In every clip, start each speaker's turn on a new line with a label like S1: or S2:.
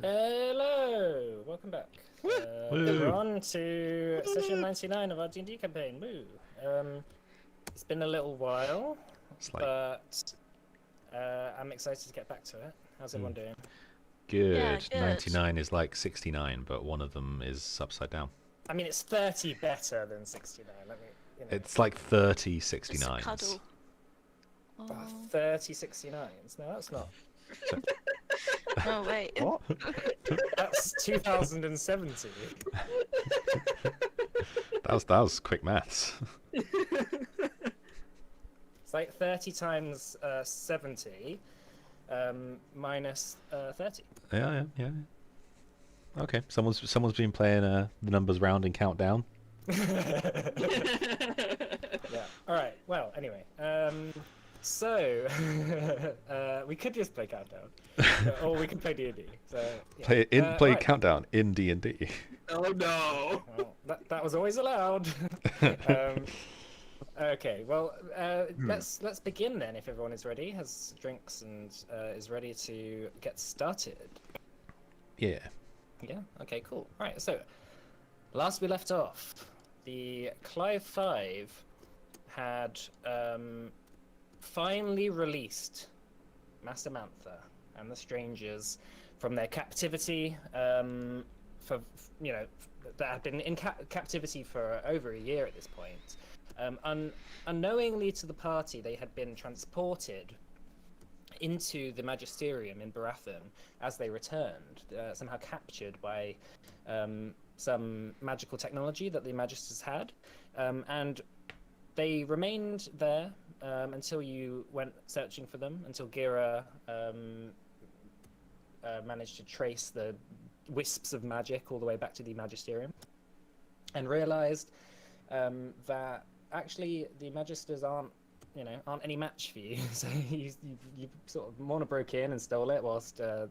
S1: Hello, welcome back.
S2: Woo.
S1: We're on to session 99 of our D&D campaign. Woo! It's been a little while,
S2: It's like
S1: but I'm excited to get back to it. How's everyone doing?
S3: Yeah,
S2: good.
S3: good.
S2: 99 is like 69, but one of them is upside down.
S1: I mean, it's 30 better than 69. Let me,
S2: It's like 30
S3: Just
S2: 69s.
S3: cuddle.
S1: Oh,
S3: Oh.
S1: 30 69s. No, that's not.
S3: No, wait.
S2: What?
S1: That's 2070.
S2: that was quick maths.
S1: It's like 30 times 70 minus 30.
S2: Yeah. Okay, someone's been playing the numbers rounding countdown.
S1: Yeah. All right. Well, anyway, so we could just play Countdown, or we could play D&D. So yeah.
S2: Play
S1: right.
S2: countdown in D&D.
S4: Oh no!
S1: Well, that was always allowed. Okay. Well, let's begin then. If everyone is ready, has drinks, and is ready to get started.
S2: Yeah.
S1: Yeah. Okay. Cool. Right. So, last we left off, the Clive 5 had finally released Master Mantha and the strangers from their captivity. For that had been in captivity for over a year at this point. Unknowingly to the party, they had been transported into the Magisterium in Barathon as they returned, somehow captured by some magical technology that the Magisters had, and they remained there until you went searching for them, until Gira managed to trace the wisps of magic all the way back to the Magisterium, and realized that actually the Magisters aren't any match for you. So you sort of Morna broke in and stole it whilst the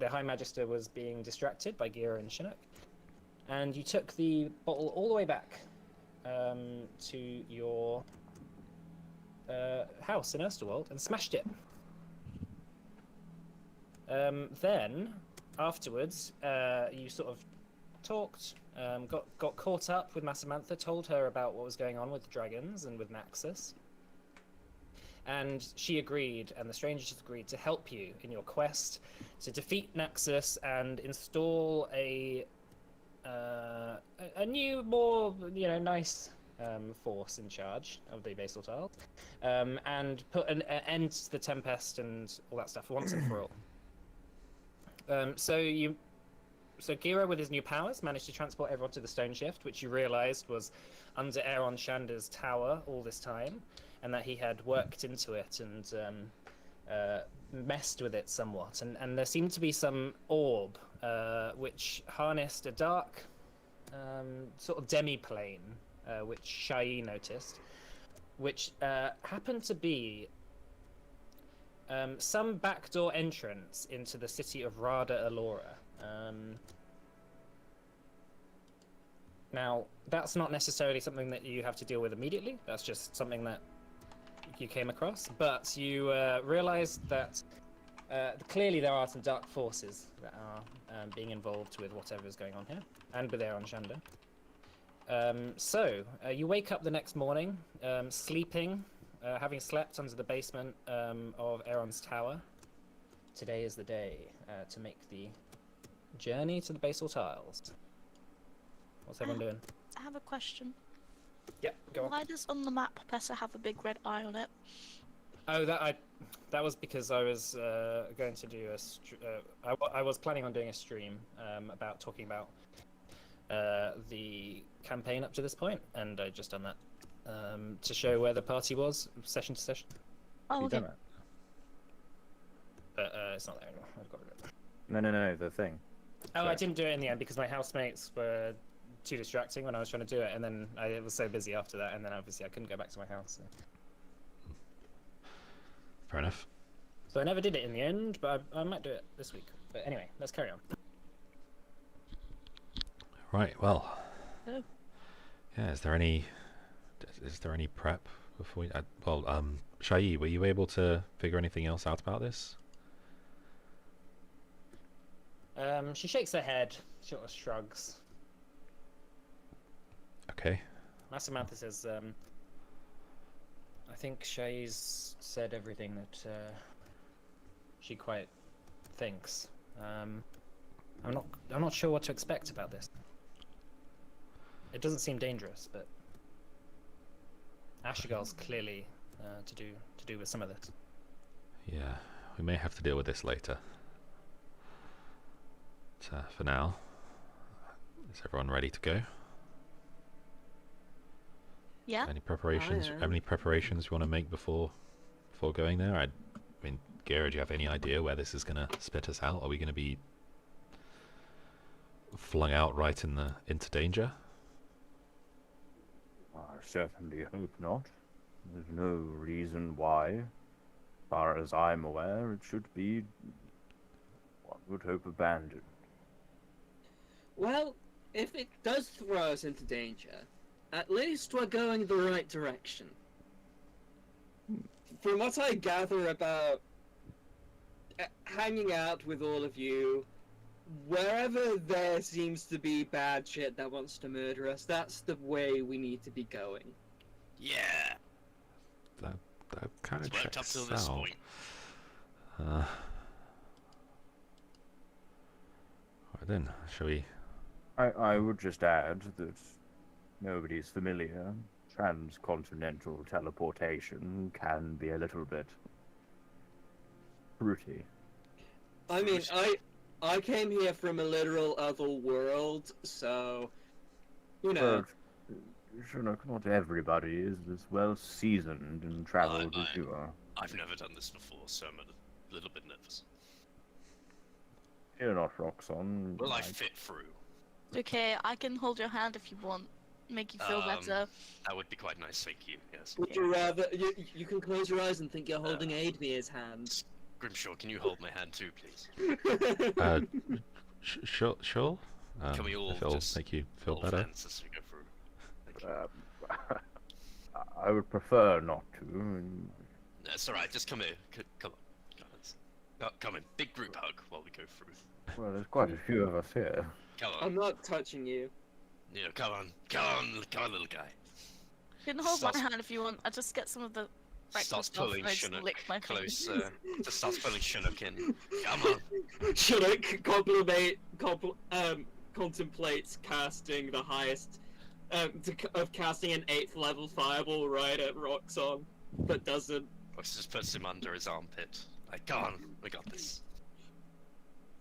S1: High Magister was being distracted by Gira and Chinook, and you took the bottle all the way back to your house in Ersterwald and smashed it. Then afterwards, you sort of talked, got caught up with Masamantha, told her about what was going on with the dragons and with Naxus, and she agreed, and the strangers agreed to help you in your quest to defeat Naxus and install a new, more nice force in charge of the Basal Tiles, and put an end to the Tempest and all that stuff once and for all. So Gira, with his new powers, managed to transport everyone to the Stone Shift, which you realised was under Aeron Shander's tower all this time, and that he had worked into it and messed with it somewhat. And there seemed to be some orb which harnessed a dark sort of demi-plane, which Shai noticed, which happened to be some backdoor entrance into the city of Rada Alora. Now, that's not necessarily something that you have to deal with immediately. That's just something that you came across. But you realized that clearly there are some dark forces that are being involved with whatever is going on here, and with Aeron Shander. So you wake up the next morning, sleeping, having slept under the basement of Aeron's tower. Today is the day to make the journey to the Basal Tiles. What's everyone doing?
S3: I have a question.
S1: Yeah, go on.
S3: Why does on the map Pessa have a big red eye on it?
S1: Oh, that was because I was going to do I was planning on doing a stream talking about the campaign up to this point, and I just done that to show where the party was session to session.
S3: Oh, okay.
S4: Done that?
S1: But it's not there anymore. I've got rid of it.
S4: No, the thing.
S1: Oh, I
S4: Sorry.
S1: didn't do it in the end because my housemates were too distracting when I was trying to do it, and then I was so busy after that, and then obviously I couldn't go back to my house. So,
S2: Fair enough.
S1: so I never did it in the end, but I might do it this week. But anyway, let's carry on.
S2: Right. Well.
S3: Oh.
S2: Yeah. Is there any prep before we? Shai, were you able to figure anything else out about this?
S1: She shakes her head, sort of shrugs.
S2: Okay.
S1: Master Mantha says, I think Shay's said everything that she quite thinks. I'm not sure what to expect about this. It doesn't seem dangerous, but Ashigal's clearly to do with some of this.
S2: Yeah, we may have to deal with this later. But, for now, is everyone ready to go?
S3: Yeah.
S2: Any preparations?
S5: I am.
S2: Any preparations you want to make before going there? I mean, Gira, do you have any idea where this is going to spit us out? Are we going to be flung out right into danger?
S4: I certainly hope not. There's no reason why. As far as I'm aware, it should be, one would hope, abandoned.
S5: Well, if it does throw us into danger, at least we're going the right direction. From what I gather about hanging out with all of you, wherever there seems to be bad shit that wants to murder us, that's the way we need to be going.
S6: Yeah,
S2: That kind of
S6: it's worked up
S2: checks
S6: till this
S2: out.
S6: point.
S2: Right then, shall we?
S4: I would just add that nobody's familiar. Transcontinental teleportation can be a little bit fruity.
S5: I mean, I came here from a literal other world, so, you know.
S4: But, Shinnok, not everybody is as well seasoned and traveled as you are.
S6: I've never done this before, so I'm a little bit nervous.
S4: You're not Roxon.
S6: Will I fit through?
S3: Okay, I can hold your hand if you want. Make you feel better.
S6: That would be quite nice, thank you. Yes.
S5: Would you rather, you can close your eyes and think you're holding Aidmir's hand.
S6: Grimshaw, can you hold my hand too, please?
S2: Sure.
S6: Can we all
S2: if it'll
S6: just
S2: make you feel
S6: hold
S2: better.
S6: hands as we go through? Thank you.
S4: I would prefer not to.
S6: That's alright, just come here. Come on. Come in. Big group hug while we go through.
S4: Well, there's quite a few of us here.
S6: Come on.
S5: I'm not touching you.
S6: You know, come on, little guy.
S3: You can hold my
S6: Starts-
S3: hand if you want. I just get some of the
S6: Starts
S3: breakfast off
S6: pulling
S3: and I just
S6: Chinook
S3: lick my fingers.
S6: closer. Just starts pulling Chinook in. Come on.
S5: Shinnok contemplates casting the highest, of casting an 8th level fireball right at Roxon, but doesn't.
S6: Fox just puts him under his armpit. Like, come on, we got this.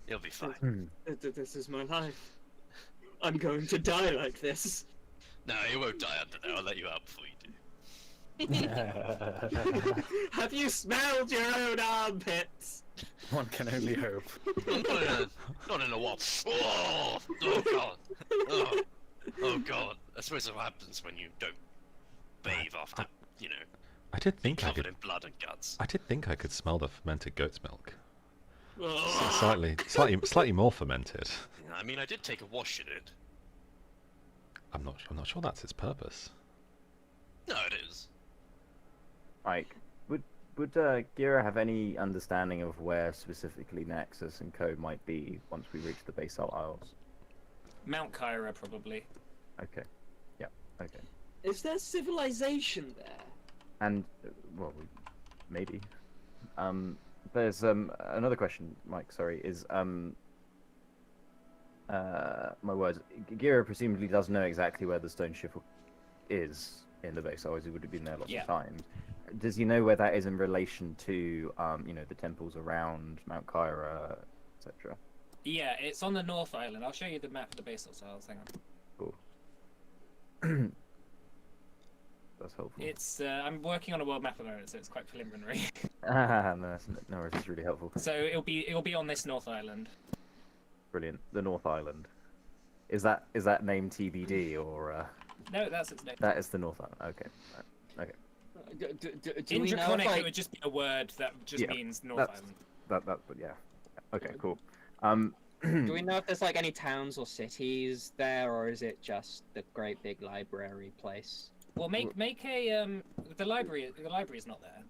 S6: You'll be fine.
S5: This is my life. I'm going to die like this.
S6: No, you won't die under there. I'll let you out before you do.
S5: Have you smelled your own armpits?
S1: One can only hope.
S6: Not in a while. Oh god. Oh god. I suppose what happens when you don't bathe after, you know,
S2: I did think I
S6: covered
S2: could.
S6: in blood and guts.
S2: I did think I could smell the fermented goat's milk.
S5: Ugh.
S2: Slightly more fermented.
S6: I mean, I did take a wash in it.
S2: I'm not sure that's its purpose.
S6: No, it is.
S4: Mike, would Gira have any understanding of where specifically Nexus and Co might be once we reach the Basalt Isles?
S7: Mount Kyra, probably.
S4: Okay. Yep. Okay.
S5: Is there civilization there?
S4: And well, maybe. There's another question, Mike. Sorry, is my words. Gira presumably does know exactly where the stone ship is in the base. Otherwise, he would have been there lots
S7: Yeah.
S4: of times. Does he know where that is in relation to you know, the temples around Mount Kyra, etc.?
S7: Yeah, it's on the North Island. I'll show you the map of the Basalt Isles. Hang on.
S4: Cool. That's helpful.
S7: It's I'm working on a world map at the moment, so it's quite preliminary.
S4: No, this is really helpful.
S7: So it'll be on this North Island.
S4: Brilliant. The North Island. Is that named TBD or?
S7: No, that's its name.
S4: That is the North Island. Okay. Right. Okay.
S5: Do
S7: In
S5: we know
S7: Draconic,
S5: if,
S7: it would just be a word that just
S4: Yeah,
S7: means North
S4: that's-
S7: Island.
S4: But yeah. Okay. Cool.
S5: do we know if there's like any towns or cities there, or is it just the great big library place?
S7: Well, make a the library. The library is not there.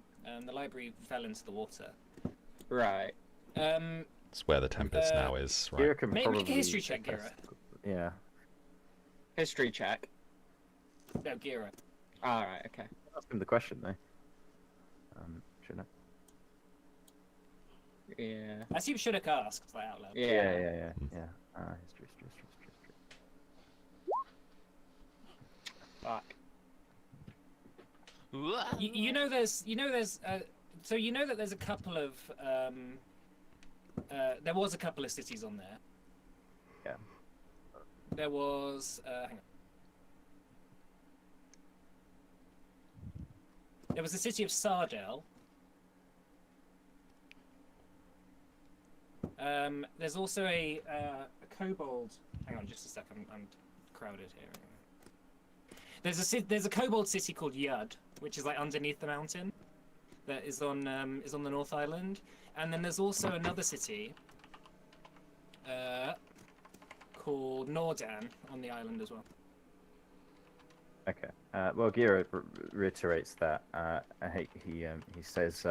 S7: The library fell into the water.
S5: Right.
S2: It's where the Tempest now is, right?
S4: Gira can
S7: Make
S4: probably
S7: a history check, Gira.
S4: attest- Yeah.
S5: History check.
S7: No, Gira.
S5: Alright, okay.
S4: Ask him the question though. Shouldn't I?
S5: Yeah.
S7: As you should have asked, like out loud.
S5: Yeah.
S4: Yeah. History.
S5: Fuck.
S7: You know there's so you know that there's a couple of there was a couple of cities on there.
S4: Yeah.
S7: There was hang on. There was the city of Sardel. There's also a kobold. Hang on, just a second. I'm crowded here. There's a kobold city called Yud, which is like underneath the mountain. That is on the North Island, and then there's also another city called Nordan on the island as well.
S4: Okay. Well, Gira reiterates that. He says,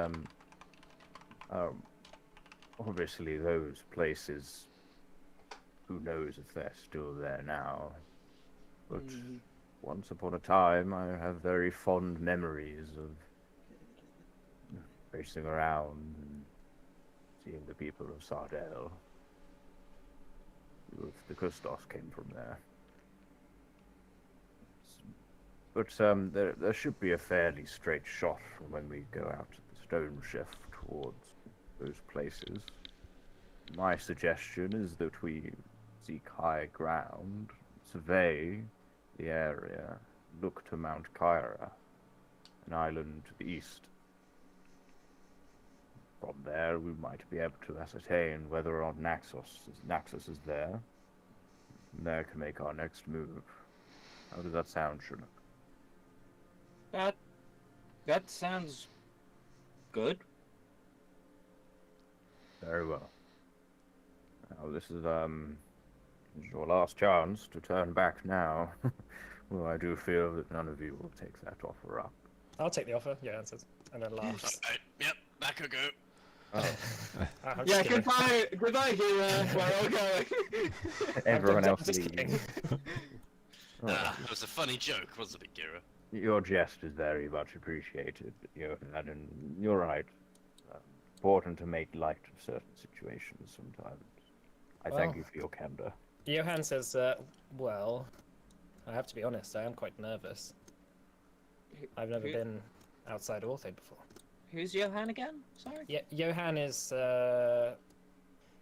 S4: obviously those places, who knows if they're still there now, but once upon a time I have very fond memories of racing around and seeing the people of Sardel. The Kustos came from there. But there should be a fairly straight shot from when we go out to the stone shift towards those places. My suggestion is that we seek high ground, survey the area, look to Mount Kyra, an island to the east. From there, we might be able to ascertain whether or not Naxos is there. From there, can make our next move. How does that sound, Chinook?
S5: That sounds good.
S4: Very well. Now, this is your last chance to turn back now. Well, I do feel that none of you will take that offer up.
S1: I'll take the offer. Yeah, answers, and then laughs.
S6: Alright, yep, back I go.
S1: I'm
S5: Yeah,
S1: just kidding.
S5: goodbye, Gira. We're all going.
S4: Everyone
S1: I'm
S4: else
S1: just
S4: leaves.
S1: kidding.
S6: Ah, it was a funny joke, wasn't it, Gira?
S4: Your jest is very much appreciated, Johan, and you're right. Important to make light of certain situations sometimes. I thank
S1: Well.
S4: you for your candor.
S1: Johan says, well, I have to be honest, I am quite nervous. I've never been outside Orthe before.
S5: Who's Johan again? Sorry.
S1: Yeah, Johan is a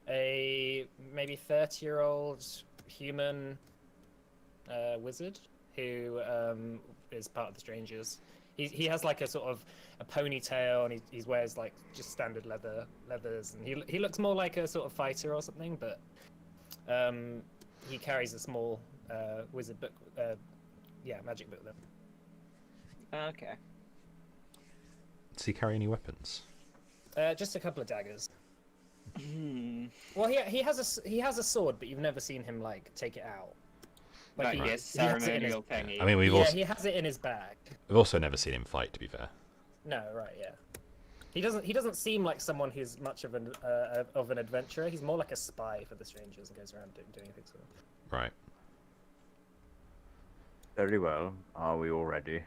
S1: maybe 30-year-old human wizard who is part of the Strangers. He has like a sort of a ponytail, and he wears like just standard leathers, and he looks more like a sort of fighter or something. But he carries a small wizard book, magic book with him.
S5: Okay.
S2: Does he carry any weapons?
S1: Just a couple of daggers. Well, he has a sword, but you've never seen him like take it out.
S5: Like
S1: he
S5: his
S1: has it in his-
S5: ceremonial thingy.
S2: I mean,
S1: Yeah, he has it in his bag.
S2: we've also never seen him fight, to be fair.
S1: No, right, yeah. He doesn't seem like someone who's much of an adventurer. He's more like a spy for the Strangers and goes around doing things for them.
S2: Right.
S4: Very well. Are we all ready?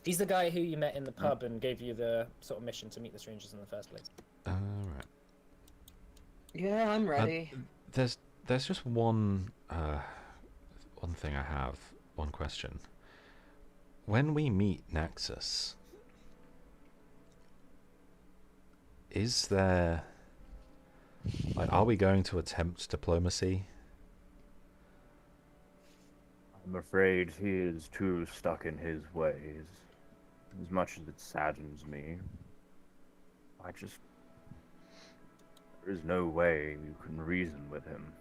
S1: He's the guy who you met in the pub and gave you the sort of mission to meet the Strangers in the first place.
S2: Right.
S5: Yeah, I'm ready.
S2: There's just one thing I have, one question. When we meet Naxos, is there, like, are we going to attempt diplomacy?
S4: I'm afraid he is too stuck in his ways. As much as it saddens me, there is no way you can reason with him.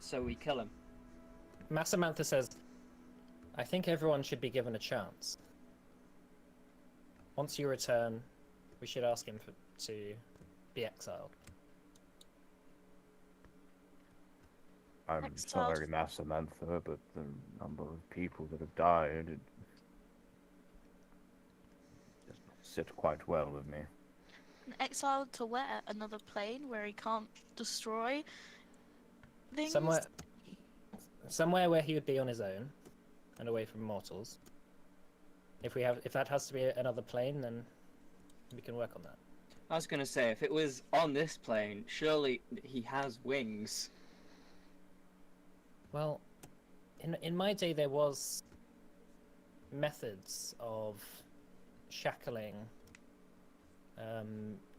S5: So we kill him.
S1: Massamantha says, I think everyone should be given a chance. Once you return, we should ask him to be exiled.
S4: I'm
S3: Exiled.
S4: sorry, Massamantha, but the number of people that have died, it does not sit quite well with me.
S3: exiled to where? Another plane where he can't destroy things?
S1: Somewhere where he would be on his own and away from mortals. If that has to be another plane, then we can work on that.
S5: I was gonna say, if it was on this plane, surely he has wings.
S1: Well, in my day there was methods of shackling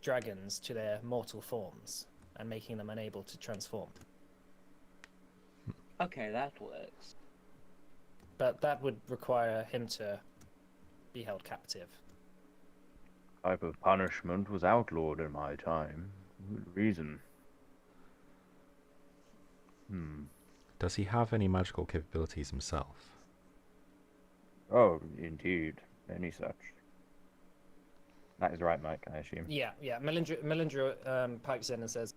S1: dragons to their mortal forms and making them unable to transform.
S5: Okay, that works.
S1: But that would require him to be held captive.
S4: Type of punishment was outlawed in my time. Good reason.
S2: Does he have any magical capabilities himself?
S4: Oh, indeed. Any such. That is right, Mike, I assume.
S1: Yeah. Melindra pipes in and says,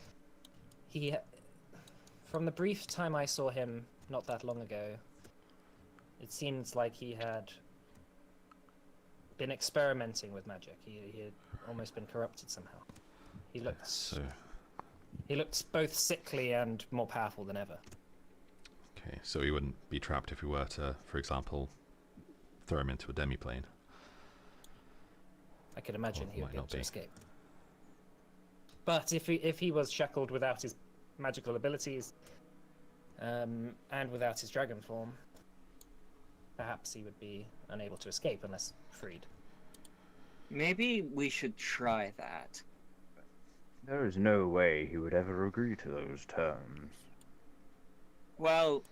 S1: from the brief time I saw him not that long ago, it seems like he had been experimenting with magic. He had almost been corrupted somehow. He looked both sickly and more powerful than ever.
S2: Okay, so he wouldn't be trapped if we were to, for example, throw him into a demiplane.
S1: I could imagine
S2: Or
S1: he would
S2: might
S1: be able
S2: not
S1: to
S2: be.
S1: escape. But if he was shackled without his magical abilities, and without his dragon form, perhaps he would be unable to escape unless freed.
S5: Maybe we should try that.
S4: There is no way he would ever agree to those terms.
S5: Well,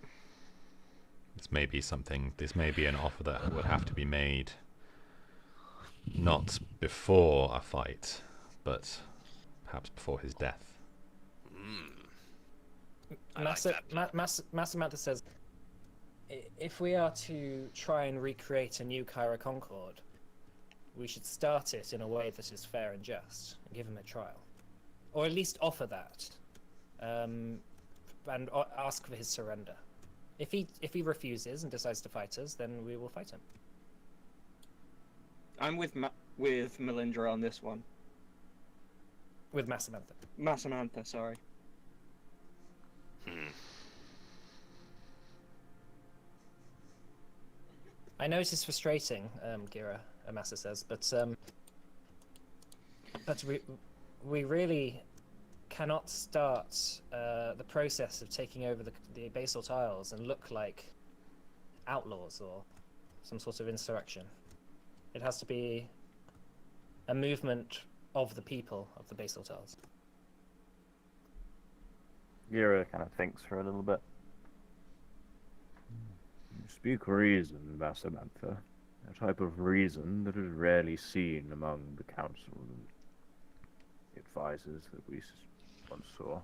S2: This may be an offer that would have to be made not before a fight, but perhaps before his death.
S1: Massamantha says, if we are to try and recreate a new Kyra Concord, we should start it in a way that is fair and just, and give him a trial. Or at least offer that, and ask for his surrender. If he refuses and decides to fight us, then we will fight him.
S5: I'm with Melindra on this one.
S1: With Massamantha.
S5: Massamantha, sorry.
S1: I know it is frustrating, Gira, Amasa says, but we really cannot start the process of taking over the Basalt Isles and look like outlaws or some sort of insurrection. It has to be a movement of the people of the Basalt Isles.
S4: Gira kind of thinks for a little bit. You speak reason, Vassamantha. A type of reason that is rarely seen among the council and advisors that we once saw.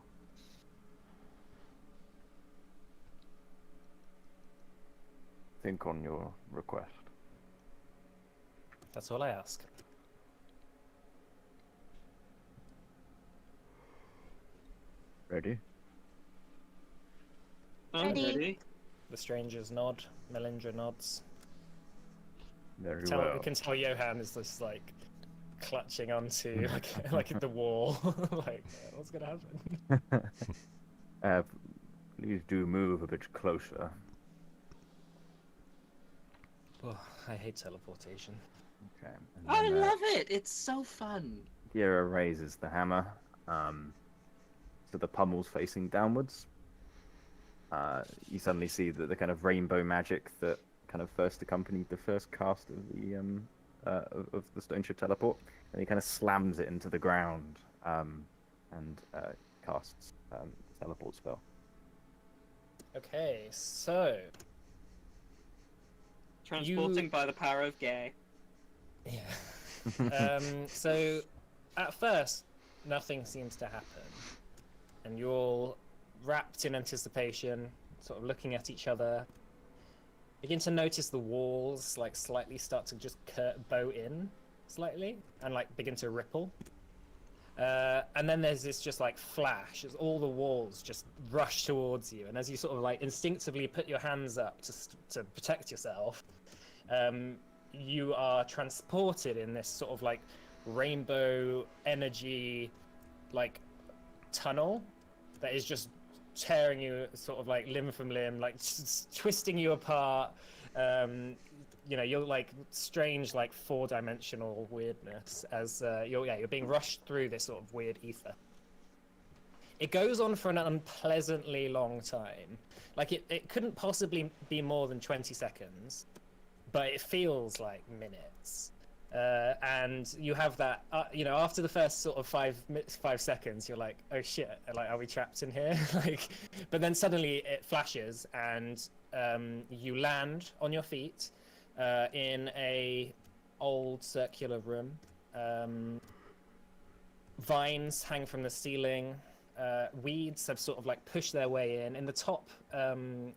S4: Think on your request.
S1: That's all I ask.
S4: Ready?
S5: I'm
S3: Ready.
S5: ready.
S1: The strangers nod. Melindra nods.
S4: Very
S1: We
S4: well.
S1: can tell Johan is just like clutching onto like the wall. Like, what's gonna happen?
S4: Please do move a bit closer.
S1: Oh, I hate teleportation.
S4: Okay. and
S5: I
S4: then,
S5: love it. It's so fun.
S4: Gira raises the hammer, so the pommel's facing downwards. You suddenly see that the kind of rainbow magic that kind of first accompanied the first cast of the of the stone shift teleport, and he kind of slams it into the ground and casts the teleport spell.
S1: Okay, so
S5: Transporting by the power of gay.
S1: yeah. So at first, nothing seems to happen, and you're all wrapped in anticipation, sort of looking at each other. Begin to notice the walls like slightly start to just bow in slightly and like begin to ripple. And then there's this just like flash as all the walls just rush towards you, and as you sort of like instinctively put your hands up to protect yourself, you are transported in this sort of like rainbow energy, like tunnel that is just tearing you sort of like limb from limb, like twisting you apart. You're like strange, like 4-dimensional weirdness as you're being rushed through this sort of weird ether. It goes on for an unpleasantly long time. Like it couldn't possibly be more than 20 seconds, but it feels like minutes. And you have that, after the first sort of 5 seconds, you're like, oh shit, like, are we trapped in here? Like, but then suddenly it flashes and you land on your feet in a old circular room. Vines hang from the ceiling. Weeds have sort of like pushed their way in the top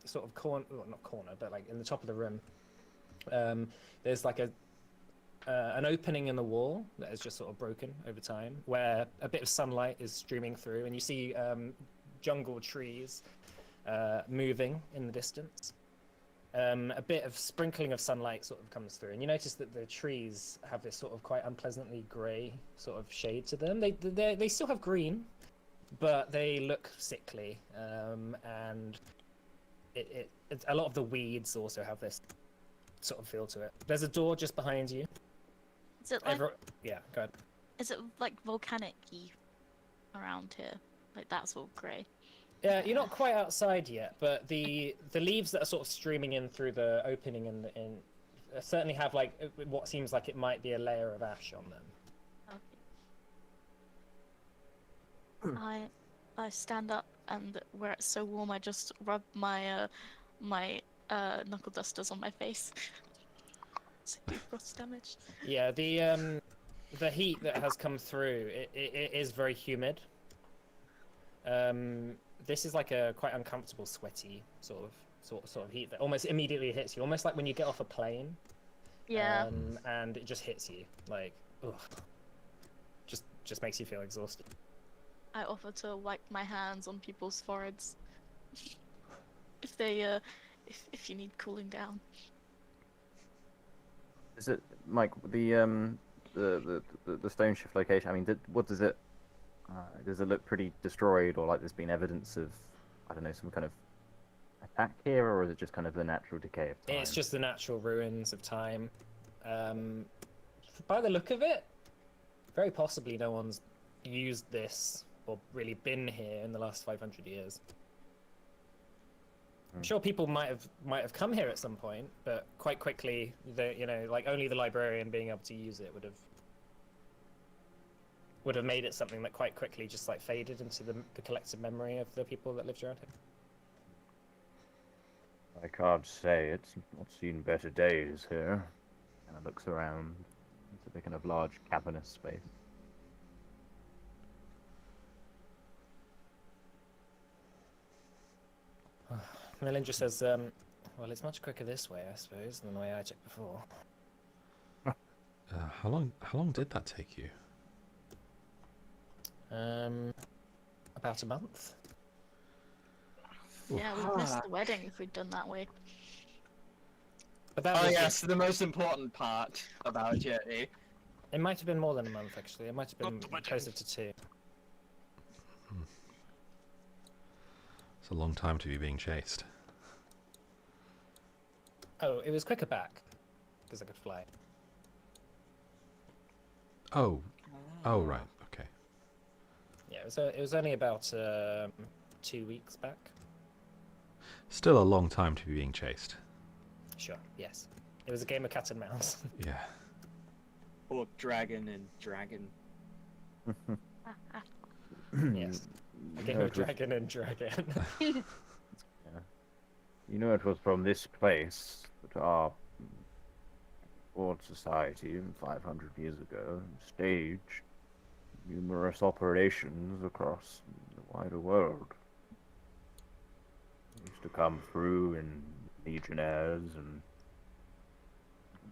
S1: sort of corner, well, not corner, but like in the top of the room. There's like an opening in the wall that is just sort of broken over time, where a bit of sunlight is streaming through, and you see jungle trees moving in the distance. A bit of sprinkling of sunlight sort of comes through, and you notice that the trees have this sort of quite unpleasantly grey sort of shade to them. They still have green, but they look sickly, and a lot of the weeds also have this sort of feel to it. There's a door just behind you.
S3: Is it like
S1: Yeah, go ahead.
S3: is it like volcanic-y around here? Like that sort of grey?
S1: Yeah, you're not quite outside yet, but the leaves that are sort of streaming in through the opening in certainly have like what seems like it might be a layer of ash on them.
S3: I stand up, and where it's so warm, I just rub my knuckle dusters on my face. So do frost damage.
S1: Yeah, the heat that has come through, it is very humid. This is like a quite uncomfortable, sweaty sort of heat that almost immediately hits you, almost like when you get off a plane.
S3: Yeah.
S1: And it just hits you, like, ugh. Just makes you feel exhausted.
S3: I offer to wipe my hands on people's foreheads if they if you need cooling down.
S4: Is it, Mike, the stone shift location? I mean, what does it look pretty destroyed, or like there's been evidence of, I don't know, some kind of attack here, or is it just kind of the natural decay of time?
S1: It's just the natural ruins of time. By the look of it, very possibly no one's used this or really been here in the last 500 years. I'm sure people might have come here at some point, but quite quickly, like only the librarian being able to use it would have made it something that quite quickly just like faded into the collective memory of the people that lived around here.
S4: I can't say. It's not seen better days here. And it looks around. It's a kind of large cavernous space.
S1: Melindra says, well, it's much quicker this way, I suppose, than the way I checked before.
S2: How long did that take you?
S1: About a month.
S3: Yeah, we'd missed the wedding if we'd done that way.
S1: But that
S5: Oh
S1: was
S5: yes, the most important part of our journey.
S1: It might have been more than a month, actually. It might have been
S6: Not the wedding.
S1: closer to 2.
S2: It's a long time to be being chased.
S1: Oh, it was quicker back because I could fly.
S2: Oh, right, okay.
S1: Yeah, it was only about 2 weeks back.
S2: Still a long time to be being chased.
S1: Sure. Yes. It was a game of cat and mouse.
S2: Yeah.
S5: Or dragon and dragon.
S1: Yes. A game of dragon and dragon.
S4: You know, it was from this place that our old society 500 years ago staged numerous operations across the wider world. They used to come through in legionnaires and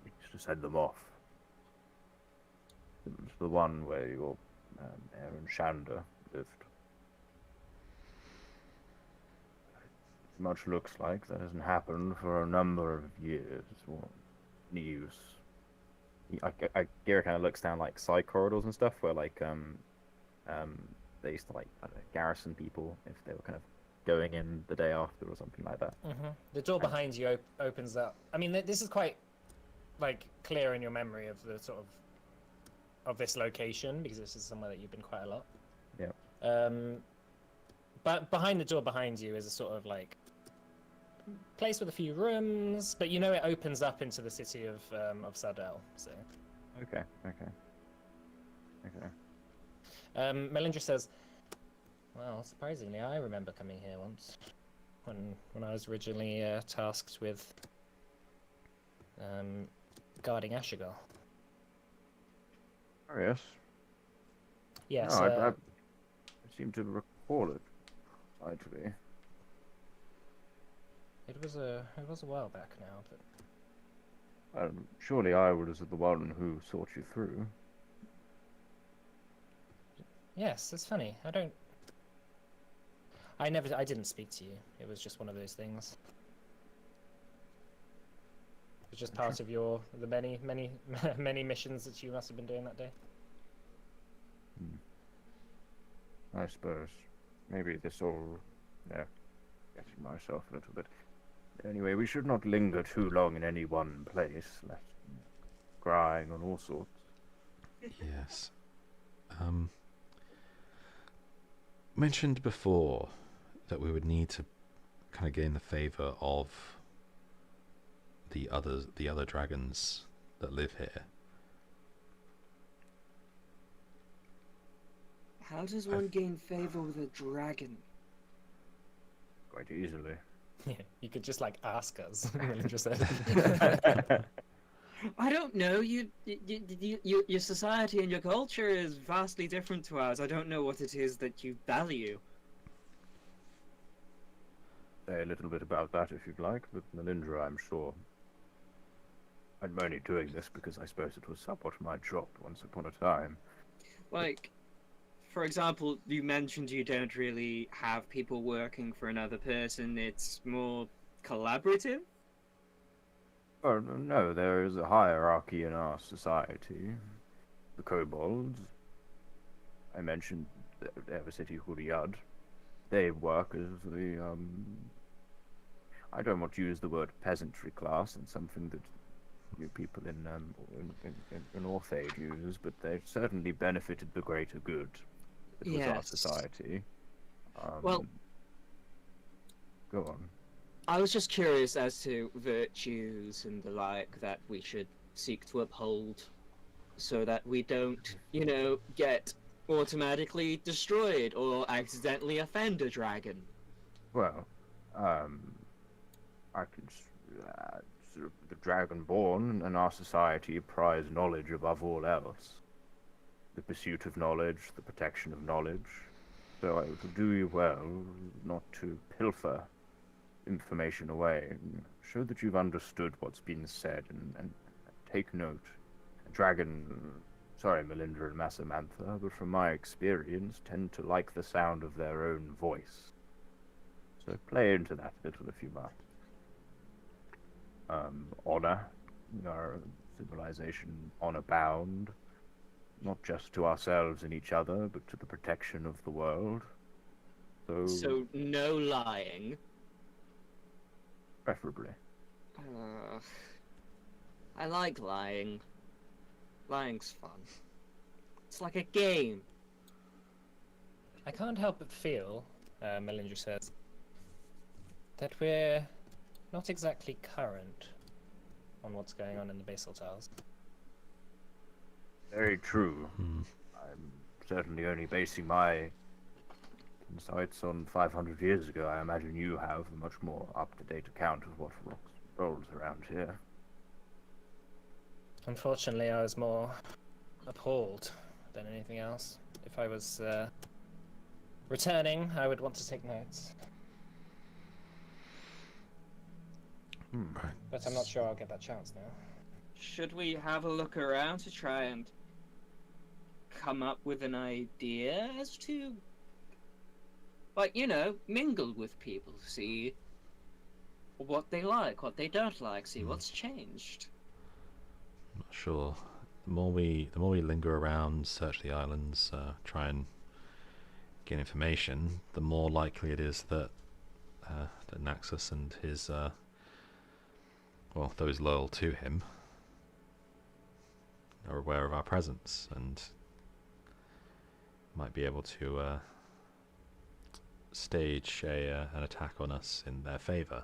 S4: we used to send them off. It was the one where your Aaron Shander lived. Much looks like that hasn't happened for a number of years. What news? Gira kind of looks down like side corridors and stuff where they used to like I don't know, garrison people if they were kind of going in the day after or something like that.
S1: The door behind you opens up. I mean, this is quite like clear in your memory of the sort of this location because this is somewhere that you've been quite a lot.
S4: Yeah.
S1: But behind the door behind you is a sort of like place with a few rooms, but you know it opens up into the city of Sardell. So.
S4: Okay.
S1: Melindra says, "Well, surprisingly, I remember coming here once when I was originally tasked with guarding Ashigal."
S4: Oh yes.
S1: Yes.
S4: No, I seem to recall it. Actually.
S1: It was a while back now, but
S4: Surely I was the one who sought you through.
S1: yes, it's funny. I didn't speak to you. It was just one of those things. It was just part of the many missions that you must have been doing that day.
S4: I suppose. Maybe this all, getting myself a little bit. Anyway, we should not linger too long in any one place, lest crying on all sorts.
S2: Yes. Mentioned before that we would need to kind of gain the favor of the other dragons that live here.
S5: How does one gain favor with a dragon?
S4: Quite easily.
S1: Yeah, you could just like ask us. Melindra said.
S5: I don't know. Your society and your culture is vastly different to ours. I don't know what it is that you value.
S4: Say a little bit about that if you'd like, but Melindra, I'm sure. I'm only doing this because I suppose it was somewhat my job once upon a time.
S5: Like, for example, you mentioned you don't really have people working for another person. It's more collaborative.
S4: Oh, no, there is a hierarchy in our society. The kobolds. I mentioned they have a city called Yud. They work as the, I don't want to use the word peasantry class, and something that you people in Orthaid use, but they've certainly benefited the greater good. It was our
S5: Yes.
S4: society.
S5: Well,
S4: go on.
S5: I was just curious as to virtues and the like that we should seek to uphold so that we don't, get automatically destroyed or accidentally offend a dragon.
S4: Well, I could. Sort of the Dragonborn and our society prize knowledge above all else. The pursuit of knowledge, the protection of knowledge. So it would do you well not to pilfer information away. Show that you've understood what's been said and take note. Sorry, Melindra and Massamantha, but from my experience, tend to like the sound of their own voice. So play into that a little if you must. Honor, our civilization honor bound, not just to ourselves and each other, but to the protection of the world.
S5: So no lying.
S4: Preferably.
S5: I like lying. Lying's fun. It's like a game.
S1: I can't help but feel, Melindra says, that we're not exactly current on what's going on in the Basal Tiles.
S4: Very true. I'm certainly only basing my insights on 500 years ago. I imagine you have a much more up-to-date account of what rolls around here.
S1: Unfortunately, I was more appalled than anything else. If I was returning, I would want to take notes.
S2: Right.
S1: But I'm not sure I'll get that chance now.
S5: Should we have a look around to try and come up with an idea as to, mingle with people, see what they like, what they don't like, see what's changed?
S2: Not sure. the more we linger around, search the islands, try and gain information, the more likely it is that that Naxos and his those loyal to him are aware of our presence and might be able to stage an attack on us in their favor.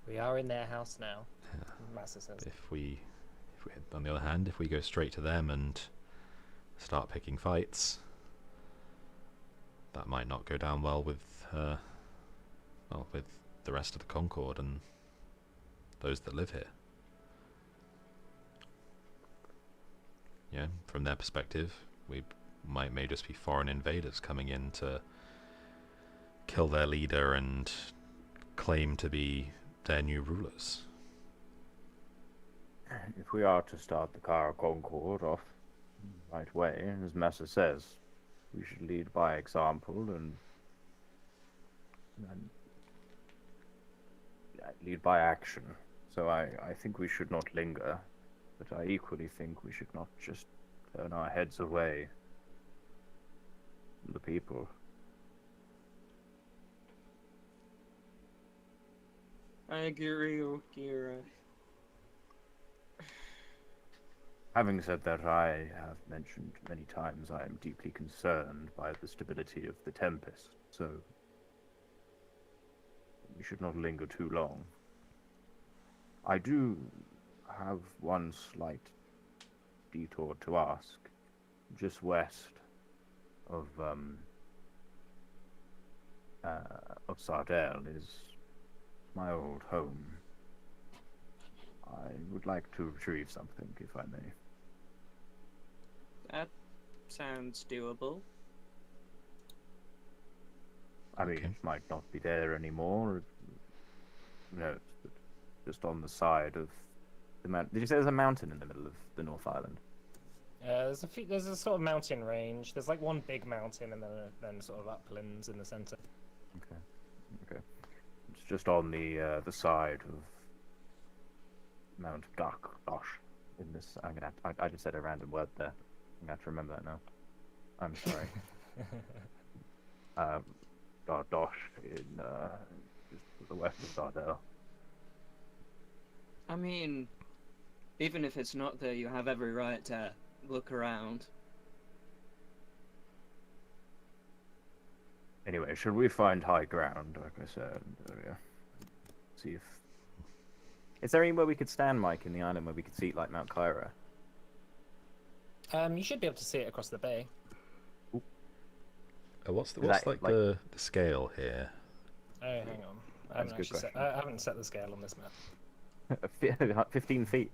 S1: We are in their house now. Master says.
S2: If we, on the other hand, if we go straight to them and start picking fights, that might not go down well with with the rest of the Concord and those that live here. Yeah, from their perspective, we may just be foreign invaders coming in to kill their leader and claim to be their new rulers.
S4: If we are to start the Kara Concord off the right way, as Massa says, we should lead by example and lead by action. So I think we should not linger, but I equally think we should not just turn our heads away from the people.
S5: I agree, Okira.
S4: Having said that, I have mentioned many times I am deeply concerned by the stability of the Tempest, so we should not linger too long. I do have one slight detour to ask. Just west of Sardell is my old home. I would like to retrieve something, if I may.
S5: That sounds doable.
S4: I mean,
S2: Okay.
S4: it might not be there anymore. No, but just on the side of the mountain. Did you say there's a mountain in the middle of the North Island?
S1: There's a sort of mountain range. There's like one big mountain and then sort of uplands in the center.
S4: Okay. It's just on the side of Mount Dosh. In this, I just said a random word there. I'm gonna have to remember that now. I'm sorry. Dosh in just to the west of Sardell.
S5: I mean, even if it's not there, you have every right to look around.
S4: Anyway, should we find high ground, like I said earlier? See if... Is there anywhere we could stand, Mike, in the island where we could see, like, Mount Kyra?
S1: You should be able to see it across the bay.
S2: What's
S4: that,
S2: like
S4: like-
S2: the scale here?
S1: Oh, hang on.
S4: That's a good question.
S1: I haven't set the scale on this map.
S4: 15 feet.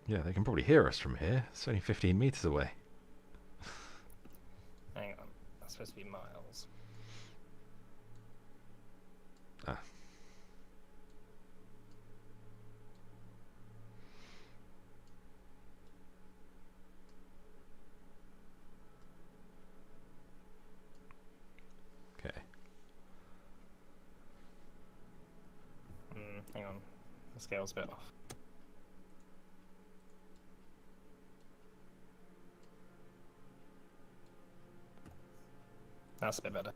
S2: Yeah, they can probably hear us from here. It's only 15 meters away.
S1: Hang on. That's supposed to be miles.
S2: Ah. Okay.
S1: Hang on. The scale's a bit off. That's a bit better.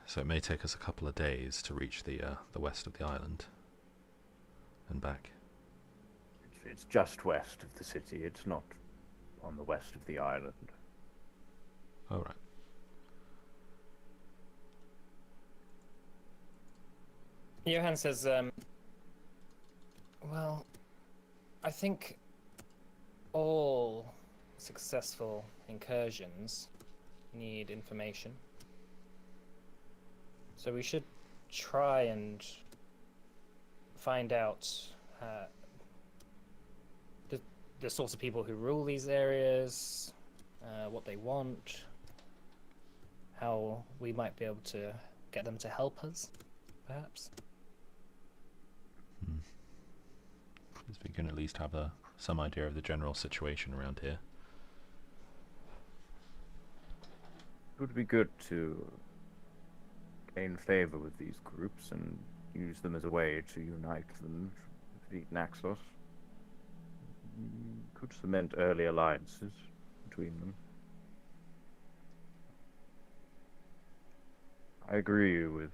S2: So it may take us a couple of days to reach the west of the island and back.
S4: It's just west of the city. It's not on the west of the island.
S2: All right.
S1: Johan says, well, I think all successful incursions need information. So we should try and find out the sorts of people who rule these areas, what they want, how we might be able to get them to help us, perhaps.
S2: Because we can at least have some idea of the general situation around here.
S4: It would be good to gain favor with these groups and use them as a way to unite them to defeat Naxos. Could cement early alliances between them. I agree with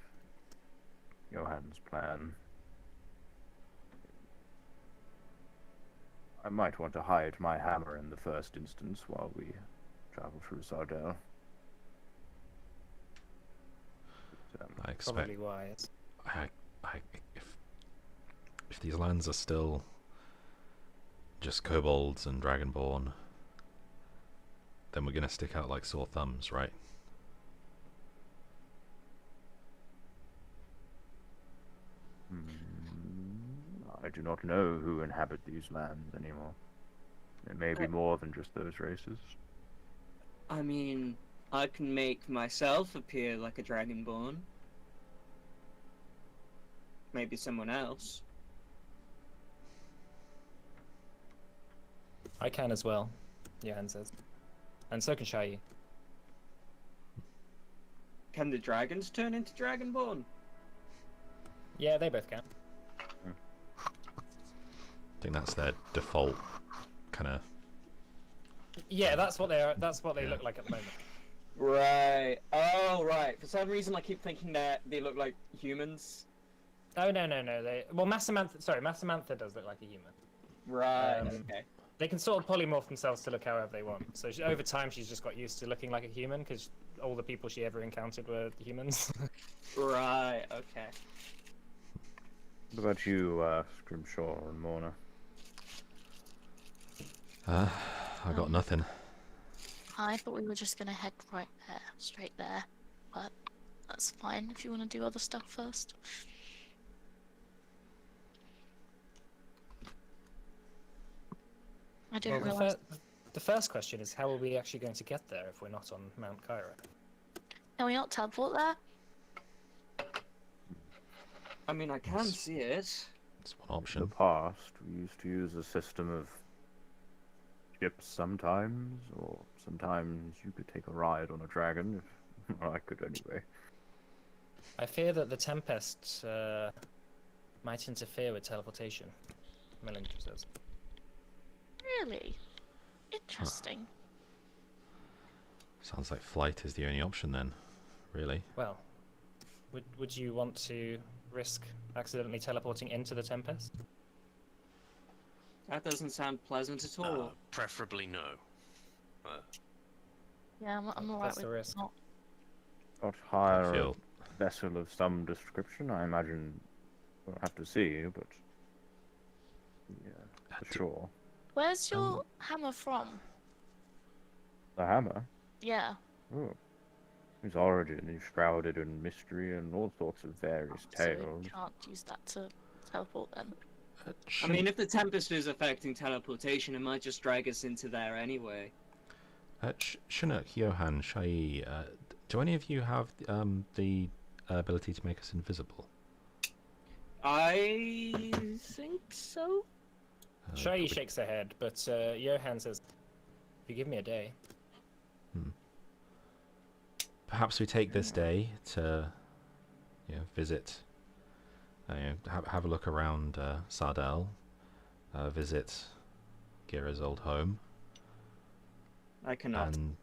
S4: Johann's plan. I might want to hide my hammer in the first instance while we travel through Sardell.
S2: I expect
S1: Probably wise.
S2: if these lands are still just kobolds and dragonborn, then we're gonna stick out like sore thumbs, right?
S4: I do not know who inhabit these lands anymore. It may be more than just those races.
S5: I mean, I can make myself appear like a Dragonborn. Maybe someone else.
S1: I can as well, Johan says. And so can Shai.
S5: Can the dragons turn into Dragonborn?
S1: Yeah, they both can.
S2: I think that's their default kind of.
S1: Yeah, that's what they are. That's what they
S2: Yeah.
S1: look like at the moment.
S5: Right. Oh, right. For some reason, I keep thinking that they look like humans.
S1: Oh no. Well, Massamantha does look like a human.
S5: Right.
S1: Um,
S5: Okay.
S1: They can sort of polymorph themselves to look however they want. So over time, she's just got used to looking like a human because all the people she ever encountered were humans.
S5: Right. Okay.
S4: What about you, Scrimshaw and Morna?
S2: I got nothing.
S3: I thought we were just gonna head right there, straight there, but that's fine if you want to do other stuff first. I didn't
S1: Well,
S3: realize.
S1: the first question is, how are we actually going to get there if we're not on Mount Kyra?
S3: Can we not teleport there?
S5: I mean, I can see it.
S2: It's one
S4: In the
S2: option.
S4: past, we used to use a system of ships sometimes, or sometimes you could take a ride on a dragon. Well, I could anyway.
S1: I fear that the Tempest might interfere with teleportation. Millington says.
S3: Really? Interesting.
S2: Sounds like flight is the only option then, really.
S1: Well, would you want to risk accidentally teleporting into the Tempest?
S5: That doesn't sound pleasant at all.
S6: Preferably no.
S3: Yeah, I'm alright
S1: That's the
S3: with
S1: risk.
S3: not.
S4: Not hire a
S2: feel-
S4: vessel of some description, I imagine. We'll have to see, but yeah, for sure.
S3: Where's your hammer from?
S4: The hammer.
S3: Yeah.
S4: Oh. His origin is shrouded in mystery and all sorts of various
S3: So
S4: tales.
S3: we can't use that to teleport then.
S5: I mean, if the Tempest is affecting teleportation, it might just drag us into there anyway.
S2: Chinook, Johan, Shai, do any of you have the ability to make us invisible?
S5: I think so.
S1: Shai
S2: Probably-
S1: shakes her head, but Johan says, "If you give me a day."
S2: Perhaps we take this day to, visit, have a look around Sardell, visit Gira's old home,
S5: I cannot.
S2: and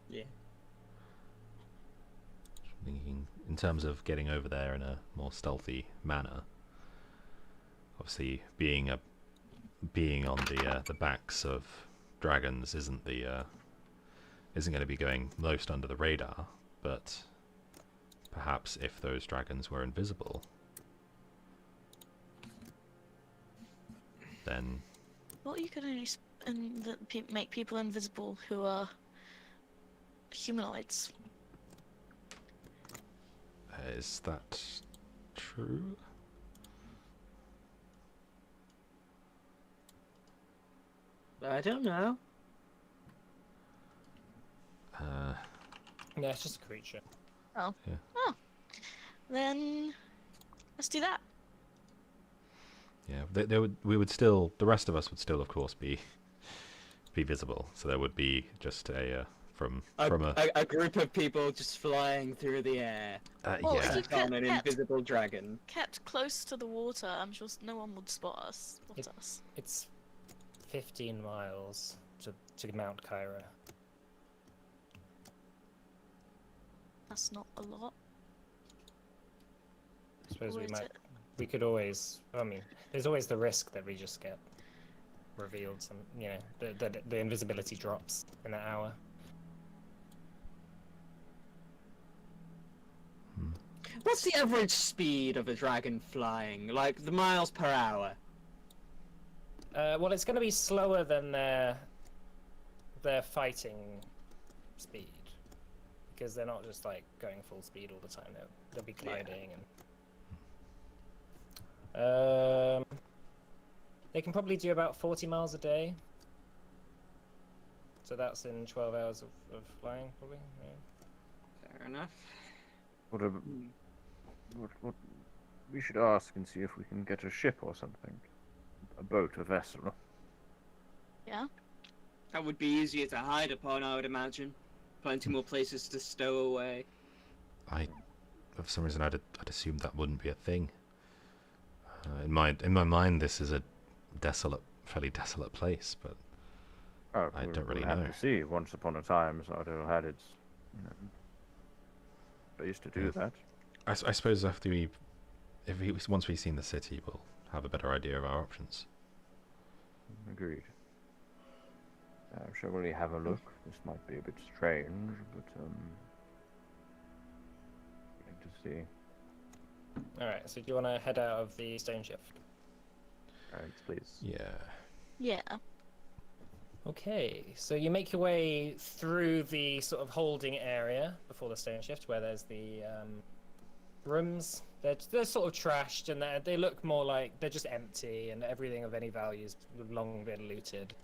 S5: Yeah.
S2: thinking in terms of getting over there in a more stealthy manner. Obviously, being on the backs of dragons isn't going to be going most under the radar, but perhaps if those dragons were invisible, then
S3: Well, you could only make people invisible who are humanoids.
S2: is that true?
S5: I don't know.
S1: Yeah, it's just a creature.
S3: Then let's do that.
S2: Yeah, the rest of us would still, of course, be visible. So there would be just a from
S5: A,
S2: from a
S5: a group of people just flying through the air.
S3: Well,
S2: yeah.
S3: if you
S5: On an
S3: kept
S5: invisible dragon.
S3: close to the water, I'm sure no one would spot us.
S1: It's 15 miles to Mount Kyra.
S3: That's not a lot.
S1: I suppose
S3: Or
S1: we
S3: is
S1: might.
S3: it?
S1: We could always. I mean, there's always the risk that we just get revealed. Some, you know, the invisibility drops in an hour.
S5: What's the average speed of a dragon flying? Like the miles per hour?
S1: Well, it's going to be slower than their fighting speed, because they're not just like going full speed all the time. They'll be gliding and. They can probably do about 40 miles a day. So that's in 12 hours of flying, probably. Yeah.
S5: Fair enough.
S4: What we should ask and see if we can get a ship or something, a boat, a vessel.
S3: Yeah.
S5: That would be easier to hide upon, I would imagine. Plenty more places to stow away.
S2: For some reason, I'd assumed that wouldn't be a thing. In my mind, this is a fairly desolate place, but
S4: Oh,
S2: I don't really
S4: we'll have
S2: know.
S4: to see. Once upon a time, Sardo had its ways to do that.
S2: I suppose once we've seen the city, we'll have a better idea of our options.
S4: Agreed. Shall we have a look? This might be a bit strange, but like to see.
S1: All right. So do you want to head out of the stone shift?
S4: Alright, please.
S2: Yeah.
S3: Yeah.
S1: Okay, so you make your way through the sort of holding area before the stone shift, where there's the rooms. They're sort of trashed, and they look more like they're just empty, and everything of any value has long been looted.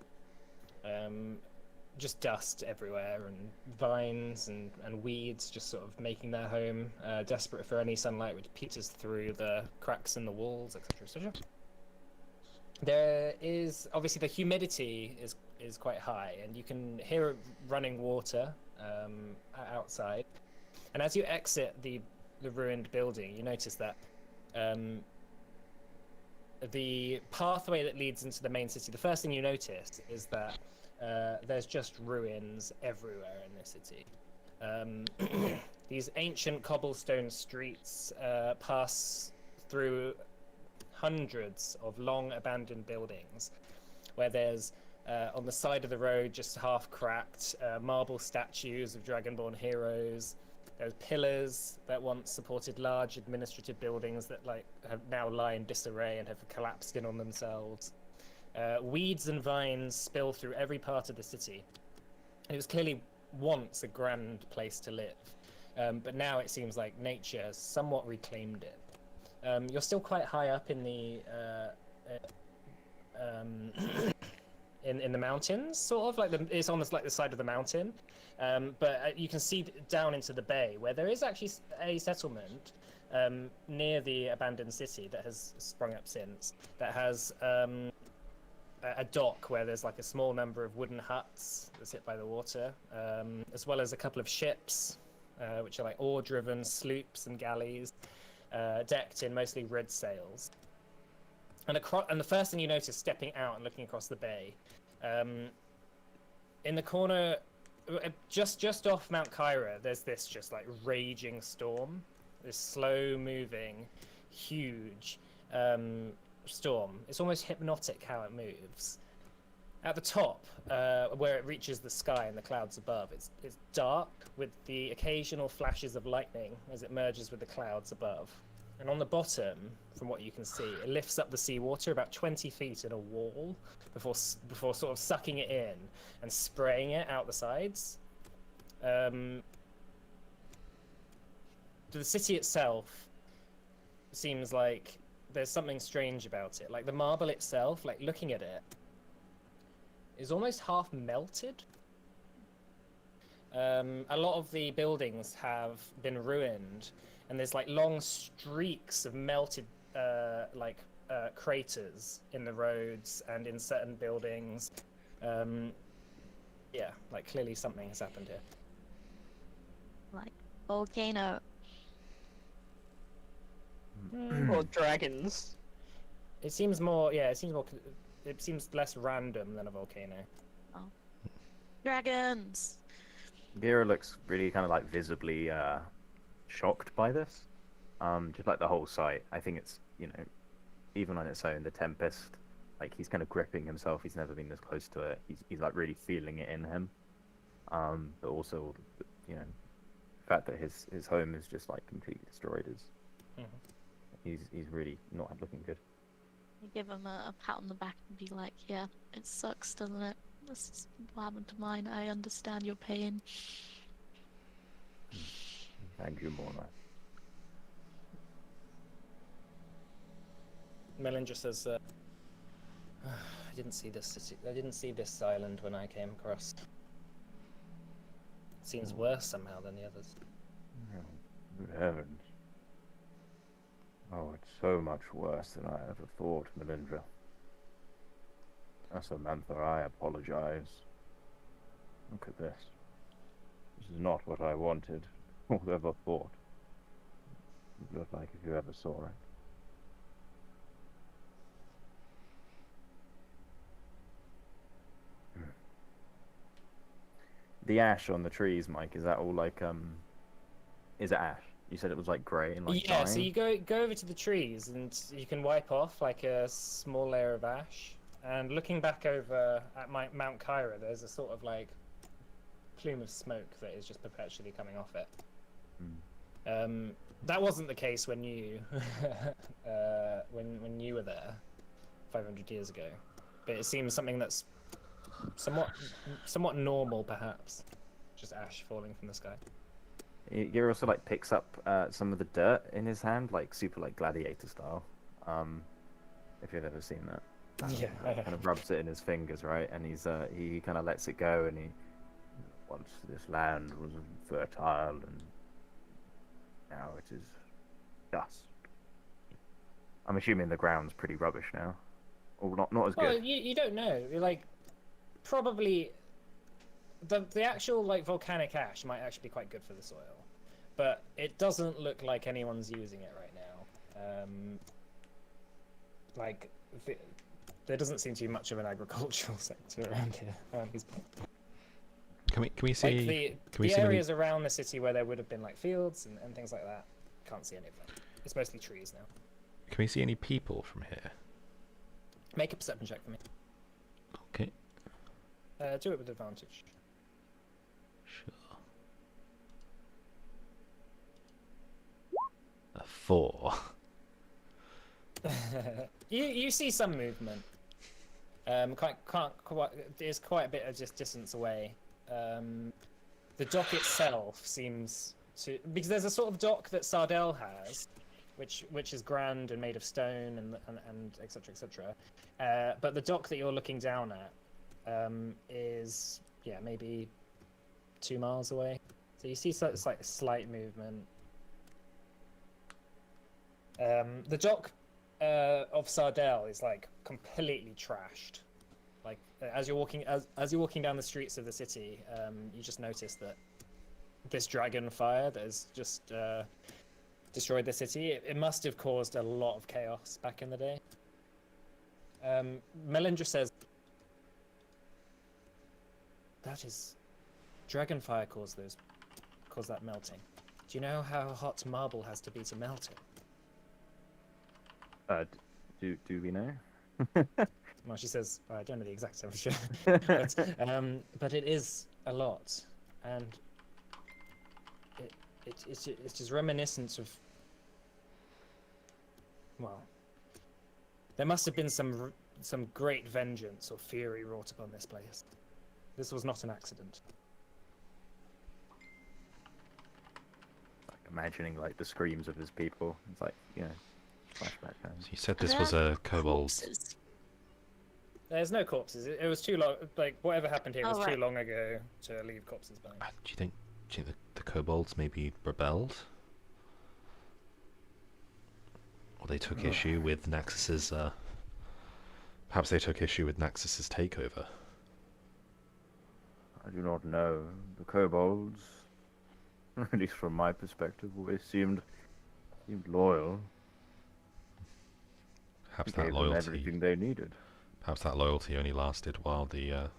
S1: Just dust everywhere, and vines and weeds just sort of making their home, desperate for any sunlight which peters through the cracks in the walls, etc. etc. There is obviously the humidity is quite high, and you can hear running water outside. And as you exit the ruined building, you notice that the pathway that leads into the main city. The first thing you notice is that there's just ruins everywhere in this city. These ancient cobblestone streets pass through hundreds of long abandoned buildings, where there's on the side of the road, just half cracked, marble statues of Dragonborn heroes. There's pillars that once supported large administrative buildings that have now lie in disarray and have collapsed in on themselves. Weeds and vines spill through every part of the city. It was clearly once a grand place to live, but now it seems like nature has somewhat reclaimed it. You're still quite high up in the in the mountains, sort of like it's almost like the side of the mountain, but you can see down into the bay where there is actually a settlement near the abandoned city that has sprung up since, that has a dock where there's like a small number of wooden huts that sit by the water, as well as a couple of ships which are like oar-driven sloops and galleys, decked in mostly red sails. And the first thing you notice stepping out and looking across the bay, in the corner, just off Mount Kyra, there's this just like raging storm, this slow-moving, huge storm. It's almost hypnotic how it moves. At the top, where it reaches the sky and the clouds above, it's dark with the occasional flashes of lightning as it merges with the clouds above. And on the bottom, from what you can see, it lifts up the seawater about 20 feet in a wall before sort of sucking it in and spraying it out the sides. The city itself seems like there's something strange about it. Like the marble itself, like looking at it, is almost half melted. A lot of the buildings have been ruined, and there's like long streaks of melted craters in the roads and in certain buildings. Yeah, like clearly something has happened here.
S3: Like volcano.
S8: Or dragons.
S1: It seems more. Yeah, it seems more. It seems less random than a volcano.
S3: Dragons.
S4: Gira looks really kind of like visibly shocked by this. Just like the whole site. I think it's, you know, even on its own, the Tempest, like he's kind of gripping himself. He's never been this close to it. He's like really feeling it in him. But also, you know, the fact that his home is just like completely destroyed is he's really not looking good.
S3: I give him a pat on the back and be like, yeah, it sucks, doesn't it? This is what happened to mine. I understand your pain.
S4: Thank you, Mona.
S1: Melindra says, "I didn't see this city. I didn't see this island when I came across. It seems worse somehow than the others."
S4: Oh, good heavens. Oh, it's so much worse than I ever thought, Melindra. Samantha, I apologize. Look at this. This is not what I wanted or ever thought. It looked like if you ever saw it. The ash on the trees, Mike, is that all like, is it ash? You said it was like grey and like
S1: Yeah, so
S4: dying?
S1: you go over to the trees and you can wipe off like a small layer of ash. And looking back over at Mount Kyra, there's a sort of like plume of smoke that is just perpetually coming off it. That wasn't the case when you when you were there 500 years ago, but it seems something that's somewhat normal, perhaps. Just ash falling from the sky.
S4: He also like picks up some of the dirt in his hand, like super like gladiator style. If you've ever seen that.
S1: Yeah, I have.
S4: Kind of rubs it in his fingers, right? And he kind of lets it go, and he once this land was fertile, and now it is dust. I'm assuming the ground's pretty rubbish now, or not as
S1: Well,
S4: good.
S1: you don't know. Like, probably the actual like volcanic ash might actually be quite good for the soil, but it doesn't look like anyone's using it right now. Like, there doesn't seem to be much of an agricultural sector around here.
S2: Can we see?
S1: Like
S2: can we
S1: the
S2: see
S1: areas around the city where there would have been like fields and things like that, can't see any of them. It's mostly trees now.
S2: Can we see any people from here?
S1: Make a perception check for me.
S2: Okay.
S1: Do it with advantage.
S2: Sure. A 4.
S1: You see some movement. There's quite a bit of just distance away. The dock itself seems to, because there's a sort of dock that Sardell has, which is grand and made of stone and etc etc. But the dock that you're looking down at is maybe 2 miles away. So you see slight movement. The dock of Sardell is like completely trashed. Like as you're walking down the streets of the city, you just notice that this dragon fire that has just destroyed the city. It must have caused a lot of chaos back in the day. Melindra says, "That is dragon fire caused that melting. Do you know how hot marble has to be to melt it?"
S4: Do we know?
S1: Well, she says, I don't know the exact temperature, but it is a lot, and it's just reminiscent of, well, there must have been some great vengeance or fury wrought upon this place. This was not an accident.
S4: Like imagining like the screams of his people. It's like, you know, flashback time.
S2: So you said this was a kobold.
S3: Corpses.
S1: There's no corpses. It was too long. Like whatever happened here was
S3: Oh,
S1: too
S3: right.
S1: long ago to leave corpses behind.
S2: Do you think the kobolds maybe rebelled? Or they took issue with Naxxus's, perhaps they took issue with Naxxus's takeover.
S4: I do not know. The kobolds, at least from my perspective, always seemed loyal.
S2: Perhaps
S4: We
S2: that
S4: gave them
S2: loyalty.
S4: everything they needed.
S2: Perhaps that loyalty only lasted while the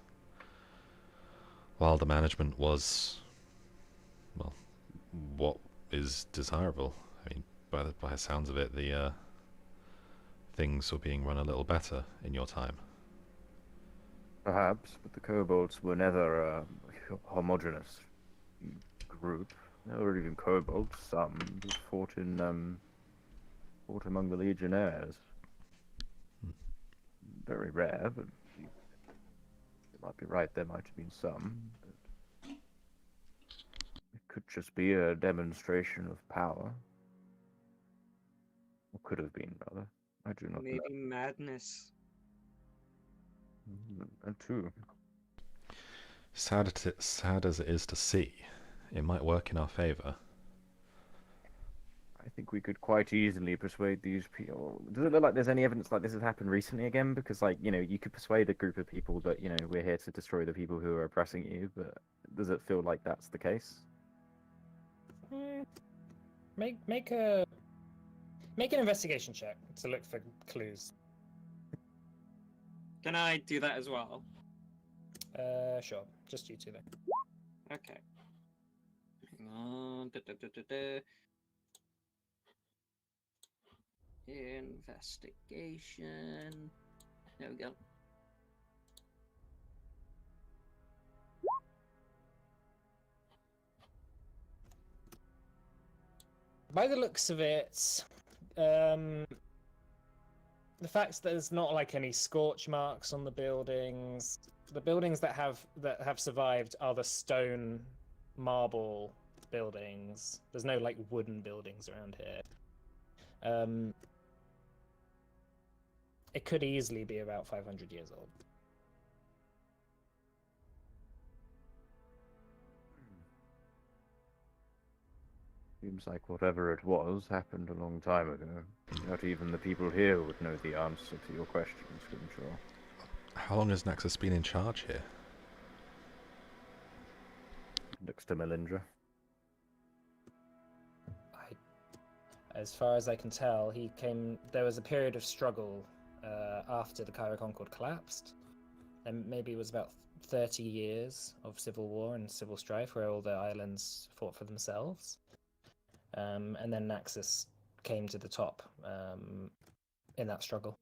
S2: management was, well, what is desirable. I mean, by the sounds of it, the things were being run a little better in your time.
S4: Perhaps, but the kobolds were never a homogeneous group. There were even kobolds, some who fought among the legionnaires. Very rare, but you might be right, there might have been some. But it could just be a demonstration of power. Or could have been, rather. I do not know.
S5: Maybe madness.
S4: And two.
S2: Sad as it is to see, it might work in our favor.
S4: I think we could quite easily persuade these people. Does it look like there's any evidence like this has happened recently again? Because, like, you could persuade a group of people that, we're here to destroy the people who are oppressing you, but does it feel like that's the case?
S1: Make an investigation check to look for clues.
S5: Can I do that as well?
S1: Sure. Just you two then.
S5: Okay. Hang on. Investigation. There we go.
S1: By the looks of it, the fact that there's not like any scorch marks on the buildings. The buildings that have survived are the stone marble buildings. There's no like wooden buildings around here. It could easily be about 500 years old.
S4: Seems like whatever it was happened a long time ago. Not even the people here would know the answer to your questions, Grimshaw.
S2: How long has Naxos been in charge here?
S4: Looks to Melindra.
S1: As far as I can tell, there was a period of struggle after the Cairo Concord collapsed. And maybe it was about 30 years of civil war and civil strife where all the islands fought for themselves. And then Naxos came to the top in that struggle.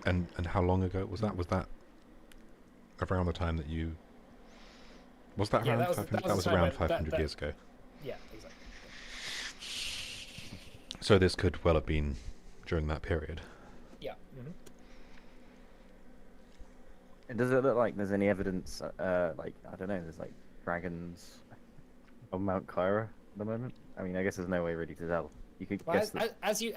S2: And how long ago was that? Was that around the time that you? Was that around? That was around 500 years ago.
S1: Yeah, exactly.
S2: So this could well have been during that period.
S1: Yeah. Mm-hmm.
S4: And does it look like there's any evidence, like, I don't know, there's like dragons on Mount Kyra at the moment? I mean, I guess there's no way really to tell. You could guess that...
S1: as you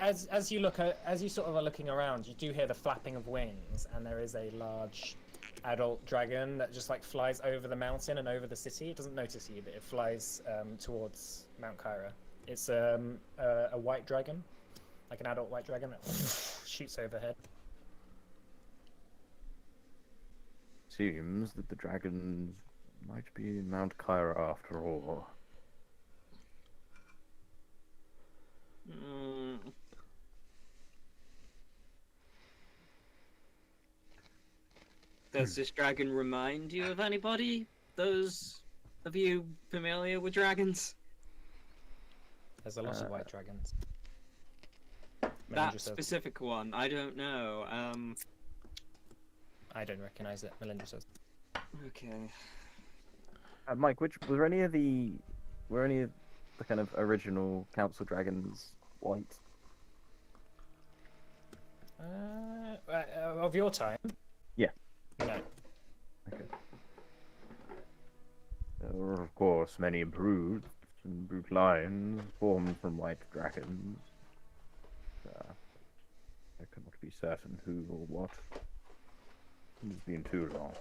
S1: sort of are looking around, you do hear the flapping of wings, and there is a large adult dragon that just like flies over the mountain and over the city. It doesn't notice you, but it flies towards Mount Kyra. It's a white dragon, like an adult white dragon that shoots overhead.
S4: Seems that the dragons might be in Mount Kyra after all.
S5: Does this dragon remind you of anybody? Those of you familiar with dragons?
S1: There's a lot of white dragons.
S5: That specific one, I don't know.
S1: I don't recognize it. Melinda says.
S5: Okay.
S4: Mike, were any of the kind of original council dragons white?
S1: Of your time?
S4: Yeah.
S1: No.
S4: Okay. There were, of course, many broods and brood lines formed from white dragons. I cannot be certain who or what. It's been too long.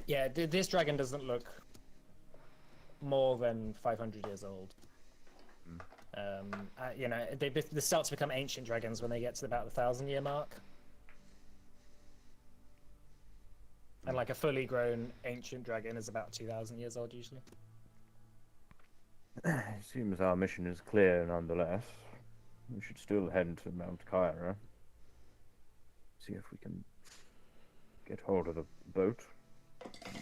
S1: Yeah, this dragon doesn't look more than 500 years old. You know, they start to become ancient dragons when they get to about the 1,000-year mark. And like a fully grown ancient dragon is about 2,000 years old usually.
S4: It seems our mission is clear nonetheless. We should still head to Mount Kyra. See if we can get hold of the boat,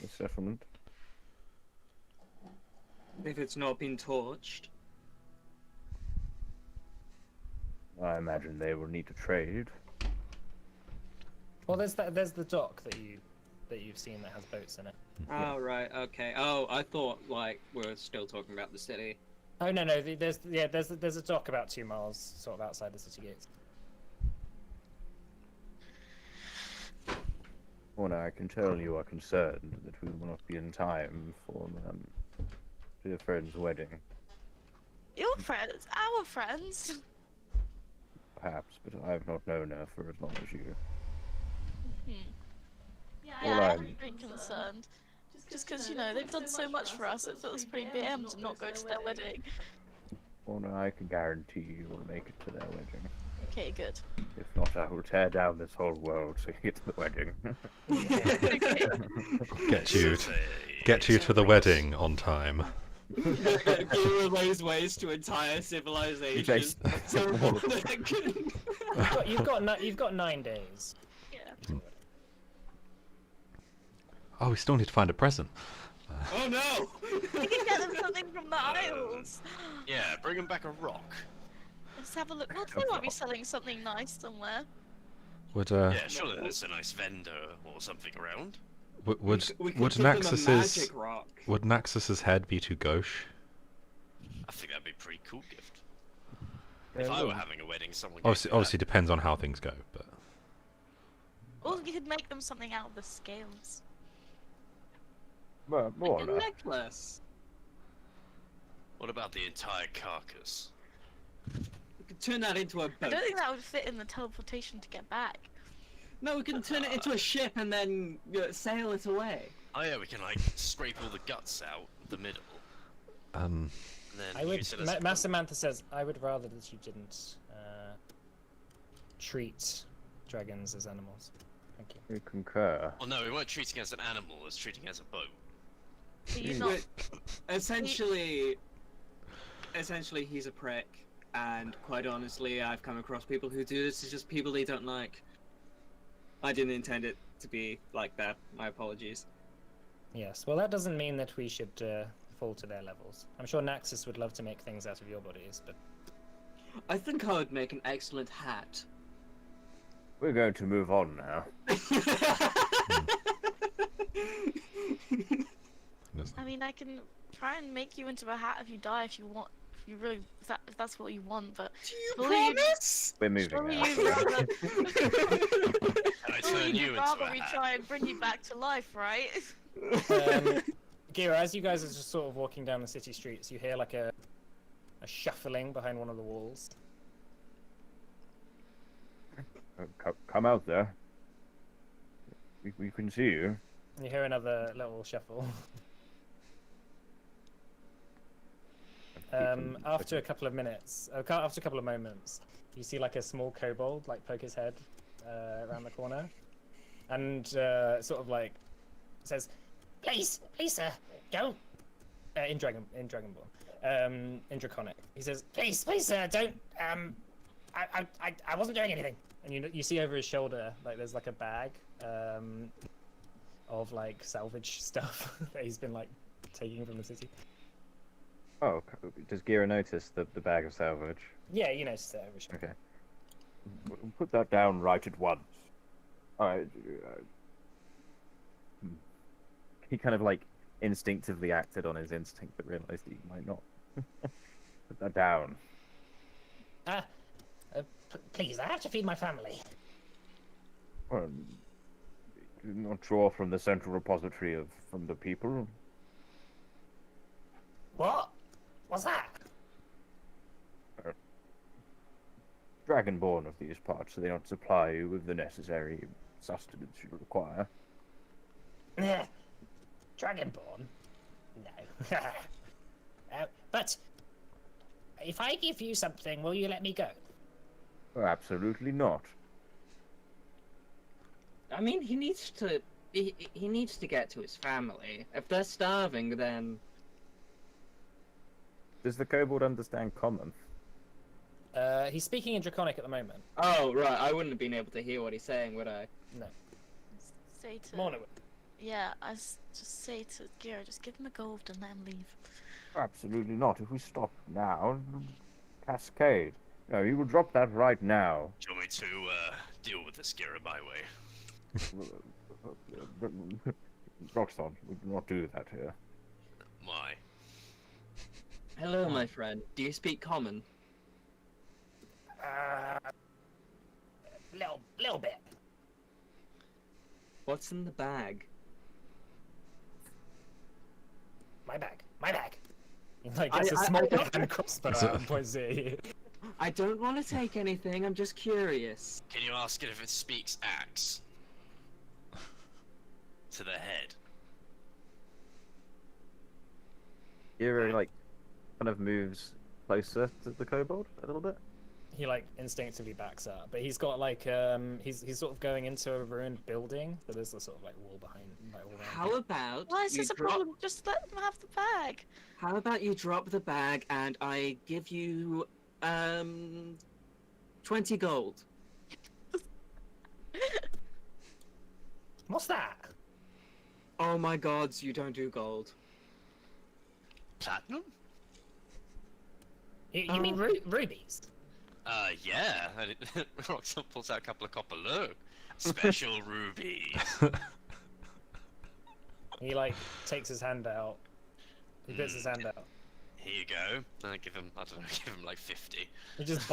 S4: the settlement.
S5: If it's not been torched.
S4: I imagine they will need to trade.
S1: Well, there's the dock that you've seen that has boats in it.
S5: Oh, right, okay. Oh, I thought, like, we're still talking about the city.
S1: Oh no, there's a dock about 2 miles sort of outside the city gates.
S4: Well, now I can tell you are concerned that we will not be in time for your friend's wedding,
S3: Your friends, our friends.
S4: perhaps, but I have not known her for as long as you.
S3: Yeah,
S4: Well,
S3: I'm pretty concerned. Just because, you know, they've done so much for us, it feels pretty BM to not go to their wedding.
S4: Well, no, I can guarantee you will make it to their wedding.
S3: Okay, good.
S4: If not, I will tear down this whole world so you get to the wedding.
S2: Get you to the wedding on time.
S5: Guru lays waste to entire civilization.
S1: You've got 9 days.
S3: Yeah.
S2: Oh, we still need to find a present.
S5: Oh no!
S3: We can get them something from the Isles.
S6: Yeah, bring him back a rock.
S3: Let's have a look. Well, they might be selling something nice somewhere.
S2: Would
S6: Yeah, surely there's a nice vendor or something around.
S2: would
S5: We could
S2: would
S5: give them a
S2: Naxxus's
S5: magic rock.
S2: would Naxxus's head be too gauche?
S6: I think that'd be a pretty cool gift.
S4: Yeah,
S6: If I
S4: well,
S6: were having a wedding, someone
S2: Obviously depends on how things go, but
S3: Or you could make them something out of the scales.
S4: well, more
S5: Like
S4: or
S5: a
S4: less.
S5: necklace.
S6: What about the entire carcass?
S5: We could turn that into a
S3: I
S5: boat.
S3: don't think that would fit in the teleportation to get back.
S5: No, we can turn it into a ship and then sail it away.
S6: Oh yeah, we can like scrape all the guts out the middle,
S2: um,
S6: and then
S1: I would.
S6: use it as a
S1: Master Mantha says, I would rather that you didn't treat dragons as animals. Thank you.
S4: We concur.
S6: Well, no, we weren't treating it as an animal, it was treating it as a boat.
S3: So you're not.
S5: Essentially, he's a prick, and quite honestly, I've come across people who do this. It's just people they don't like. I didn't intend it to be like that. My apologies.
S1: Yes. Well, that doesn't mean that we should fall to their levels. I'm sure Naxxus would love to make things out of your bodies, but
S5: I think I would make an excellent hat.
S4: We're going to move on now.
S3: I mean, I can try and make you into a hat if you die, if you want. If you really, if that's what you want, but
S5: Do you
S3: surely you'd-
S5: promise?
S4: We're moving
S3: surely
S4: now.
S3: you'd rather,
S6: And I turn you
S3: you'd
S6: into
S3: rather
S6: a
S3: we
S6: hat.
S3: try and bring you back to life, right?
S1: Gira, as you guys are just sort of walking down the city streets, you hear like a shuffling behind one of the walls.
S4: Come out there. We can see you.
S1: And you hear another little shuffle. After a couple of minutes, after a couple of moments, you see like a small kobold like poke his head around the corner, and sort of like says, "Please, sir, don't." In Dragonborn, in Draconic, he says, "Please, sir, don't. I wasn't doing anything." And you see over his shoulder like there's like a bag of like salvage stuff that he's been like taking from the city.
S4: Oh, does Gira notice the bag of salvage?
S1: Yeah, you noticed that over his shoulder.
S4: Okay. We'll put that down right at once. Alright. He kind of like instinctively acted on his instinct, but realized he might not. Put that down.
S1: Please, I have to feed my family.
S4: Well, not draw from the central repository from the people.
S1: What? What's that?
S4: Dragonborn of these parts, so they don't supply you with the necessary sustenance you require.
S1: Dragonborn? No. But if I give you something, will you let me go?
S4: Oh, absolutely not.
S5: I mean, he needs to. He needs to get to his family. If they're starving, then
S4: Does the kobold understand common?
S1: He's speaking in Draconic at the moment.
S5: oh right, I wouldn't have been able to hear what he's saying, would I?
S1: No.
S3: Say to.
S1: Morning.
S3: Yeah, just say to Gira, just give him the gold and let him leave.
S4: Absolutely not. If we stop now, cascade. No, you will drop that right now.
S6: Do you want me to deal with this gear my way?
S4: Roxon, we do not do that here.
S6: Why?
S5: Hello, my friend. Do you speak common?
S1: Little bit.
S5: What's in the bag?
S1: My bag. He like
S5: I-
S1: gets a
S5: I-
S1: small
S5: I don't-
S1: hand crossbow out and points it at you.
S5: I don't want to take anything. I'm just curious.
S6: Can you ask it if it speaks axe? To the head.
S4: Gira, like, kind of moves closer to the kobold a little bit.
S1: He like instinctively backs up, but he's got like he's sort of going into a ruined building, so there's a sort of like wall behind. Like, all around
S5: How
S1: him.
S5: about
S3: Why is
S5: you
S3: this a
S5: drop?
S3: problem? Just let him have the bag.
S5: How about you drop the bag and I give you 20 gold?
S1: What's that?
S5: Oh my gods, you don't do gold.
S6: Platinum?
S1: You mean rubies?
S6: Yeah. And Roxanne pulls out a couple of copper. Look, special rubies.
S1: He like takes his hand out. He puts his hand out.
S6: Here you go. And I give him, I don't know, give him like 50.
S1: He just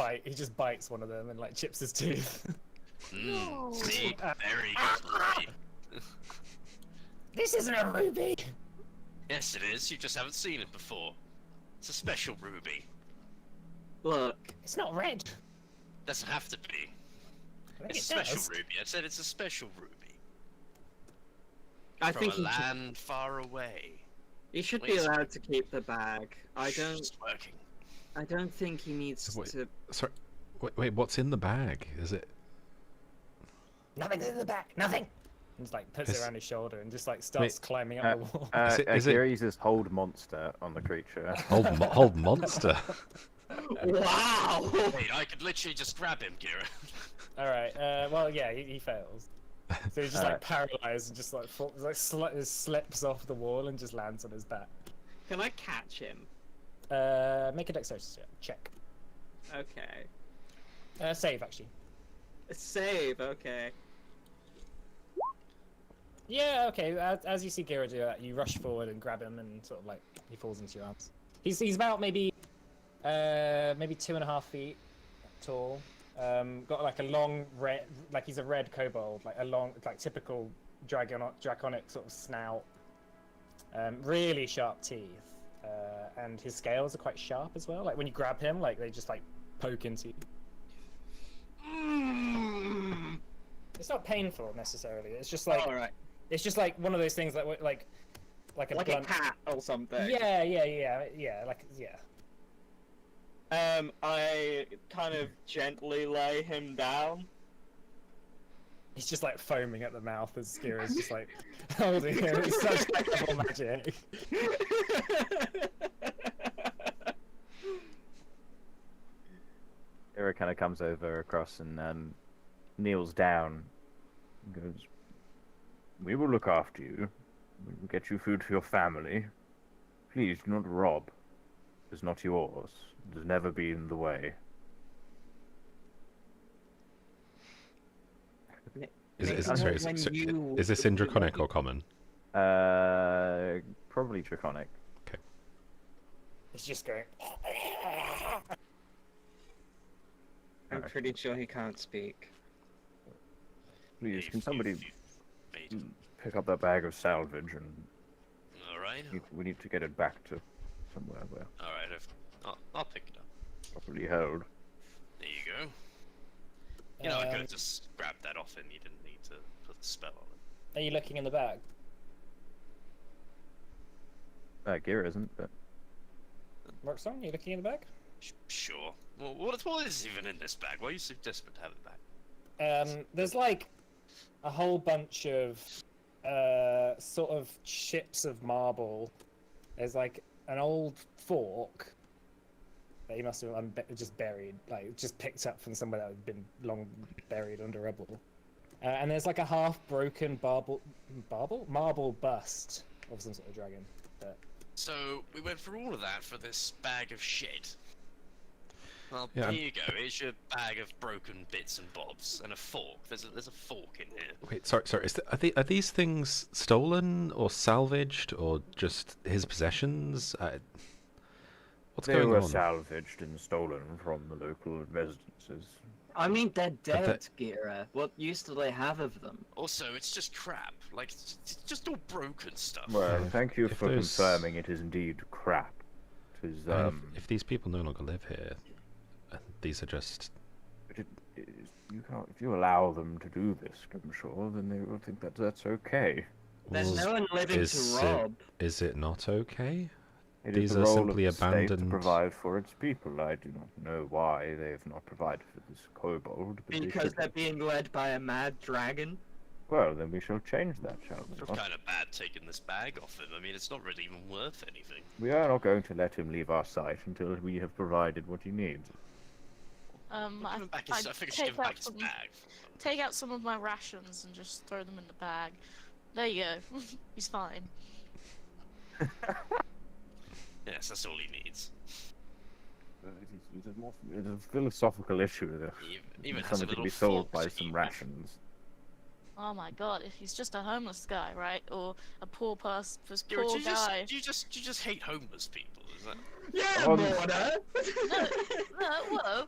S1: bites one of them and like chips his tooth.
S6: See? Very good boy.
S1: This isn't a ruby.
S6: Yes, it is. You just haven't seen it before. It's a special ruby.
S5: Look,
S1: It's not red.
S6: Doesn't have to be.
S1: I think
S6: It's
S1: it
S6: a special
S1: does.
S6: ruby. I said it's a special ruby.
S5: I
S6: From
S5: think
S6: a
S5: he,
S6: land far away.
S5: he should be
S6: Please.
S5: allowed to keep the bag.
S6: It's working.
S5: I don't think he needs
S2: Wait.
S5: to.
S2: Sorry. Wait, what's in the bag? Is it?
S1: Nothing's in the back. Nothing. And just like puts it
S2: Is-
S1: around his shoulder and just like starts climbing up the wall.
S2: Is it-
S4: Gira uses hold monster on the creature.
S2: Hold monster.
S5: Wow!
S6: Wait, I could literally just grab him, Kira.
S1: All right. Well, yeah, he fails. So he's just like paralyzed and just like slips off the wall and just lands on his back.
S5: Can I catch him?
S1: Make a dexterity check.
S5: Okay.
S1: Save actually.
S5: A save, okay.
S1: Yeah. Okay. As you see Gira do that, you rush forward and grab him and sort of like he falls into your arms. He's about maybe 2.5 feet tall. Got like a long red, like he's a red kobold, like a long, like typical draconic sort of snout. Really sharp teeth, and his scales are quite sharp as well. Like when you grab him, like they just like poke into you. It's not painful necessarily. It's just like
S5: Alright.
S1: it's just like one of those things that like a
S5: Like
S1: blunt.
S5: a cat or something.
S1: Yeah, like yeah.
S5: I kind of gently lay him down.
S1: He's just like foaming at the mouth as Skira's just like holding him. It's such incredible magic.
S4: Gira kind of comes over across and kneels down and goes, "We will look after you. We will get you food for your family. Please do not rob. It is not yours. It has never been the way."
S2: Is this in Draconic or Common?
S4: Probably Draconic.
S1: He's just going.
S5: I'm pretty sure he can't speak.
S4: Please, can somebody pick up that bag of salvage and
S6: Alright.
S4: we need to get it back to somewhere where
S6: Alright, I'll pick it up.
S4: properly held.
S6: There you go. You know, I could have just grabbed that off and you didn't need to put the spell on it.
S1: Are you looking in the bag?
S4: Gira isn't, but
S1: Roxanne, you looking in the bag?
S6: Sure. Well, what is even in this bag? Why are you so desperate to have it back?
S1: There's like a whole bunch of sort of chips of marble. There's like an old fork that he must have just buried, like just picked up from somewhere that had been long buried under rubble. And there's like a half-broken marble bust of some sort of dragon. But...
S6: So we went through all of that for this bag of shit. Well,
S2: Yeah,
S6: here you go. Here's your bag of broken bits and bobs and a fork. There's a fork in here.
S2: Wait, sorry. Are these things stolen or salvaged or just his possessions? What's
S4: They
S2: going
S4: were
S2: on?
S4: salvaged and stolen from the local residences.
S5: I mean, they're
S2: But
S5: dead, Gira. What use do they have of them?
S6: Also, it's just crap. Like, it's just all broken stuff.
S4: Well,
S2: Yeah,
S4: thank you
S2: if
S4: for
S2: those-
S4: confirming it is indeed crap. It is,
S2: And if these people no longer live here, these are just.
S4: you can't, if you allow them to do this, I'm sure, then they will think that that's okay.
S5: There's
S2: Well,
S5: no one living
S2: is
S5: to rob.
S2: Is it not okay?
S4: It
S2: These
S4: is the
S2: are
S4: role
S2: simply
S4: of the state to
S2: abandoned-
S4: provide for its people. I do not know why they have not provided for this kobold. But they
S5: Because
S4: should
S5: they're
S4: have.
S5: being led by a mad dragon.
S4: Well, then we shall change that, shall we?
S6: It's
S4: not?
S6: kind of bad taking this bag off him. I mean, it's not really even worth anything.
S4: We are not going to let him leave our sight until we have provided what he needs.
S6: Give him back his, I think I should
S3: take
S6: give him back his
S3: out
S6: bag.
S3: Take out some of my rations and just throw them in the bag. There you go. He's fine.
S6: Yes, that's all he needs.
S4: It is a philosophical issue that
S6: Even has a
S4: something to
S6: little
S4: be solved
S6: fork
S4: by
S6: to
S4: some
S6: eat with.
S4: rations.
S3: Oh my god, if he's just a homeless guy, right? Or a poor person, this
S6: Gira,
S3: poor
S6: do you just,
S3: guy.
S6: do you just hate homeless people? Is that?
S5: Yeah,
S4: On-
S5: Mona!
S3: No, whoa.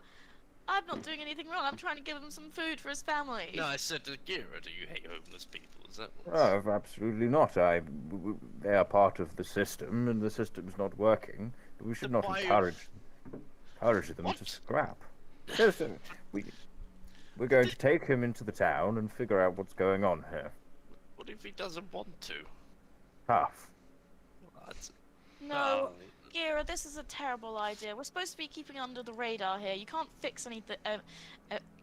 S3: I'm not doing anything wrong. I'm trying to give him some food for his family.
S6: No, I said to Gira, do you hate homeless people? Is that?
S4: Oh, absolutely not. They are part of the system, and the system's not working. We should
S6: Then
S4: not
S6: why-
S4: encourage them
S6: What?
S4: to scrap. Yes, we're going to take him into the town and figure out what's going on here.
S6: What if he doesn't want to?
S4: Tough.
S6: What?
S3: No, Gira, this is a terrible idea. We're supposed to be keeping under the radar here. You can't fix anything,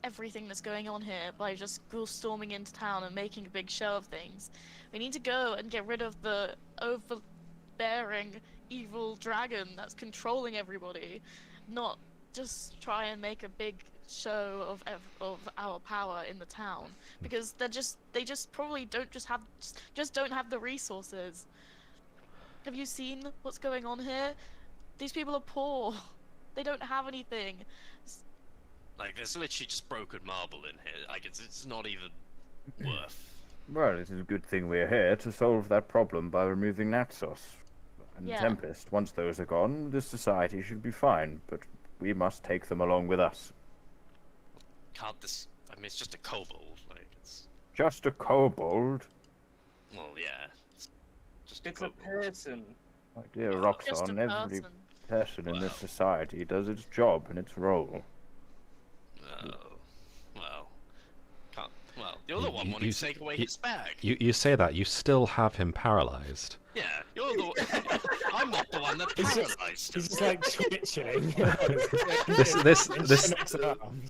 S3: everything that's going on here by just storming into town and making a big show of things. We need to go and get rid of the overbearing, evil dragon that's controlling everybody, not just try and make a big show of our power in the town, because they just probably don't don't have the resources. Have you seen what's going on here? These people are poor. They don't have anything.
S6: Like, there's literally just broken marble in here. Like, it's not even worth.
S4: Well, it is a good thing we're here to solve that problem by removing Naxos and
S3: Yeah.
S4: Tempest. Once those are gone, this society should be fine, but we must take them along with us.
S6: Can't this? I mean, it's just a kobold. Like, it's.
S4: Just a kobold?
S6: Well, yeah. It's just
S5: It's a
S6: kobold.
S5: person.
S4: My dear
S3: Just a
S4: Roxanne, every
S3: person.
S4: person in this
S6: Well.
S4: society does its job and its role.
S6: Oh, well. Can't. Well, the other one
S2: You-
S6: wanted
S2: you-
S6: to take away
S2: you-
S6: his bag.
S2: You say that you still have him paralyzed.
S6: Yeah, you're the. I'm not the one that paralyzed him.
S1: He's just like twitching.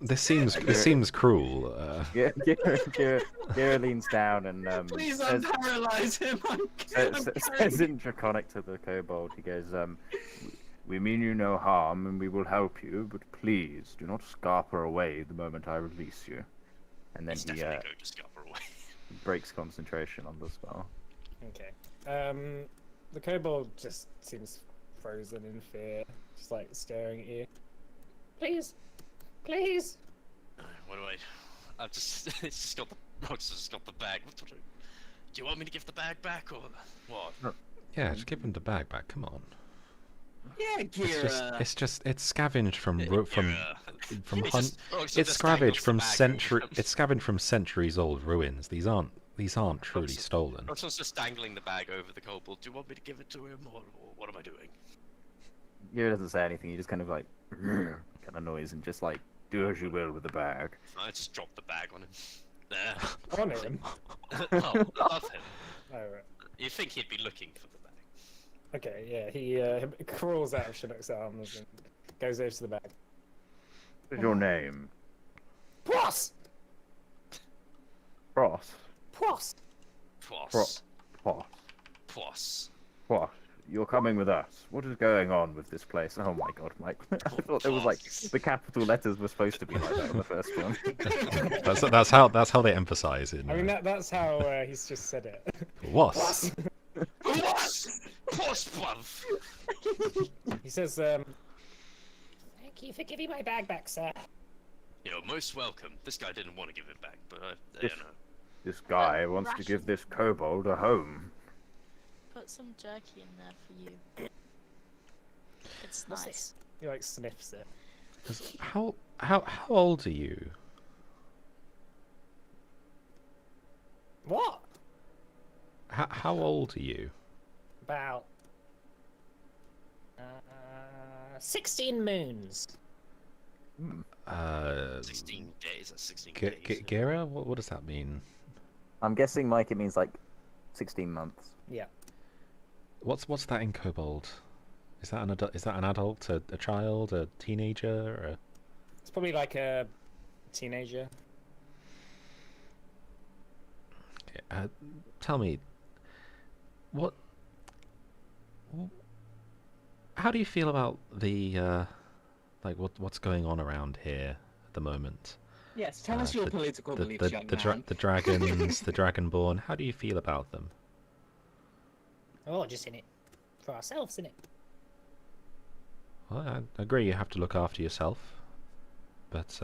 S2: This seems cruel.
S4: Gira leans down and
S5: Please
S4: says,
S5: unparalyze him.
S4: says in Draconic to the kobold, he goes, we mean you no harm and we will help you, but please do not scarper away the moment I release you. And then
S6: He's
S4: he
S6: definitely going to scupper away.
S4: breaks concentration on the spell.
S1: Okay. The kobold just seems frozen in fear, just like staring at you. Please, please.
S6: What do I? I've just. It's just got the. Rox just got the bag. What do you want me to give the bag back or what?
S2: Yeah, just give him the bag back. Come on.
S5: Yeah, Gira.
S2: It's scavenged from from
S6: It's
S2: hun-
S6: just- Rox
S2: it's
S6: just dangles
S2: scavenged
S6: the
S2: from
S6: bag.
S2: it's scavenged from centuries old ruins. These aren't truly
S6: Rox-
S2: stolen.
S6: Roxanne's just dangling the bag over the kobold. Do you want me to give it to him or what am I doing?
S4: Gira doesn't say anything, he just kind of like, kind of noise and just like, do as you will with the bag.
S6: I just dropped the bag on him. There.
S1: On him.
S6: Oh, above him.
S1: Oh, right.
S6: You think he'd be looking for the bag?
S1: Okay, yeah, he crawls out of Chinook's arms and goes over to the bag.
S4: What is your name?
S1: Pross!
S4: Pross.
S1: Pross!
S6: Plus.
S4: Pross.
S6: Plus.
S4: Pross. You're coming with us. What is going on with this place? Oh my god, Mike. I thought there was like the capital letters were supposed to be like that in the first one.
S2: that's how they emphasize it.
S1: I mean, that's how he's just said it.
S2: Was.
S6: Plus. Plus, bruv.
S1: He says, thank you for giving my bag back, sir.
S6: You're most welcome. This guy didn't want to give it back, but
S4: This-
S6: you know.
S4: This guy wants to
S3: Ration.
S4: give this kobold a home.
S3: Put some jerky in there for you. It's
S1: What's
S3: nice.
S1: this? He like sniffs it.
S2: How old are you?
S1: What?
S2: How old are you?
S1: About 16 moons.
S6: 16 days. That's 16
S2: G-
S6: days.
S2: Gira, what does that mean?
S9: I'm guessing, Mike, it means like 16 months.
S1: Yeah.
S2: What's that in Kobold? Is that an adult? Is that an adult? A child? A teenager? Or a...
S1: It's probably like a teenager.
S2: Okay, tell me, what? How do you feel about the like what's going on around here at the moment?
S5: Yes, tell us your political beliefs, young man.
S2: The dragons, the Dragonborn. How do you feel about them?
S1: Oh, just in it for ourselves, innit?
S2: Well, I agree. You have to look after yourself, but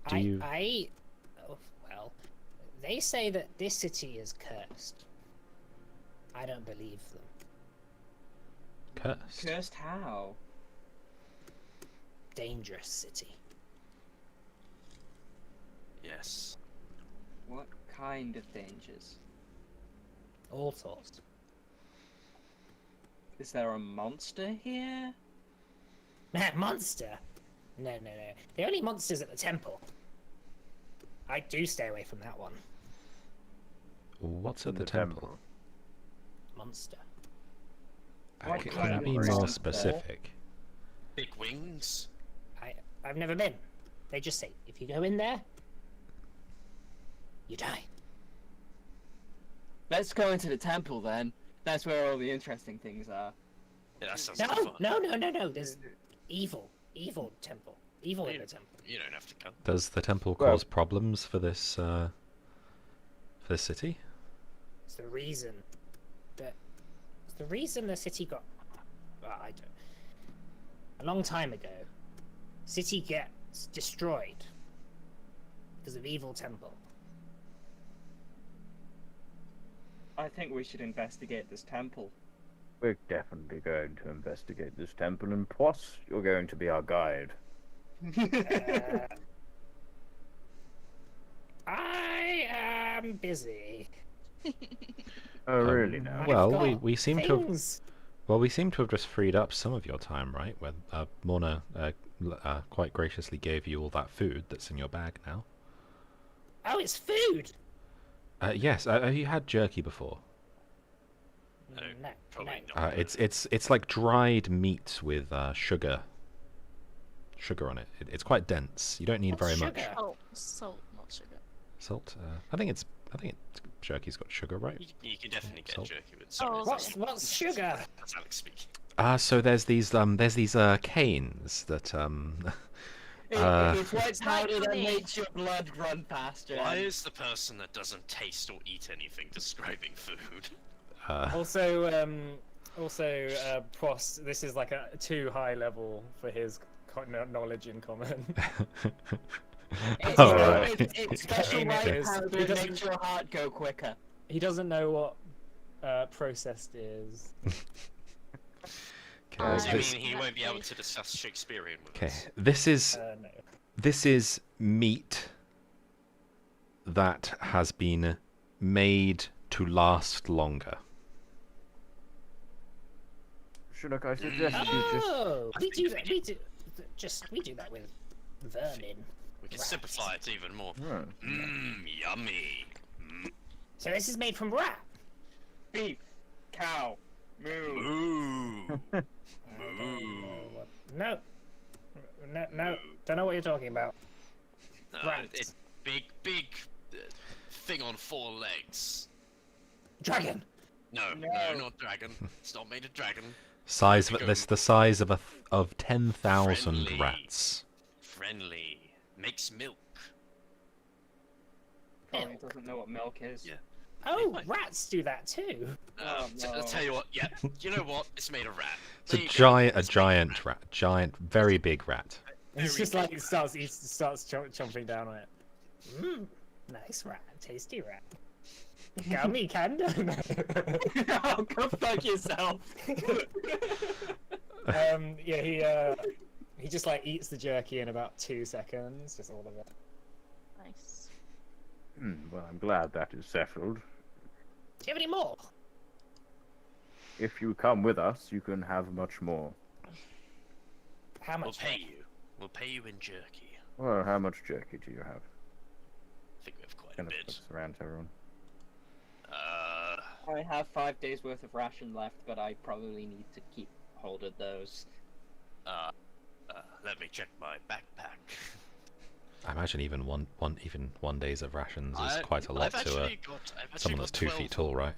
S2: do you?
S1: Oh, well, they say that this city is cursed. I don't believe them.
S2: Cursed.
S5: Cursed how?
S1: Dangerous city.
S6: Yes.
S5: What kind of dangers?
S1: All sorts.
S5: Is there a monster here?
S1: Monster? No. The only monsters at the temple. I do stay away from that one.
S2: What's at
S4: In
S2: the temple?
S1: Monster.
S5: What
S2: Can
S5: kind
S2: you
S5: of
S2: be
S5: monster?
S2: more specific?
S6: Big wings.
S1: I've never been. They just say, if you go in there, you die.
S5: Let's go into the temple then. That's where all the interesting things are.
S6: Yeah, that sounds
S1: No,
S6: like fun.
S1: no. There's evil temple. Evil in the temple.
S6: You don't have to come.
S2: Does the temple
S4: Well-
S2: cause problems for this city?
S1: It's the reason the city got. Well, I don't. A long time ago, city gets destroyed because of evil temple.
S5: I think we should investigate this temple.
S4: We're definitely going to investigate this temple, and Pross, you're going to be our guide.
S1: I am busy.
S4: Oh, really now?
S2: Well,
S1: I've
S2: we
S1: got
S2: seem to have,
S1: things.
S2: well, we seem to have just freed up some of your time, right? When Morna quite graciously gave you all that food that's in your bag now.
S1: Oh, it's food.
S2: Yes, have you had jerky before?
S6: No, probably
S1: no.
S6: not.
S2: It's like dried meat with sugar on it. It's quite dense. You don't need
S1: What's
S2: very much
S1: sugar?
S3: Salt, not sugar.
S2: salt. I think jerky's got sugar, right?
S6: You can definitely get
S2: Salt.
S6: jerky with sorry.
S3: Oh,
S1: What's sugar?
S6: That's Alex speaking.
S2: So there's these canes that
S5: It's white
S3: It's like
S5: powder that
S3: honey.
S5: makes your blood run faster.
S6: Why is the person that doesn't taste or eat anything describing food?
S1: Also, Prost, this is like a too high level for his knowledge in common.
S5: It's,
S2: Oh, right.
S5: it's special white
S1: He
S5: powder that
S1: doesn't-
S5: makes your heart go quicker.
S1: He doesn't know what processed is.
S2: Okay,
S6: So you
S2: this-
S6: mean he won't be able to discuss Shakespearean with
S2: okay,
S6: us?
S2: this is
S1: No.
S2: this is meat that has been made to last longer.
S4: Chinook, I suggest you just...
S1: Oh,
S6: I
S1: we
S6: think
S1: do
S6: we
S1: that.
S6: do.
S1: We do that with vermin.
S6: We can
S1: Rats.
S6: simplify it even more.
S4: Hmm.
S6: Yummy.
S1: So this is made from rat.
S5: Beef, cow,
S6: Moo.
S1: No. No. Don't know what you're talking about. Rats.
S6: It's big thing on 4 legs.
S1: Dragon.
S6: No, not dragon. It's not made of dragon.
S2: Size of this, the size of of 10,000
S6: Friendly.
S2: rats.
S6: Friendly. Makes milk.
S5: Probably doesn't know what milk is.
S6: Yeah.
S1: Oh, rats do that too.
S6: I'll tell you what. Yeah. You know what? It's made of rat.
S2: It's a
S6: There you go.
S2: giant,
S6: It's made of
S2: rat, very big rat.
S1: It's
S6: Very
S1: just like
S6: big
S1: it starts chomping down on it. Mmm, nice rat, tasty rat. Gummy candy.
S5: Oh, go fuck yourself.
S1: Yeah, he just like eats the jerky in about 2 seconds, just all of it.
S3: Nice.
S4: Well, I'm glad that is settled.
S1: Do you have any more?
S4: If you come with us, you can have much more.
S1: How
S6: We'll
S1: much?
S6: pay you. We'll pay you in jerky.
S4: Well, how much jerky do you have?
S6: I think we have quite a
S4: Kind of
S6: bit.
S4: looks around to everyone.
S5: I have 5 days worth of ration left, but I probably need to keep hold of those.
S6: Let me check my backpack.
S2: I imagine even one day's of rations is
S6: I-
S2: quite a lot
S6: I've
S2: to
S6: actually got
S2: someone that's 2
S6: 12
S2: feet tall, right?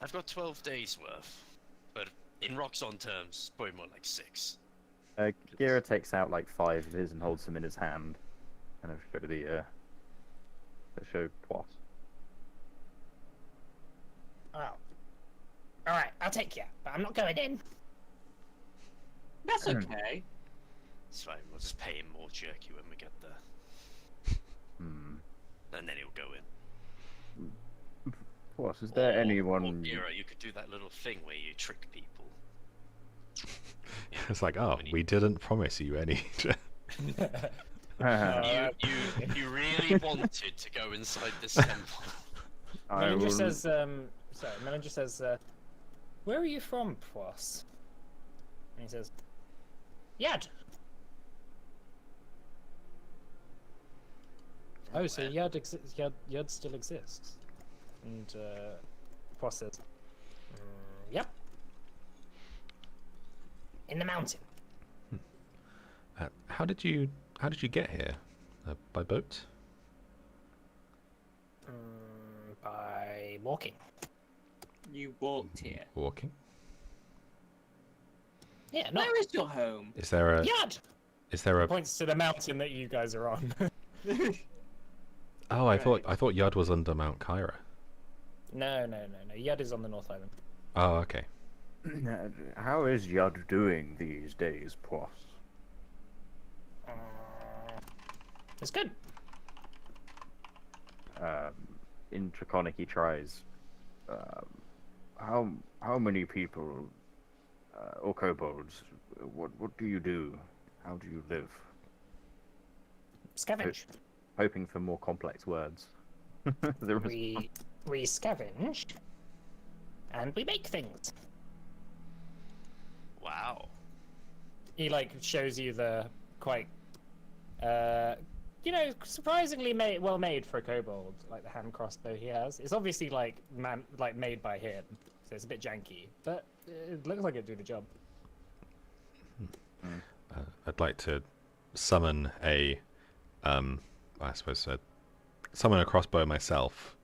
S6: I've got 12 days worth, but in Roxxon terms, probably more like 6.
S4: Gira takes out like 5 of his and holds them in his hand. Kind of show the show Poss.
S1: Oh. Alright, I'll take you, but I'm not going in.
S5: That's okay.
S6: It's fine. We'll just pay him more jerky when we get there, and then he'll go in.
S4: Poss, is there
S6: Or
S4: anyone?
S6: Mira, you could do that little thing where you trick people.
S2: It's like, oh, we didn't promise you any.
S6: If you really wanted to go inside this temple,
S1: Melon just says, Melon just says, where are you from, Poss? And he says, Yad. Oh, so Yad still exists. And Poss says, yep. In the mountain.
S2: How did you get here? By boat?
S1: By walking.
S5: You walked here.
S2: Walking?
S1: Yeah, no.
S5: Where is your home?
S2: Is there a?
S1: Yad!
S2: Is there a?
S1: Points to the mountain that you guys are on.
S2: Oh, I thought Yud was under Mount Kyra.
S1: No. Yad is on the North Island.
S2: Oh, okay.
S4: How is Yud doing these days, Poss?
S1: It's good.
S4: In Draconic, he tries. How many people, or kobolds? What do you do? How do you live?
S1: Scavenge.
S4: Hoping for more complex words.
S1: We scavenge, and we make things.
S6: wow.
S1: He like shows you the quite, surprisingly well made for a kobold. Like the hand crossbow he has. It's obviously like made by him, so it's a bit janky, but it looks like it'd do the job.
S2: I'd like to summon summon a crossbow myself,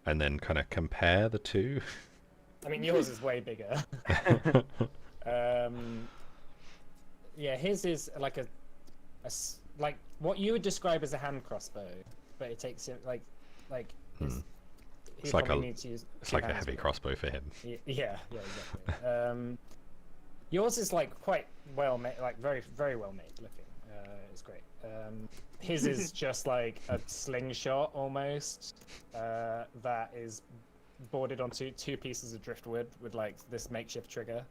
S2: and then kind of compare the two.
S1: I mean, yours is way bigger. Yeah, his is like like what you would describe as a hand crossbow, but it takes it like
S2: It's like a heavy crossbow for him.
S1: Yeah, exactly. Yours is like quite well made, like very, very well made looking. It's great. His is just like a slingshot almost that is boarded onto 2 pieces of driftwood with like this makeshift trigger.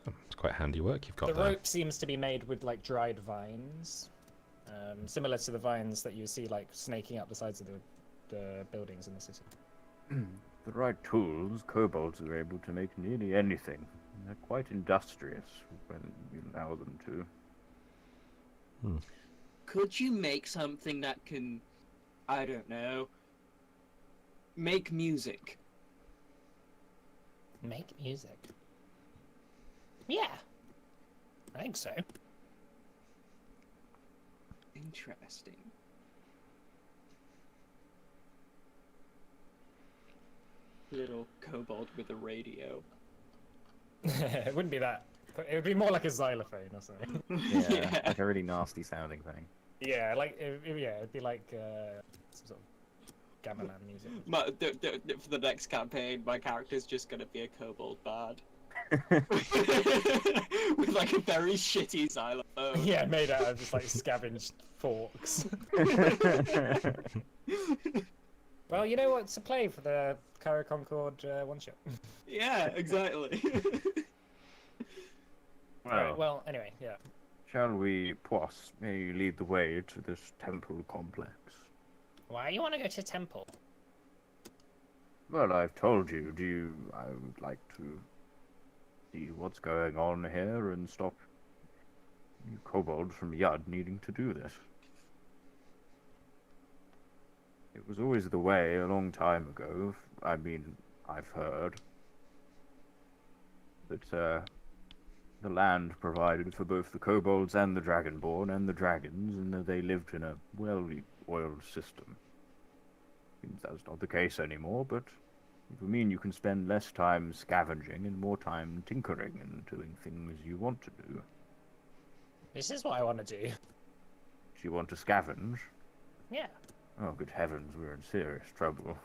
S2: It's quite handy work you've got
S1: The
S2: there.
S1: rope seems to be made with like dried vines, similar to the vines that you see like snaking up the sides of the buildings in the city.
S4: The right tools, kobolds are able to make nearly anything. They're quite industrious when you allow them to.
S5: Could you make something that can, I don't know, make music?
S1: Make music. Yeah. I think so.
S5: Interesting. Little kobold with a radio.
S1: It wouldn't be that. It would be more like a xylophone or something.
S9: Yeah, like a really nasty sounding thing.
S1: Yeah, like it'd be like some sort of gamelan music.
S5: For the next campaign, my character's just gonna be a kobold bard. With like a very shitty xylophone.
S1: Yeah, made out of just like scavenged forks. Well, you know what's to play for the Cairo Concord one shot.
S5: Yeah, exactly.
S1: Alright, well, anyway, yeah.
S4: Shall we, Poss, may you lead the way to this temple complex?
S1: Why you want to go to temple?
S4: Well, I've told you. I would like to see what's going on here and stop you kobolds from Yud needing to do this. It was always the way a long time ago. I mean, I've heard that the land provided for both the kobolds and the Dragonborn and the dragons, and that they lived in a well-oiled system. Seems that's not the case anymore, but it would mean you can spend less time scavenging and more time tinkering and doing things you want to do.
S1: This is what I want to do.
S4: Do you want to scavenge?
S1: Yeah.
S4: Oh, good heavens, we're in serious trouble.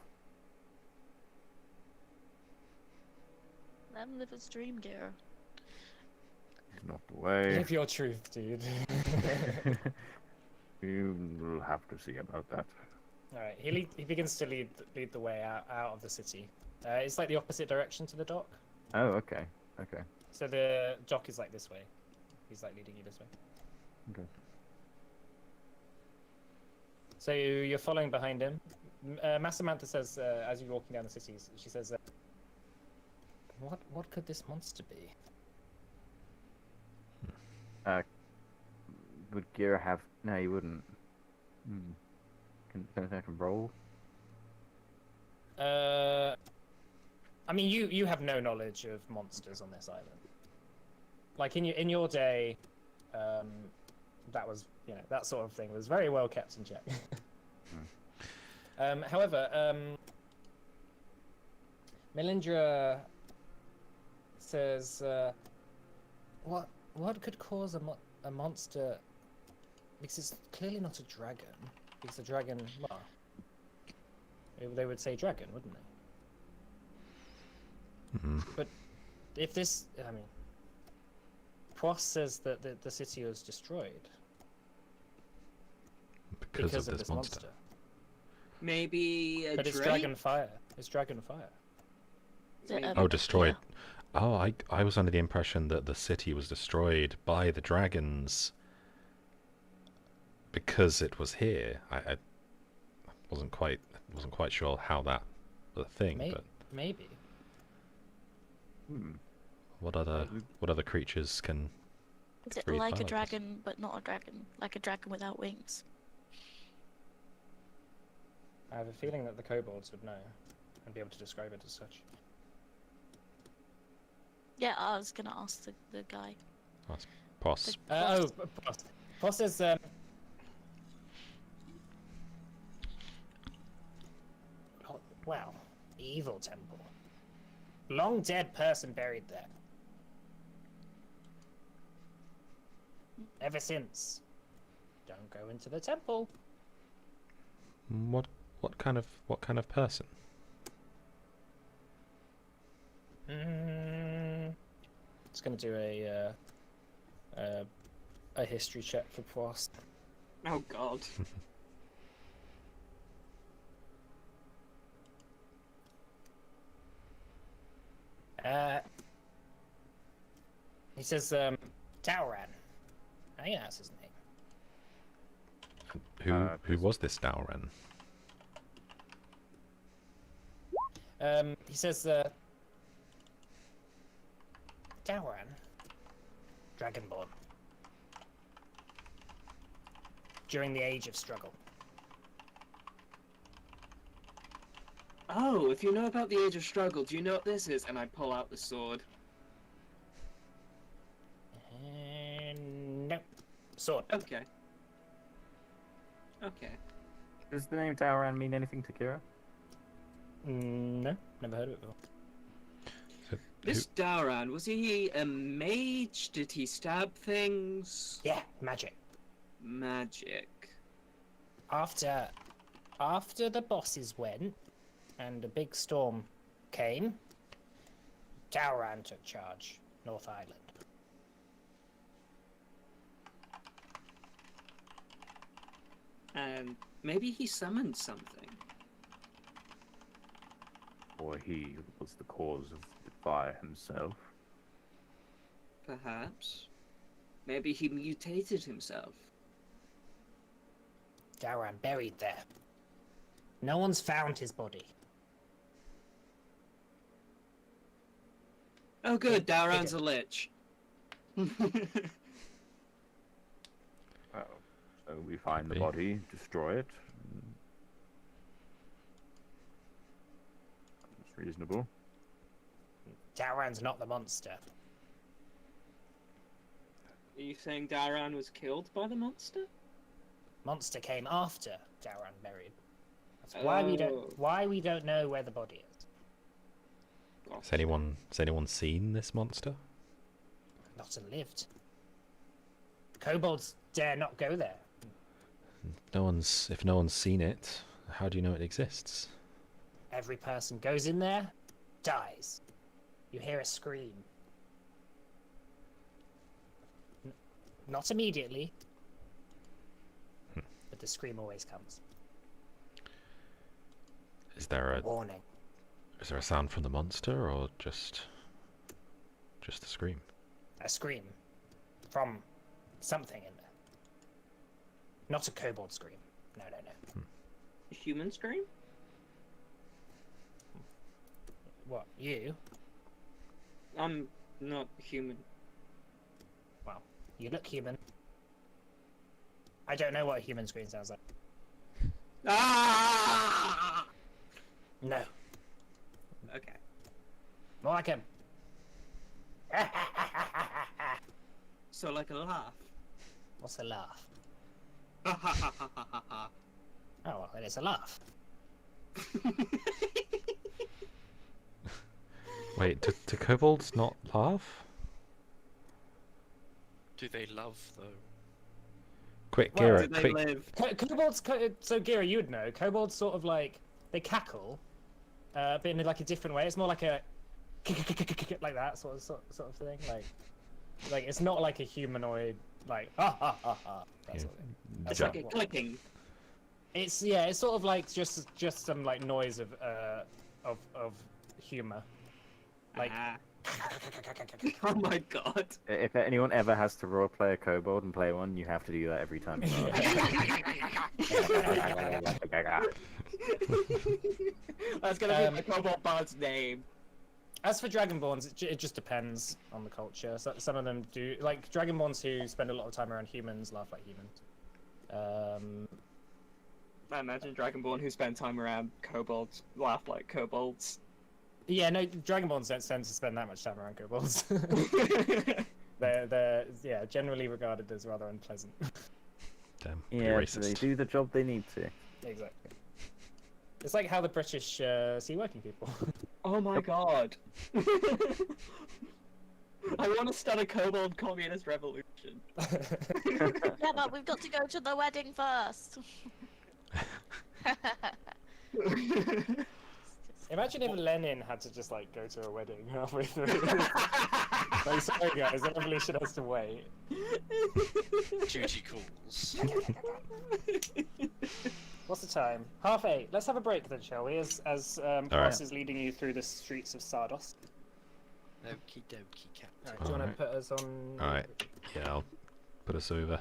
S3: Let him live his dream, Gera.
S4: It's not the way.
S1: Live your truth, dude.
S4: You will have to see about that.
S1: Alright, he begins to lead the way out of the city. It's like the opposite direction to the dock.
S4: Oh, okay. Okay.
S1: So the dock is like this way. He's like leading you this way.
S4: Okay.
S1: So you're following behind him. Massamantha says, as you're walking down the city, she says, "What could this monster be?"
S4: Would Gira have? No, he wouldn't. Can I roll?
S1: I mean, you have no knowledge of monsters on this island. Like in your day, that was that sort of thing was very well kept in check. However, Melindra says, what could cause a monster? Because it's clearly not a dragon. Because a dragon, well, they would say dragon, wouldn't they?
S2: Mm-hmm.
S1: But if this, I mean, Poss says that the city was destroyed
S2: because of this monster.
S5: Maybe a
S1: But it's
S5: drake?
S1: dragon fire. It's dragon fire.
S2: Oh, destroyed. Oh, I was under the impression that the city was destroyed by the dragons because it was here. I wasn't quite sure how that was a thing. But
S1: Maybe.
S2: what other creatures can?
S3: Is it
S2: breathe
S3: like
S2: fire
S3: a
S2: like this?
S3: dragon, but not a dragon? Like a dragon without wings?
S1: I have a feeling that the kobolds would know and be able to describe it as such.
S3: Yeah, I was gonna ask the guy.
S2: Poss.
S1: Poss says, wow, evil temple. Long dead person buried there. Ever since. Don't go into the temple.
S2: What kind of person?
S1: Just gonna do a history check for Poss.
S5: Oh god.
S1: He says, Tauran. I think that's his name.
S2: Who was this Dalren?
S1: He says, Tauran. Dragonborn. During the Age of Struggle.
S5: Oh, if you know about the Age of Struggle, do you know what this is? And I pull out the sword.
S1: No. Sword.
S5: Okay. Okay.
S9: Does the name Taoran mean anything to Kira?
S1: No, never heard of it before.
S2: So,
S5: This Dauran, was he a mage? Did he stab things?
S1: Yeah, magic.
S5: Magic.
S1: After the bosses went and a big storm came, Taoran took charge, North Island.
S5: And maybe he summoned something.
S4: Or he was the cause of the fire himself.
S5: Perhaps. Maybe he mutated himself.
S1: Taoran buried there. No one's found his body.
S5: Oh good, Dauran's a lich.
S4: Oh, so we find the
S2: Be.
S4: body, destroy it. It's reasonable.
S1: Taoran's not the monster.
S5: Are you saying Dauran was killed by the monster?
S1: Monster came after Taoran buried. That's why we don't know where the body is.
S2: has anyone seen this monster?
S1: Not and lived. Kobolds dare not go there.
S2: If no one's seen it, how do you know it exists?
S1: Every person goes in there, dies. You hear a scream. Not immediately, but the scream always comes.
S2: Is there a
S1: Warning.
S2: sound from the monster, or just the scream?
S1: A scream from something in there. Not a kobold scream. No.
S5: A human scream?
S1: What, you?
S5: I'm not human.
S1: Well, you look human. I don't know what a human scream sounds like.
S5: Ah!
S1: No.
S5: Okay.
S1: More like him.
S5: So like a laugh.
S1: What's a laugh?
S5: Ha ha ha ha ha ha.
S1: Oh, well, then it's a laugh.
S2: Wait, do kobolds not laugh?
S6: Do they love though?
S2: Quick,
S1: Well,
S2: Gira,
S5: Do they
S2: quick.
S5: live?
S1: Kobolds, so Gira, you would know. Kobolds sort of like, they cackle, but in like a different way. It's more like a like that sort of thing. Like it's not like a humanoid like ha ha ha ha. That sort of thing. That's
S5: It's
S1: not
S5: like a
S1: what-
S5: clicking.
S1: It's it's sort of like just some like noise of humor. Like
S5: Ah. Oh my god.
S9: If anyone ever has to roleplay a kobold and play one, you have to do that every time.
S5: That's gonna be my Cobalt Bard's name.
S1: As for Dragonborns, it just depends on the culture. So, some of them do, like Dragonborns who spend a lot of time around humans laugh like humans.
S5: I imagine Dragonborn who spend time around kobolds laugh like kobolds.
S1: Yeah, no, Dragonborns don't tend to spend that much time around kobolds. they're generally regarded as rather unpleasant.
S2: Damn, pretty
S9: Yeah, so they
S2: racist.
S9: do the job they need to.
S1: Exactly. It's like how the British see working people.
S5: Oh my god. I want to start a kobold communist revolution.
S3: Yeah, but we've got to go to the wedding first.
S1: Imagine if Lenin had to just like go to a wedding halfway through. Like, sorry guys, the revolution has to wait.
S6: Duty calls.
S1: What's the time? 8:30. Let's have a break then, shall we? As
S2: right.
S1: Price is leading you through the streets of Sardos.
S6: Okie dokie, Captain.
S1: Right, do you want
S2: Alright.
S1: to put us on?
S2: Alright. Yeah, I'll put us over.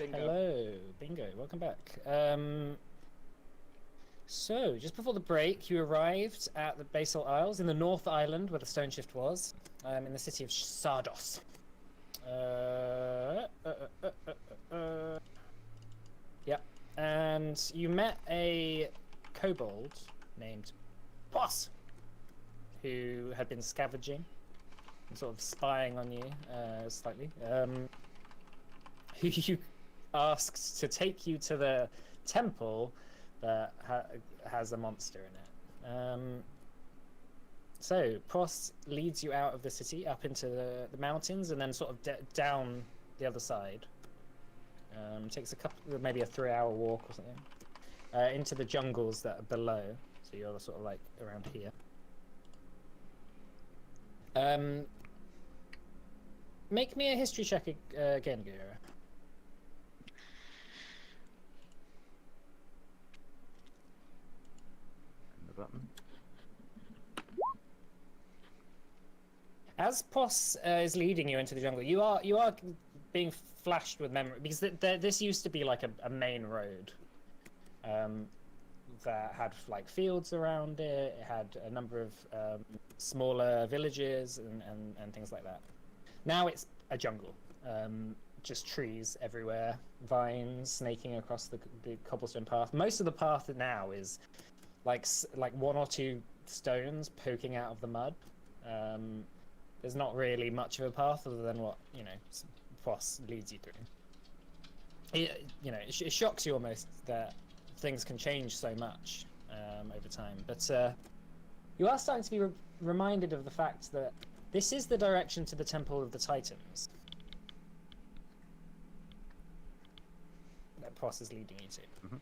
S7: Bingo.
S1: Hello, Bingo. Welcome back. So, just before the break, you arrived at the Basalt Isles in the North Island, where the Stone Shift was, in the city of Sardos. Yeah, and you met a kobold named Boss, who had been scavenging and sort of spying on you slightly. Who you asked to take you to the temple that has a monster in it. So Pross leads you out of the city up into the mountains and then sort of down the other side. Takes maybe a 3-hour walk or something into the jungles that are below. So you're sort of like around here. Make me a history check again, Gira.
S4: The button.
S1: As Poss is leading you into the jungle, you are being flashed with memory because this used to be like a main road that had like fields around it. It had a number of smaller villages and things like that. Now it's a jungle, just trees everywhere, vines snaking across the cobblestone path. Most of the path now is like 1 or 2 stones poking out of the mud. There's not really much of a path other than what Poss leads you through. It shocks you almost that things can change so much over time, but you are starting to be reminded of the fact that this is the direction to the Temple of the Titans that Poss is leading you to.
S4: Mm-hmm.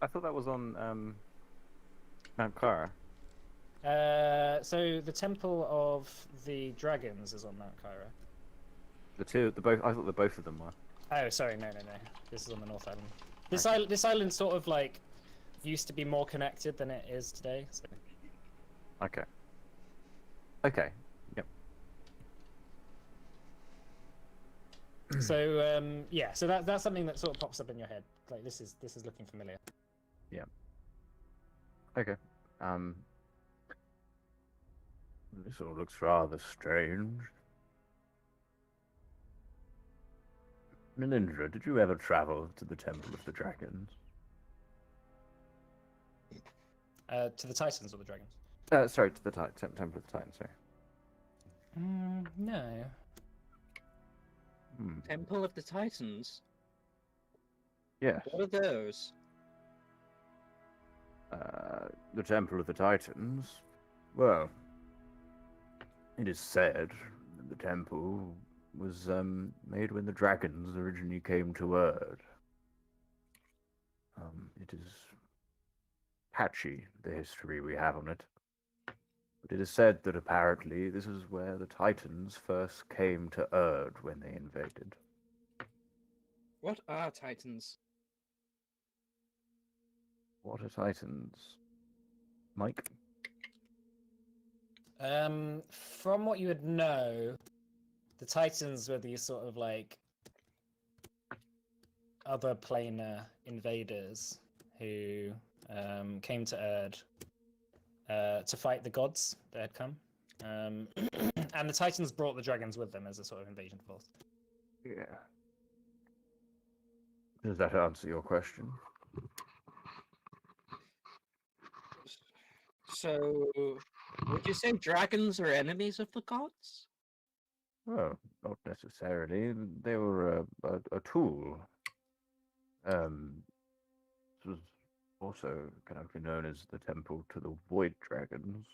S4: I thought that was on Mount Kara.
S1: So the Temple of the Dragons is on Mount Kara.
S4: Both. I thought the both of them were.
S1: Oh, sorry, no. This is on the North Island. This island sort of like used to be more connected than it is today. So.
S4: Okay. Yep.
S1: So so that's something that sort of pops up in your head. Like this is looking familiar.
S4: Yeah. Okay. This all looks rather strange. Melindra, did you ever travel to the Temple of the Dragons?
S1: To the Titans or the Dragons?
S4: Sorry, to the Temple of the Titans, sorry.
S1: No.
S5: Temple of the Titans?
S4: Yes.
S5: What are those?
S4: The Temple of the Titans? Well, it is said that the temple was made when the dragons originally came to Erd. It is patchy, the history we have on it. But it is said that apparently this is where the Titans first came to Erd when they invaded.
S5: What are Titans?
S4: What are Titans? Mike?
S1: From what you would know, the Titans were these sort of like other planar invaders who came to Erd to fight the gods that had come. And the Titans brought the dragons with them as a sort of invasion force.
S4: Yeah. Does that answer your question?
S5: So, would you say dragons are enemies of the gods?
S4: Well, not necessarily. They were a tool. This was also kind of known as the Temple to the Void Dragons.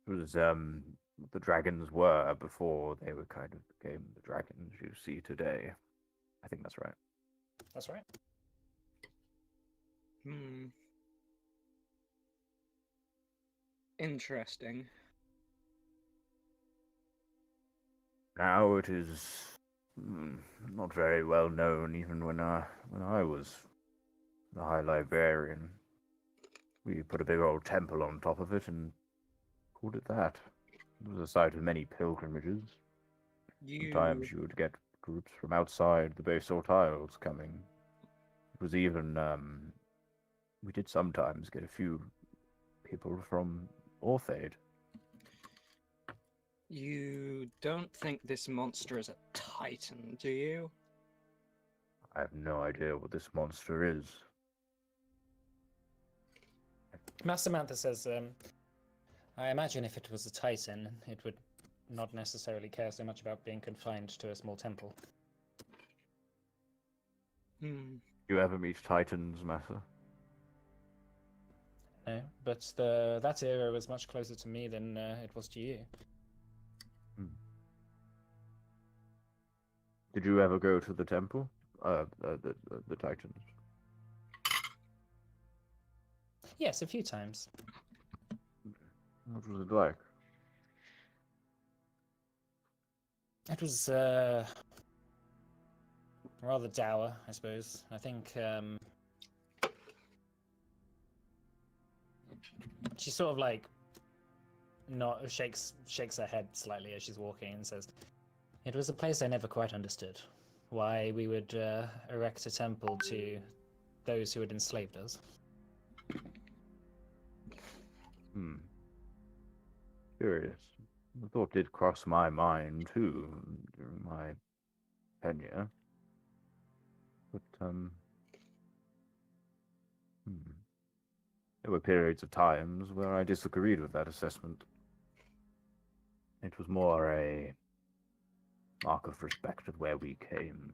S4: It was what the dragons were before they were kind of became the dragons you see today. I think that's right.
S1: That's right.
S5: Interesting.
S4: Now it is not very well known, even when I was the High Librarian. We put a big old temple on top of it and called it that. It was a site of many pilgrimages. Sometimes you would get groups from outside the Basalt Isles coming. It was even, we did sometimes get a few people from Orthaid.
S5: You don't think this monster is a titan, do you?
S4: I have no idea what this monster is.
S1: Master Mantha says, I imagine if it was a titan, it would not necessarily care so much about being confined to a small temple.
S4: You ever meet titans, Massa?
S1: No, but that era was much closer to me than it was to you.
S4: Did you ever go to the temple? The titans.
S1: Yes, a few times.
S4: What was it like?
S1: It was rather dour, I suppose. I think she sort of like not shakes her head slightly as she's walking and says, "It was a place I never quite understood. Why we would erect a temple to those who had enslaved us."
S4: Curious. The thought did cross my mind too during my tenure. But there were periods of times where I disagreed with that assessment. It was more a mark of respect of where we came.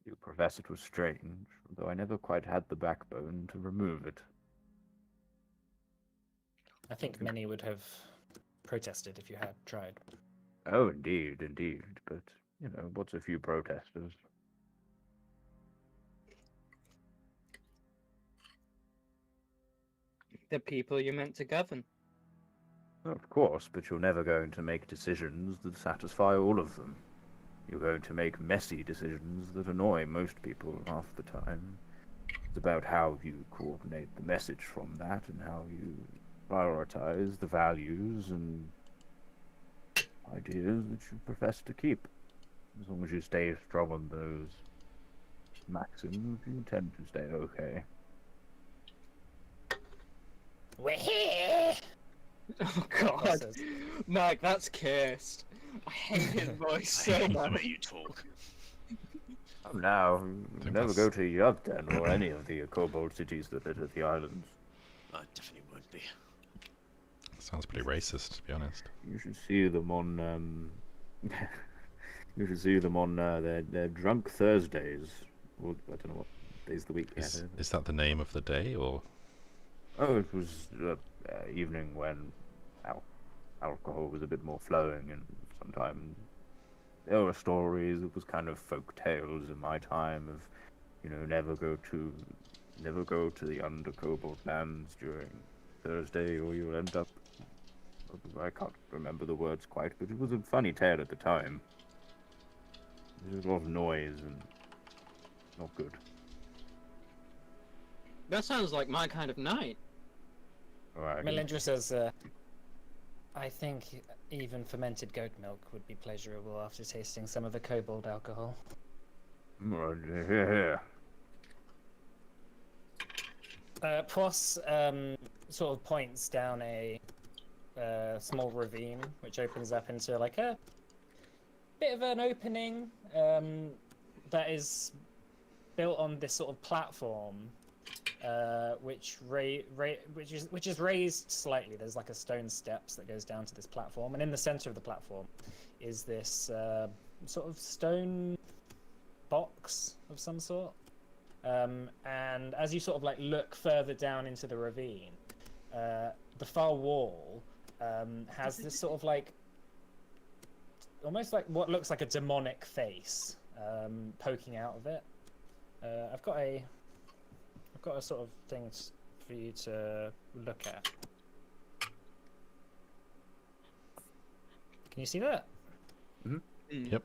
S4: You profess it was strange, though I never quite had the backbone to remove it.
S1: I think many would have protested if you had tried.
S4: Oh, indeed. But, what's a few protesters?
S5: The people you're meant to govern.
S4: Of course, but you're never going to make decisions that satisfy all of them. You're going to make messy decisions that annoy most people half the time. It's about how you coordinate the message from that and how you prioritize the values and ideas that you profess to keep. As long as you stay strong on those maxims, you tend to stay okay.
S1: We're here!
S5: Oh god, Mike, that's cursed. I hate his voice
S6: I
S5: so
S6: hate
S5: much.
S6: the way you talk.
S4: Now,
S2: I think
S4: never
S2: that's-
S4: go to Yugden or any of the kobold cities that litter the islands.
S6: I definitely won't be.
S2: Sounds pretty racist, to be honest.
S4: You should see them on you should see them on their drunk Thursdays. Or, I don't know what days of the week.
S2: Is that the name of the day, or?
S4: Oh, it was evening when alcohol was a bit more flowing, and sometimes there were stories. It was kind of folk tales in my time of, never go to the under kobold lands during Thursday, or you'll end up. I can't remember the words quite, but it was a funny tale at the time. There was a lot of noise and not good.
S5: That sounds like my kind of night.
S4: Alright.
S1: Melindra says, I think even fermented goat milk would be pleasurable after tasting some of the kobold alcohol.
S4: Here.
S1: Pross sort of points down a small ravine, which opens up into like a bit of an opening that is built on this sort of platform, which is raised slightly. There's like a stone steps that goes down to this platform, and in the center of the platform is this sort of stone box of some sort. And as you sort of like look further down into the ravine, the far wall has this sort of like almost like what looks like a demonic face poking out of it. I've got a sort of thing for you to look at. Can you see that?
S4: Mm-hmm.
S2: Yep.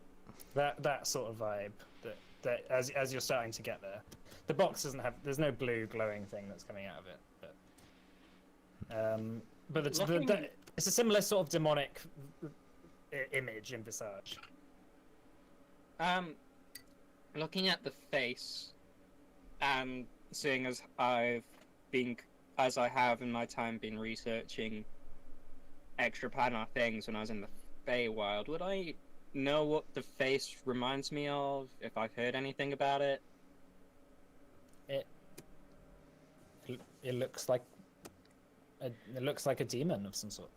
S1: That sort of vibe. That as you're starting to get there, the box doesn't have. There's no blue glowing thing that's coming out of it, but it's a similar sort of demonic image in Visage.
S5: Looking at the face, and seeing as I have in my time been researching extra planar things when I was in the Feywild, would I know what the face reminds me of if I've heard anything about it?
S1: It looks like a demon of some sort.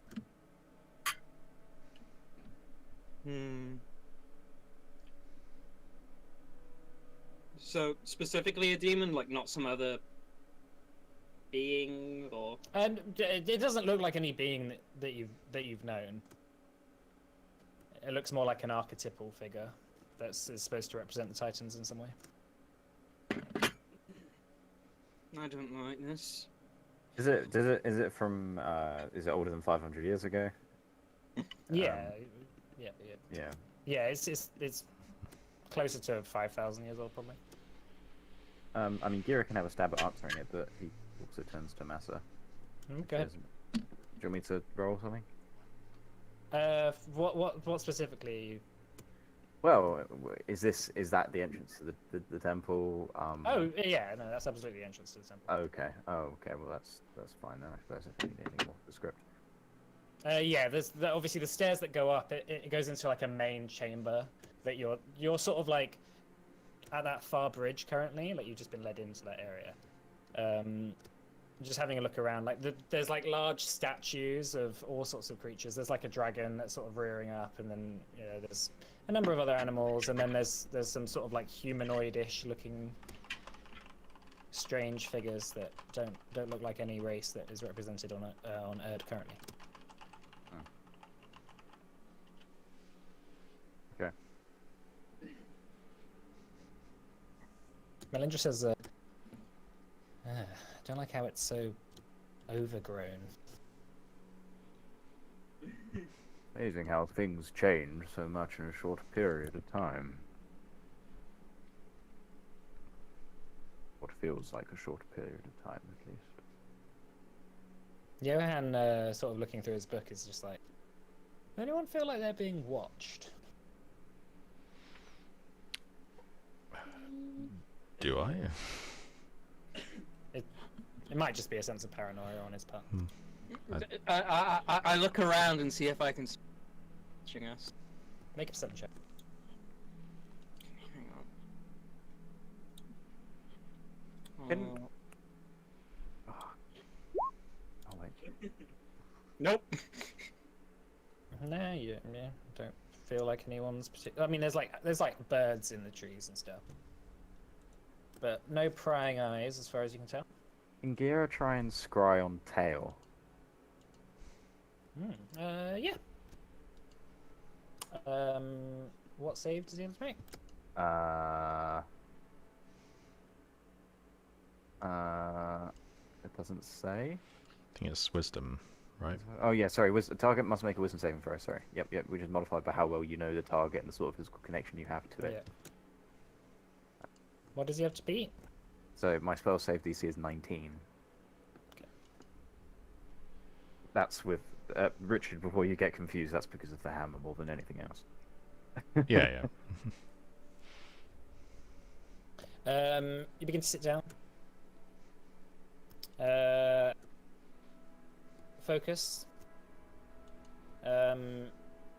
S5: So specifically a demon, like not some other being, or
S1: And it doesn't look like any being that you've known. It looks more like an archetypal figure that's is supposed to represent the Titans in some way.
S5: I don't like this.
S4: Is it from is it older than 500 years ago?
S1: Yeah.
S4: Yeah.
S1: Yeah, it's closer to 5,000 years old probably.
S4: I mean, Gira can have a stab at answering it, but he also turns to Massa.
S1: Okay.
S4: Do you want me to roll something?
S1: What specifically? Are you...
S4: Well, is that the entrance to the temple?
S1: Oh yeah, no, that's absolutely the entrance to the temple.
S4: Okay. Oh, okay. Well, that's fine then. I suppose if you need anything more for the script.
S1: Yeah, there's obviously the stairs that go up. It goes into like a main chamber that you're sort of like at that far bridge currently. Like you've just been led into that area. Just having a look around, like there's like large statues of all sorts of creatures. There's like a dragon that's sort of rearing up, and then there's a number of other animals, and then there's some sort of like humanoid-ish looking strange figures that don't look like any race that is represented on Erd currently.
S4: Okay.
S1: Melindra says, I don't like how it's so overgrown.
S4: Amazing how things change so much in a short period of time. What feels like a short period of time, at least.
S1: Johan, sort of looking through his book, is just like, does anyone feel like they're being watched?
S2: Do I?
S1: It might just be a sense of paranoia on his part.
S5: I look around and see if I can watching us.
S1: Make a perception check.
S5: Hang on.
S4: Can- Oh wait.
S5: Nope.
S1: No, you don't feel like anyone's particular. I mean, there's like birds in the trees and stuff, but no prying eyes as far as you can tell.
S4: Can Gira try and scry on tail?
S1: Yeah. What save does he have to make?
S4: It doesn't say.
S2: I think it's wisdom, right?
S4: Oh yeah, sorry. Target must make a wisdom saving throw. Sorry. Yep. Which is modified by how well you know the target and the sort of physical connection you have to it.
S1: Yeah. What does he have to beat?
S4: So my spell save DC is 19.
S1: Okay.
S4: That's with Richard. Before you get confused, that's because of the hammer more than anything else.
S2: Yeah.
S1: You begin to sit down. Focus.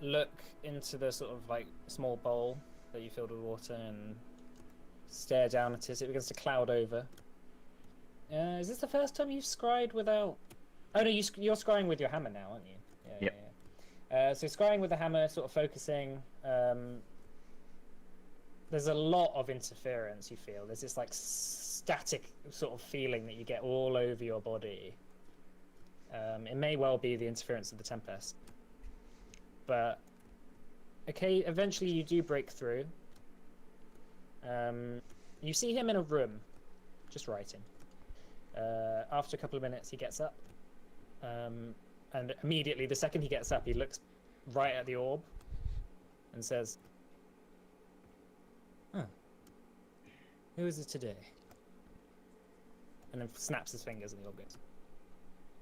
S1: Look into the sort of like small bowl that you filled with water and stare down at it. It begins to cloud over. Is this the first time you've scryed without? Oh no, you're scrying with your hammer now, aren't you?
S4: Yep.
S1: Yeah. So scrying with the hammer, sort of focusing. There's a lot of interference you feel. There's this like static sort of feeling that you get all over your body. It may well be the interference of the Tempest. But okay, eventually you do break through. You see him in a room, just writing. After a couple of minutes, he gets up. And immediately, the second he gets up, he looks right at the orb and says, "Huh. Who is it today?" And then snaps his fingers and the orb goes.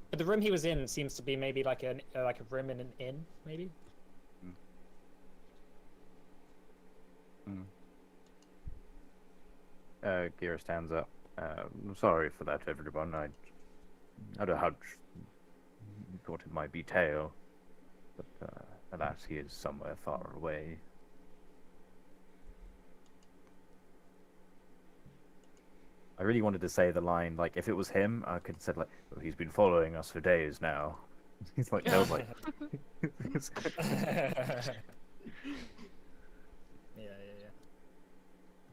S1: But the room he was in seems to be maybe like a room in an inn, maybe.
S4: Gira stands up. I'm sorry for that, everyone. I don't know how you thought it might be Tail, but alas, he is somewhere far away. I really wanted to say the line, like, if it was him, I could have said, like, well, he's been following us for days now. He's like, no, like...
S1: Yeah.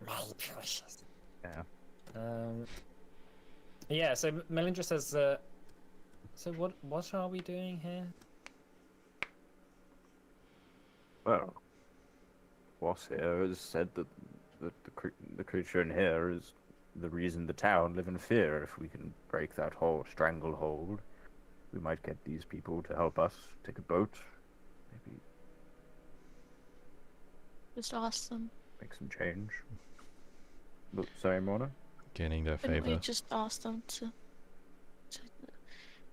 S1: My precious.
S4: Yeah.
S1: Yeah, so Melindra says, so what are we doing here?
S4: Well, Boss here has said that the creature in here is the reason the town live in fear. If we can break that stranglehold, we might get these people to help us take a boat, maybe
S3: Just ask them.
S4: make some change. Look, sorry, Mona?
S2: Gaining their
S3: Couldn't we
S2: favor.
S3: just ask them to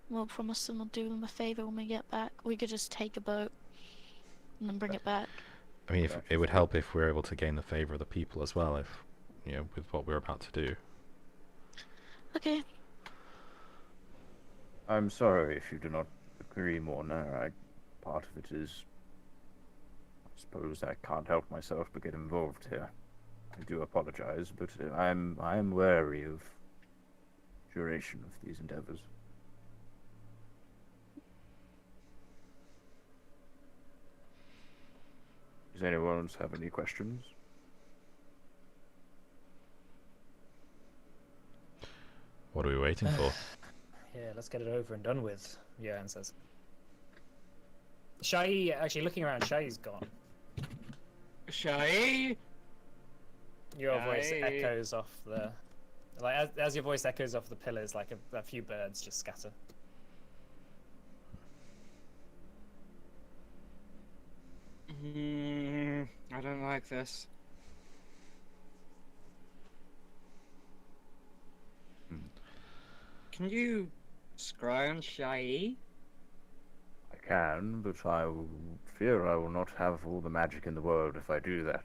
S3: we'll promise them we'll do them a favor when we get back. We could just take a boat and then bring it back.
S2: I mean, if it would help if we were able to gain the favor of the people as well, if, you know, with what we're about to do.
S3: Okay.
S4: I'm sorry if you do not agree, Mona. Part of it is, I suppose I can't help myself but get involved here. I do apologize, but I am wary of duration of these endeavors. Does anyone else have any questions?
S2: What are we waiting for?
S1: Yeah, let's get it over and done with, Johan says. Shai, actually looking around, Shai's gone.
S5: Shy?
S1: Your voice
S5: Shai.
S1: echoes off the... Like, as your voice echoes off the pillars, like a few birds just scatter.
S5: I don't like this. Can you scry on Shy?
S4: I can, but fear I will not have all the magic in the world if I do that.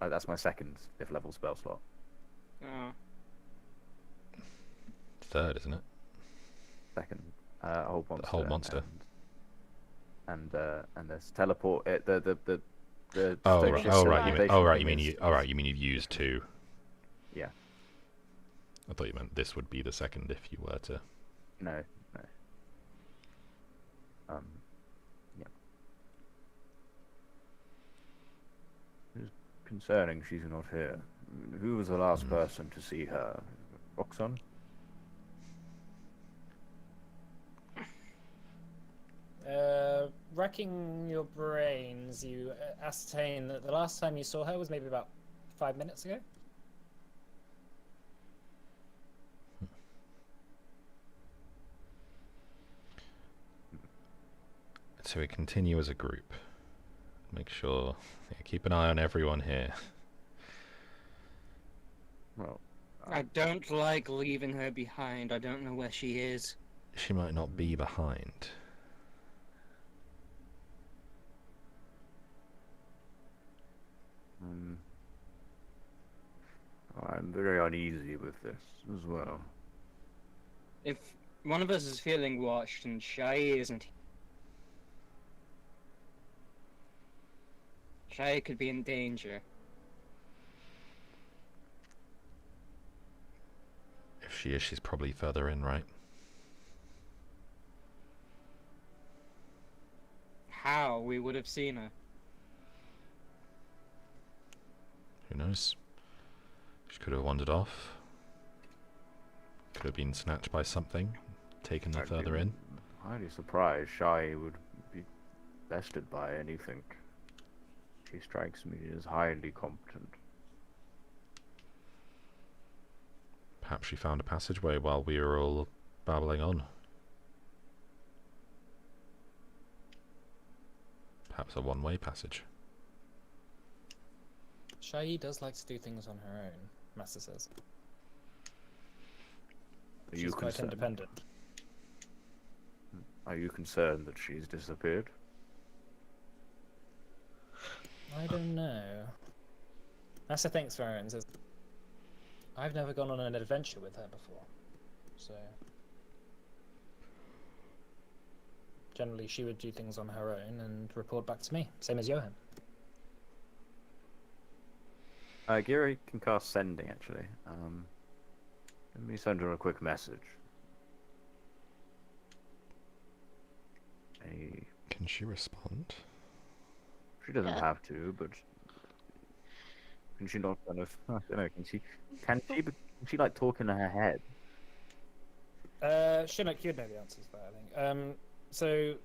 S4: That's my second fifth level spell slot.
S5: Oh.
S2: Third, isn't it?
S4: Second, hold monster.
S2: The whole monster.
S4: And there's teleport. The
S2: Oh
S4: station
S2: right.
S3: station
S2: Oh right.
S4: thing
S2: You mean you've used two?
S4: Yeah.
S2: I thought you meant this would be the second if you were to.
S4: No. Yeah. It's concerning she's not here. Who was the last person to see her? Roxon?
S1: Racking your brains, you ascertain that the last time you saw her was maybe about 5 minutes ago.
S2: So we continue as a group. Make sure, keep an eye on everyone here.
S4: Well,
S5: I don't like leaving her behind. I don't know where she is.
S2: She might not be behind.
S4: I'm very uneasy with this as well.
S5: If one of us is feeling watched and Shy isn't, Shy could be in danger.
S2: If she is, she's probably further in, right?
S5: How we would have seen her?
S2: Who knows? She could have wandered off. Could have been snatched by something, taken
S4: I'd
S2: further
S4: be
S2: in.
S4: Highly surprised Shy would be bested by anything. She strikes me as highly competent.
S2: Perhaps she found a passageway while we were all babbling on. Perhaps a one-way passage.
S1: Shai does like to do things on her own, Master says.
S4: Are
S1: She's
S4: you
S1: quite
S4: concerned?
S1: independent.
S4: Are you concerned that she's disappeared?
S1: I don't know. Master thinks for it and says, I've never gone on an adventure with her before, so generally she would do things on her own and report back to me, same as Johan.
S4: Gary can cast sending, actually. Let me send her a quick message.
S2: Can she respond?
S4: She doesn't
S3: Yeah.
S4: have to, but can she not kind of? I don't know. Can she like talk in her head?
S1: Chinook, you'd know the answers to that, I think. So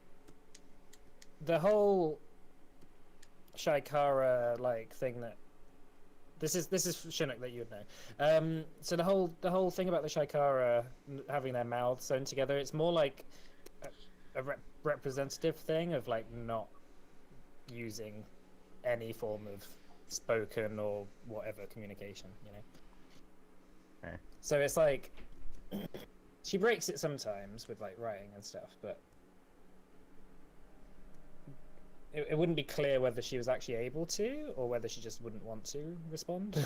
S1: the whole Shaikara like thing that this is Chinook that you'd know. So the whole thing about the Shaikara having their mouths sewn together, it's more like a representative thing of like not using any form of spoken or whatever communication, you know.
S4: Okay.
S1: So it's like she breaks it sometimes with like writing and stuff, but it wouldn't be clear whether she was actually able to or whether she just wouldn't want to respond.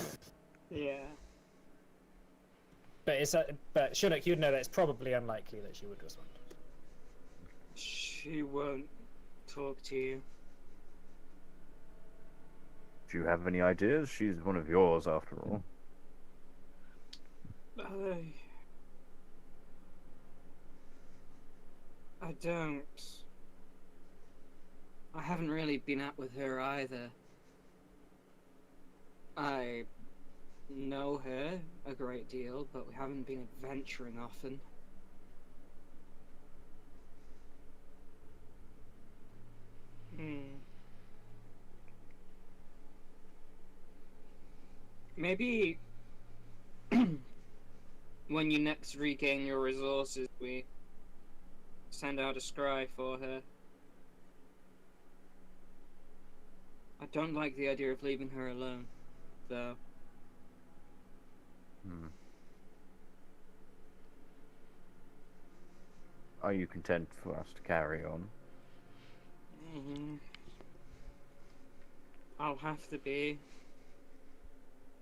S8: Yeah.
S1: But Shunak, you'd know that it's probably unlikely that she would respond.
S5: She won't talk to you.
S4: Do you have any ideas? She's one of yours, after all.
S5: I don't. I haven't really been out with her either. I know her a great deal, but we haven't been adventuring often. Maybe when you next regain your resources, we send out a scry for her. I don't like the idea of leaving her alone, though.
S4: Are you content for us to carry on?
S5: I'll have to be.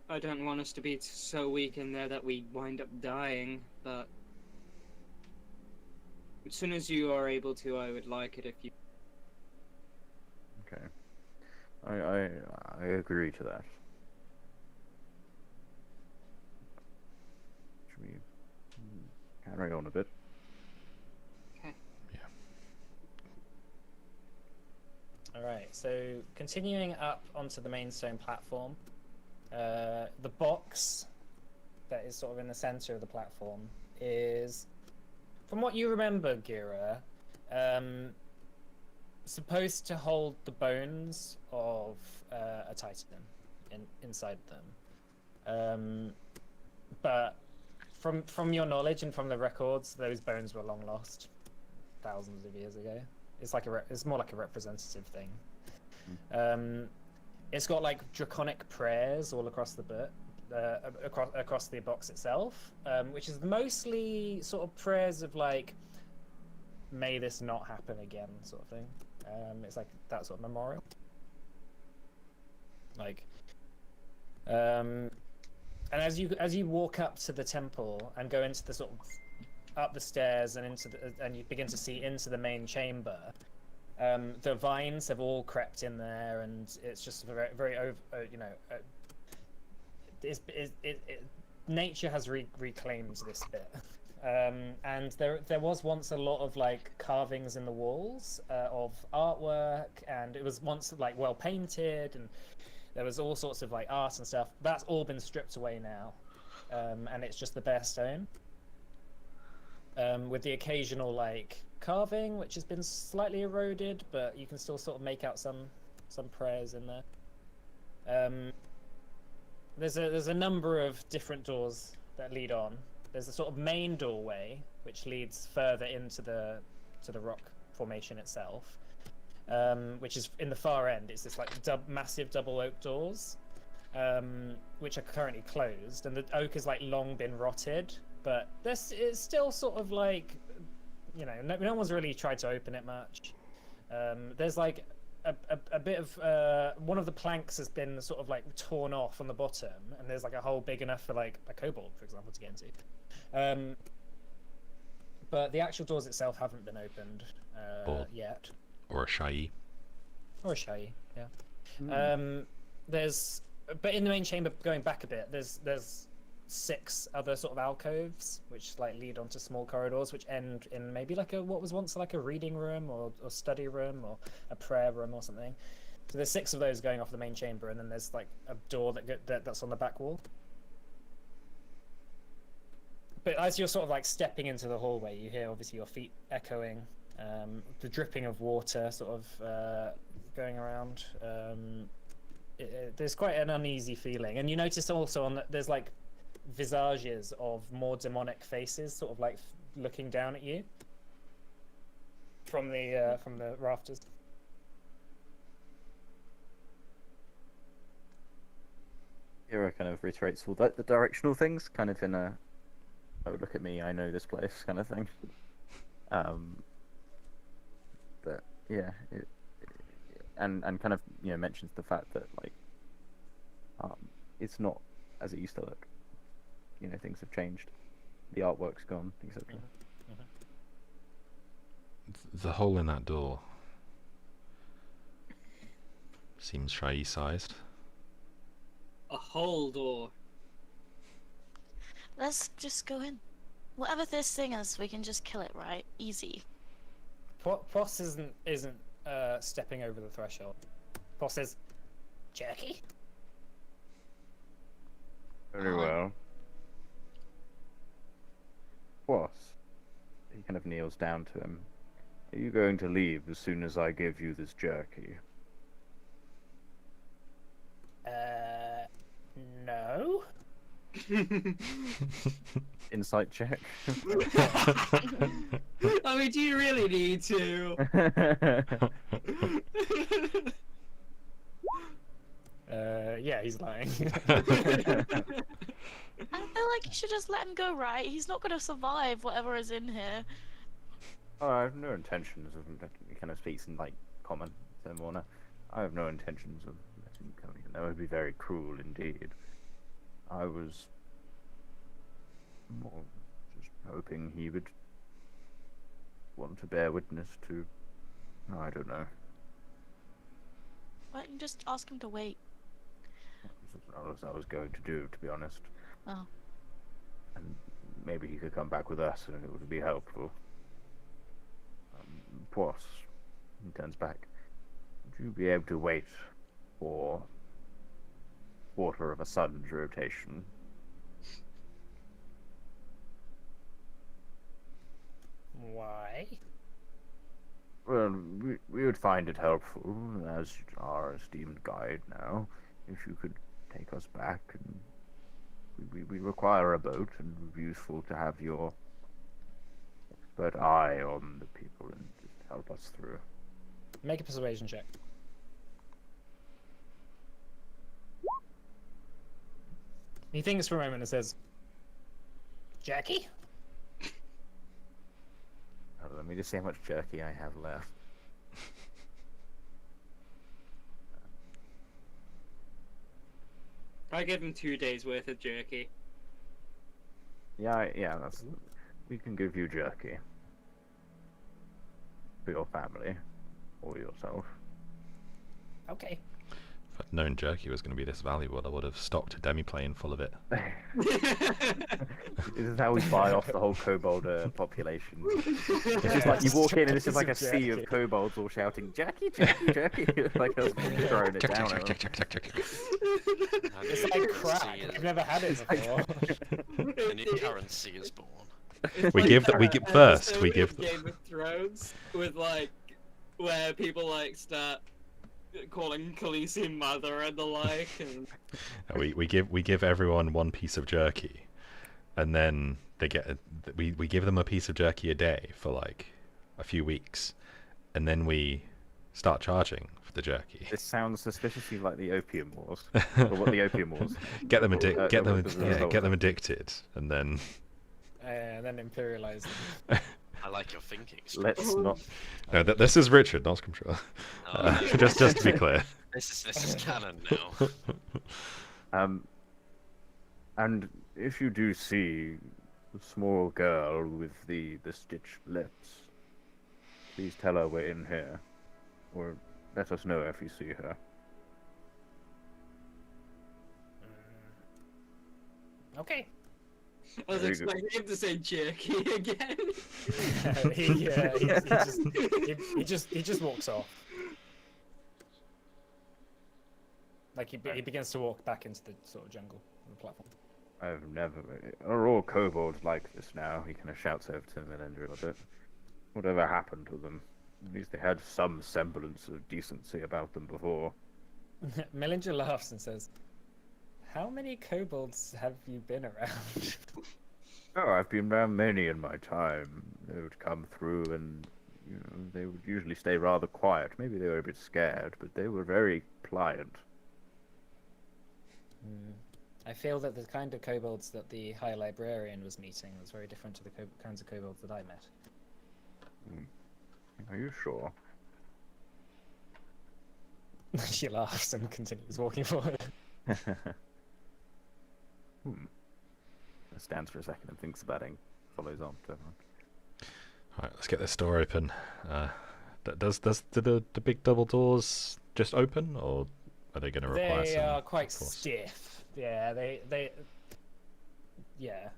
S5: I don't want us to be so weak in there that we wind up dying, but as soon as you are able to, I would like it if you...
S4: Okay. I agree to that. Should we carry on a bit?
S5: Okay.
S1: Alright, so continuing up onto the main stone platform, the box that is sort of in the center of the platform is, from what you remember, Gira, supposed to hold the bones of a titan inside them. But from your knowledge and from the records, those bones were long lost, thousands of years ago. It's like it's more like a representative thing. It's got like draconic prayers all across the bit, across the box itself, which is mostly sort of prayers of like, may this not happen again, sort of thing. It's like that sort of memorial. Like, and as you walk up to the temple and go into the sort of up the stairs and and you begin to see into the main chamber. The vines have all crept in there, and it's just very, very nature has reclaimed this bit. And there was once a lot of like carvings in the walls of artwork, and it was once like well painted, and there was all sorts of like art and stuff. That's all been stripped away now, and it's just the bare stone, with the occasional like carving which has been slightly eroded, but you can still sort of make out some prayers in there. There's a number of different doors that lead on. There's a sort of main doorway which leads further into the rock formation itself, which is in the far end. It's this like massive double oak doors, which are currently closed, and the oak has like long been rotted, but it's still sort of like, you know, no one's really tried to open it much. There's like a bit of one of the planks has been sort of like torn off on the bottom, and there's like a hole big enough for like a kobold, for example, to get into. But the actual doors itself haven't been opened yet.
S2: Or a shy.
S1: Or a shy, yeah. But in the main chamber, going back a bit, there's 6 other sort of alcoves which like lead onto small corridors which end in maybe like what was once like a reading room or study room or a prayer room or something. So there's 6 of those going off the main chamber, and then there's like a door that's on the back wall. But as you're sort of like stepping into the hallway, you hear obviously your feet echoing, the dripping of water sort of going around. There's quite an uneasy feeling, and you notice also there's like visages of more demonic faces sort of like looking down at you from the rafters.
S9: Hero kind of reiterates all the directional things, kind of in a "oh, look at me, I know this place" kind of thing. But yeah, and kind of mentions the fact that like it's not as it used to look. Things have changed. The artwork's gone, etc.
S2: The hole in that door seems shy sized.
S5: A whole door.
S3: Let's just go in. Whatever this thing is, we can just kill it, right? Easy.
S1: Poss isn't stepping over the threshold. Poss says, "Jerky."
S4: Very well. What? He kind of kneels down to him. Are you going to leave as soon as I give you this jerky?
S1: No.
S9: Insight check.
S5: I mean, do you really need to?
S1: Yeah, he's lying.
S3: I feel like you should just let him go, right? He's not gonna survive whatever is in here.
S4: Oh, I have no intentions of. He kind of speaks in like common, so Warner. I have no intentions of letting him come in. That would be very cruel indeed. I was more just hoping he would want to bear witness to. I don't know.
S3: Why don't you just ask him to wait?
S4: That was what I was going to do, to be honest.
S3: Oh.
S4: And maybe he could come back with us, and it would be helpful. Poss, he turns back. Would you be able to wait for quarter of a sun's rotation?
S1: Why?
S4: Well, we would find it helpful, as our esteemed guide now, if you could take us back. And we require a boat, and it would be useful to have your expert eye on the people and just help us through.
S1: Make a persuasion check. He thinks for a moment and says, "Jackie?"
S4: Let me just see how much jerky I have left.
S5: I give him 2 days worth of jerky.
S4: Yeah, that's. We can give you jerky for your family or yourself.
S1: Okay.
S2: If I'd known jerky was going to be this valuable, I would have stocked a demi-plane full of it.
S4: This is how we buy off the whole kobold population. It's just like you walk in and it's just like a sea of kobolds all shouting, "Jerky, jerky, jerky!" Like us throwing it down.
S1: It's like crack. I've never had it before.
S6: A new currency is born.
S2: We give first. We give
S5: Game of Thrones with like where people like start calling Khaleesi mother and the like. And...
S2: we give everyone one piece of jerky, and then they get we give them a piece of jerky a day for like a few weeks, and then we start charging for the jerky.
S4: This sounds suspiciously like the Opium Wars, or what the Opium Wars.
S2: Get them addicted, and then
S1: And then imperialize them.
S6: I like your thinking.
S4: Let's not.
S2: No, this is Richard, not Controller.
S6: Oh, no.
S2: Just to be clear.
S6: This is canon now.
S4: And if you do see the small girl with the stitched lips, please tell her we're in here, or let us know if you see her.
S1: Okay.
S5: I was
S4: Very good.
S5: expecting him to say jerky again.
S1: He just walks off. Like he begins to walk back into the sort of jungle on the platform.
S4: I've never. Are all kobolds like this now? He kind of shouts over to Melinda a bit. Whatever happened to them? At least they had some semblance of decency about them before.
S1: Melinda laughs and says, "How many kobolds have you been around?"
S4: Oh, I've been around many in my time. They would come through and, they would usually stay rather quiet. Maybe they were a bit scared, but they were very pliant.
S1: I feel that the kind of kobolds that the High Librarian was meeting was very different to the kinds of kobolds that I met.
S4: Are you sure?
S1: She laughs and continues walking forward.
S4: Stands for a second and thinks about it. Follows on.
S2: Alright, let's get this door open. Do the big double doors just open, or are they going to require
S1: They
S2: some
S1: are quite
S2: force?
S1: stiff. Yeah, they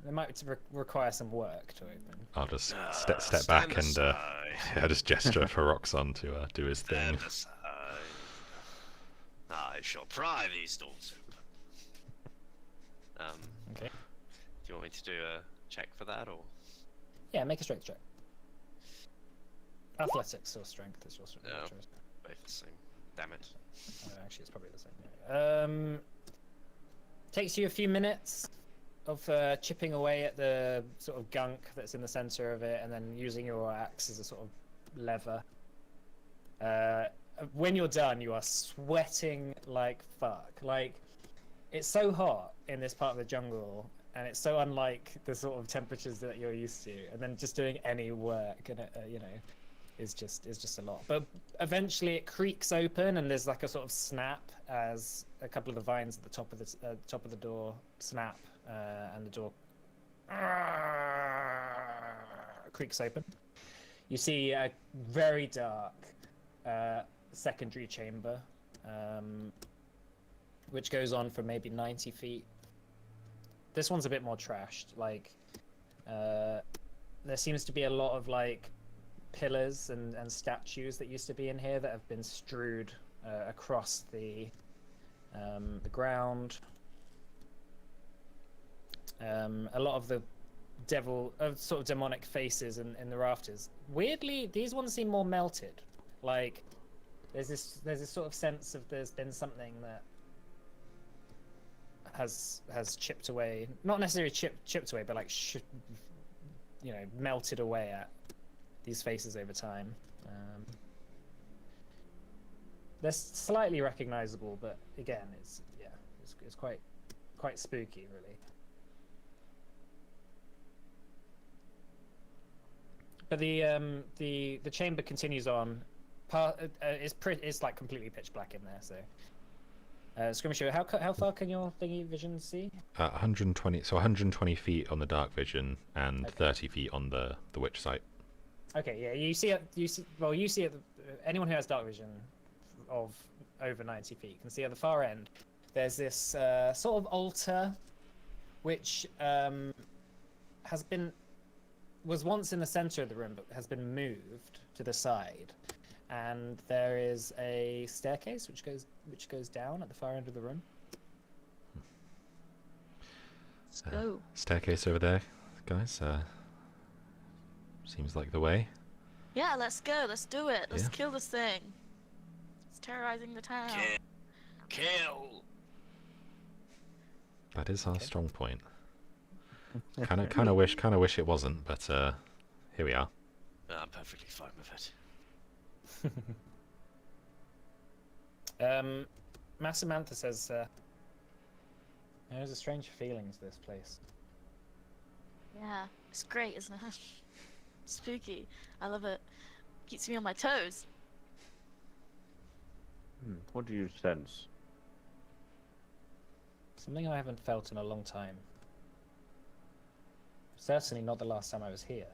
S1: might require some work to open.
S2: I'll just step
S6: Stand
S2: back and
S6: aside.
S2: just gesture for Roxon to do his thing.
S6: Stand aside. I shall pry these doors open.
S1: Okay.
S6: Do you want me to do a check for that, or?
S1: Yeah, make a strength check. Athletics or strength is your
S6: No.
S1: choice.
S6: Both the same. Damn it.
S1: Actually, it's probably the same. Yeah. Takes you a few minutes of chipping away at the sort of gunk that's in the center of it, and then using your axe as a sort of lever. When you're done, you are sweating like fuck. Like, it's so hot in this part of the jungle, and it's so unlike the sort of temperatures that you're used to. And then just doing any work, and is just a lot. But eventually, it creaks open, and there's like a sort of snap as a couple of the vines at the top of the door snap, and the door creaks open. You see a very dark secondary chamber, which goes on for maybe 90 feet. This one's a bit more trashed. Like, there seems to be a lot of like pillars and statues that used to be in here that have been strewed across the ground. A lot of the sort of demonic faces in the rafters. Weirdly, these ones seem more melted. Like, there's this sort of sense of there's been something that has chipped away, not necessarily chipped away, but like melted away at these faces over time. They're slightly recognizable, but again, it's quite spooky, really. But the chamber continues on. It's like completely pitch black in there. So, Skirmisher, how far can your thingy vision see?
S2: 120. So 120 feet on the dark vision and 30 feet on the witch sight.
S1: Okay, yeah, you see it. Anyone who has dark vision of over 90 feet can see at the far end. There's this sort of altar, which was once in the center of the room, but has been moved to the side, and there is a staircase which goes down at the far end of the room.
S3: Let's go.
S2: Staircase over there, guys. Seems like the way.
S3: Yeah, let's go. Let's do it. Let's
S2: Yeah.
S3: kill this thing. It's terrorizing the town.
S6: Kill.
S2: That is our strong point. Kind of wish it wasn't, but here we are.
S6: I'm perfectly fine with it.
S1: Massamantha says, there's a strange feeling to this place.
S3: Yeah, it's great, isn't it? spooky. I love it. Keeps me on my toes.
S4: What do you sense?
S1: Something I haven't felt in a long time. Certainly not the last time I was here.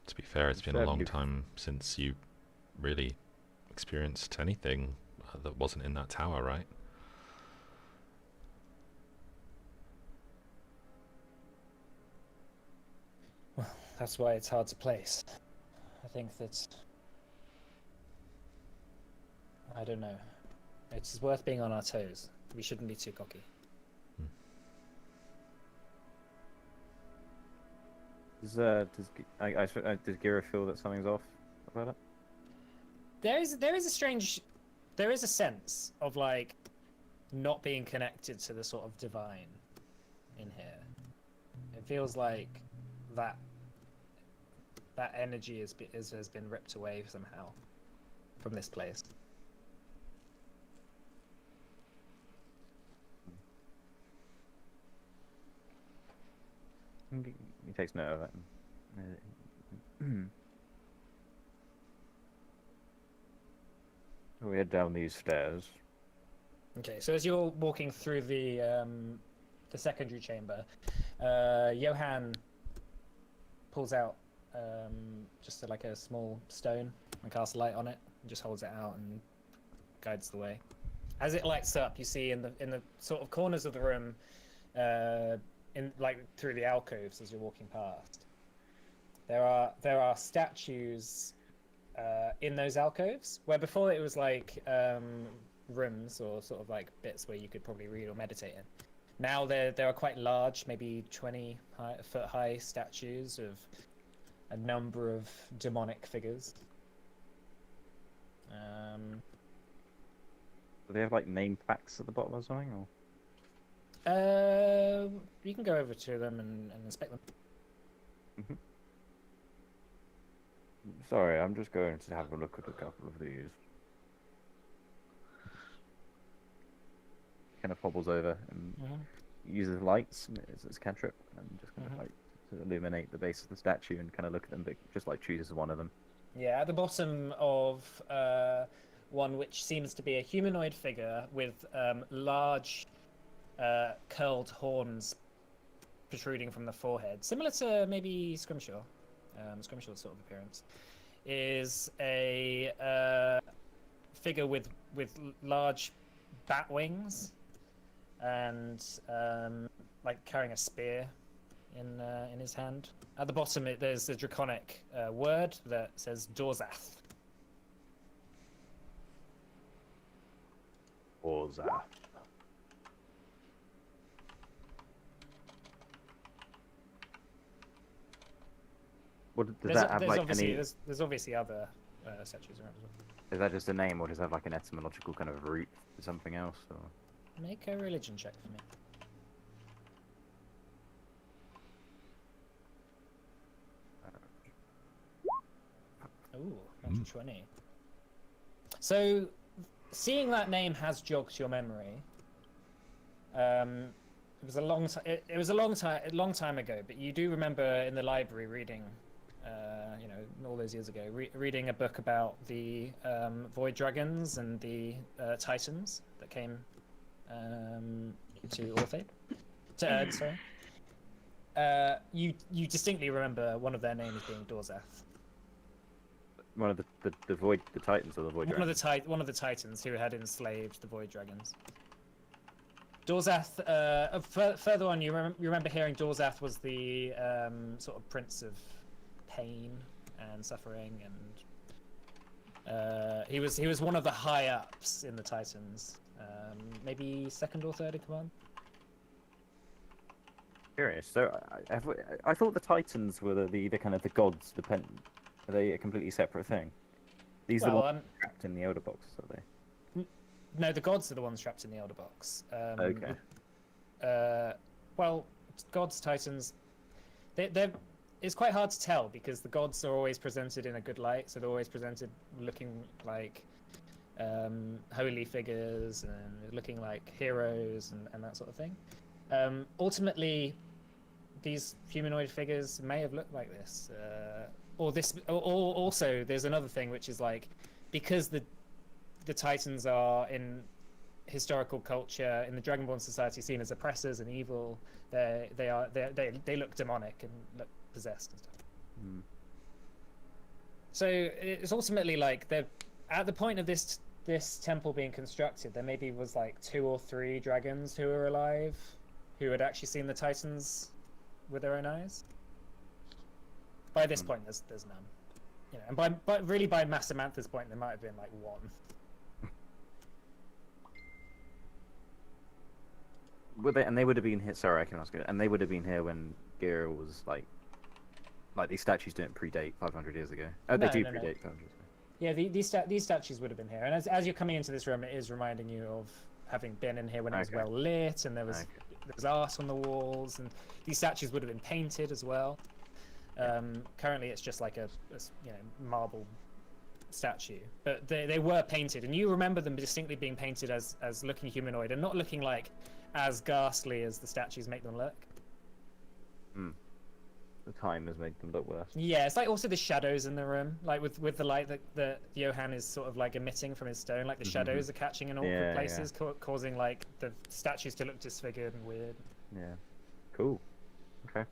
S2: To be fair, it's been a long time since you really experienced anything that wasn't in that tower, right?
S1: Well, that's why it's hard to place. I think that... I don't know. It's worth being on our toes. We shouldn't be too cocky.
S9: Does Gira feel that something's off about it?
S1: There is a sense of like not being connected to the sort of divine in here. It feels like that energy has been ripped away somehow from this place.
S9: He takes note of it. We head down these stairs.
S1: Okay, so as you're walking through the secondary chamber, Johan pulls out just like a small stone and casts a light on it, and just holds it out and guides the way. As it lights up, you see in the sort of corners of the room, in like through the alcoves as you're walking past, there are statues in those alcoves, where before it was like rooms or sort of like bits where you could probably read or meditate in. Now there are quite large, maybe 20-foot high statues of a number of demonic figures.
S9: Do they have like name plaques at the bottom or something? Or?
S1: You can go over to them and inspect them.
S9: Mm-hmm. Sorry, I'm just going to have a look at a couple of these. Kind of hobbles over and uses lights as his cantrip, and just kind of like to illuminate the base of the statue and kind of look at them, but just like chooses one of them.
S1: Yeah, at the bottom of one which seems to be a humanoid figure with large curled horns protruding from the forehead, similar to maybe Scrimshaw. Scrimshaw's sort of appearance, is a figure with large bat wings and like carrying a spear in his hand. At the bottom, there's a draconic word that says Dorzath.
S4: Orza. What does that have like any?
S1: There's obviously other statues around as well.
S9: Is that just a name, or does it have like an etymological kind of root to something else? Or?
S1: Make a religion check for me. Ooh, natural 20. So, seeing that name has jogged your memory. It was a long time. It was a long time ago. But you do remember in the library reading, all those years ago, reading a book about the void dragons and the titans that came to Orthe. To Erd, sorry. You distinctly remember one of their names being Dorzath.
S9: One of the void, the titans or the void dragons?
S1: One of the titans who had enslaved the void dragons. Dorzath. Further on, you remember hearing Dorzath was the sort of prince of pain and suffering, and he was one of the high ups in the titans. Maybe second or third in command.
S9: Curious. So I thought the titans were the kind of the gods. Are they a completely separate thing? These are the ones trapped in the Elder Box, are they?
S1: No, the gods are the ones trapped in the Elder Box.
S9: Okay.
S1: Well, gods, titans, they're it's quite hard to tell because the gods are always presented in a good light, so they're always presented looking like holy figures and looking like heroes and that sort of thing. Ultimately, these humanoid figures may have looked like this, or this, or also there's another thing which is like, because the Titans are in historical culture in the Dragonborn society seen as oppressors and evil. They look demonic and look possessed and stuff.
S9: Mm.
S1: So it's ultimately like they're at the point of this temple being constructed. There maybe was like 2 or 3 dragons who were alive, who had actually seen the Titans with their own eyes. By this point, there's none. You know, and by Master Mantha's point, there might have been like 1.
S9: And they would have been here. Sorry, I can ask it. And they would have been here when Gira was like these statues don't predate 500 years ago. Oh, they do predate 500 years ago.
S1: Yeah, these statues would have been here. And as you're coming into this room, it is reminding you of having been in here when it was well lit, and there was art on the walls, and these statues would have been painted as well. Currently, it's just like a marble statue, but they were painted, and you remember them distinctly being painted as looking humanoid and not looking like as ghastly as the statues make them look.
S9: The time has made them look worse.
S1: Yeah, it's like also the shadows in the room, like with the light that Johan is sort of like emitting from his stone, like the shadows are catching in awkward places, causing like the statues to look disfigured and weird.
S9: Yeah, cool. Okay.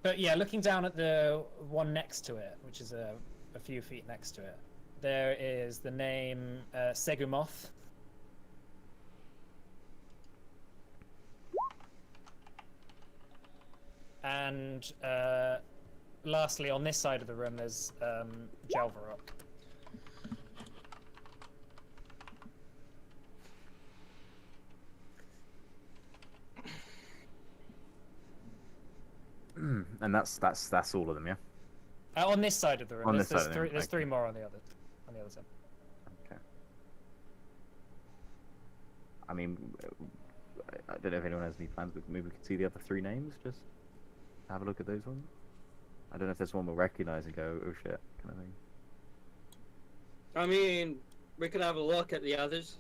S1: But yeah, looking down at the one next to it, which is a few feet next to it, there is the name Segumoth. And lastly, on this side of the room, there's Jalvarok.
S9: And that's all of them, yeah.
S1: On this side of the room, there's 3 more on the other side.
S9: Okay. I mean, I don't know if anyone has any plans, but maybe we could see the other 3 names. Just have a look at those ones. I don't know if there's one we'll recognize and go, oh shit, kind of thing.
S5: I mean, we could have a look at the others.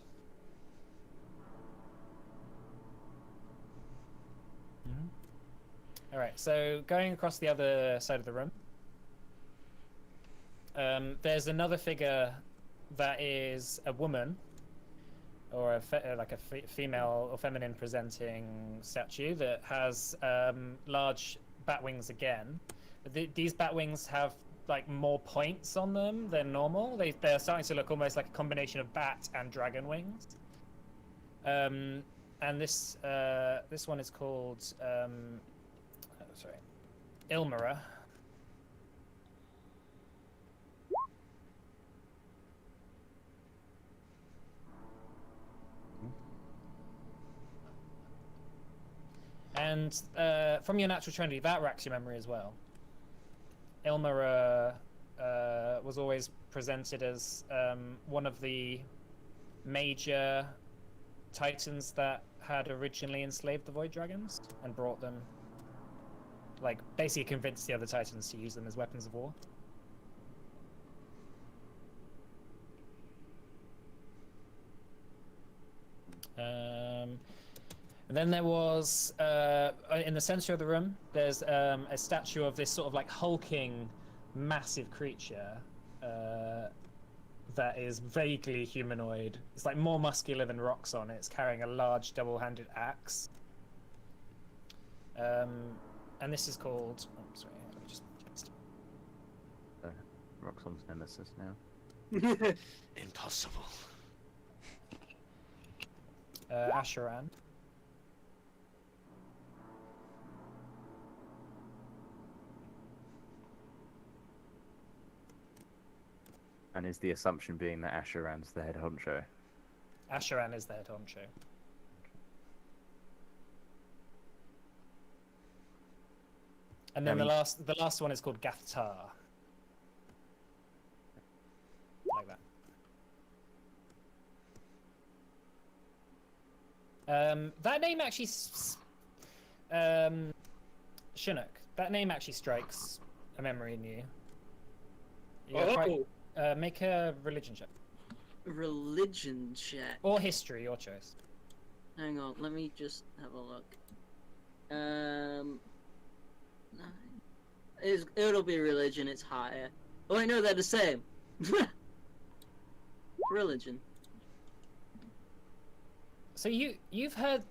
S1: All right, so going across the other side of the room, there's another figure that is a woman, or a female or feminine presenting statue that has large bat wings again. These bat wings have like more points on them than normal. They're starting to look almost like a combination of bat and dragon wings. And this one is called Ilmera. And from your natural trinity, that racks your memory as well. Ilmera was always presented as one of the major titans that had originally enslaved the Void Dragons and brought them, like, basically convinced the other titans to use them as weapons of war. And then there was, in the center of the room, there's a statue of this sort of like hulking, massive creature that is vaguely humanoid. It's like more muscular than Roxxon. It's carrying a large double-handed axe. And this is called... Oh, sorry, let me just...
S9: Roxxon's nemesis now.
S6: Impossible.
S1: Asheran.
S9: And is the assumption being that Asheran's the head honcho?
S1: Asheran is the head honcho. And then the last one is called Gathtar. Like that. That name actually... Chinook. That name actually strikes a memory in you. Make a religion check.
S5: Religion check.
S1: Or history, your choice.
S5: Hang on, let me just have a look. Nine. It'll be religion. It's higher. Oh, I know they're the same. Religion.
S1: So you've heard.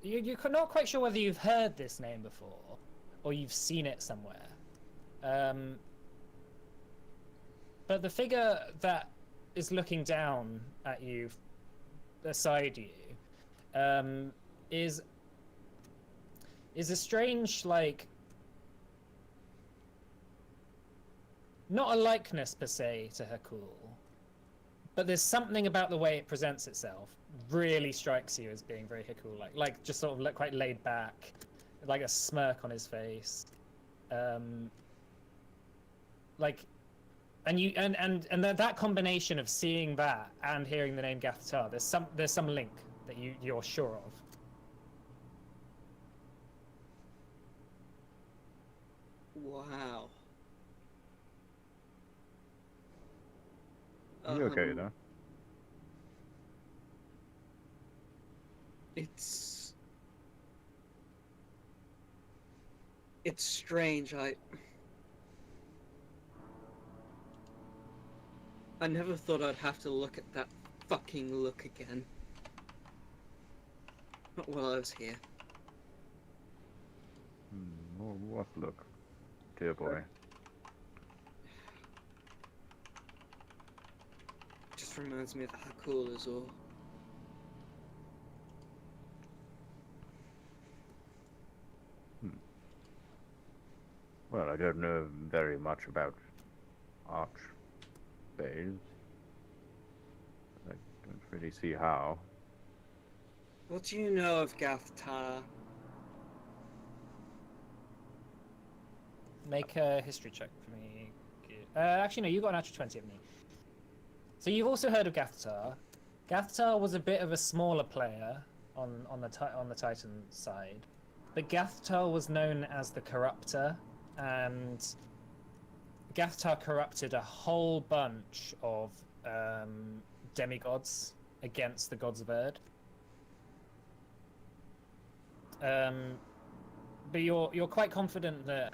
S1: You're not quite sure whether you've heard this name before, or you've seen it somewhere. But the figure that is looking down at you, beside you, is a strange, like, not a likeness per se to Hakul, but there's something about the way it presents itself really strikes you as being very Hakul-like, like just sort of quite laid back, like a smirk on his face, like, and that combination of seeing that and hearing the name Gathtar, there's some link that you're sure of.
S5: Wow.
S4: You okay though?
S5: It's strange. I never thought I'd have to look at that fucking look again. Not while I was here.
S4: What look? Dear boy.
S5: Just reminds me of Hakul is all.
S4: Well, I don't know very much about archfays. I don't really see how.
S5: What do you know of Gathtar?
S1: Make a history check for me. Actually, no, you got an natural 20, haven't you? So you've also heard of Gathtar. Gathtar was a bit of a smaller player on the Titan side, but Gathtar was known as the Corruptor, and Gathtar corrupted a whole bunch of demigods against the gods of Erd. But you're quite confident that,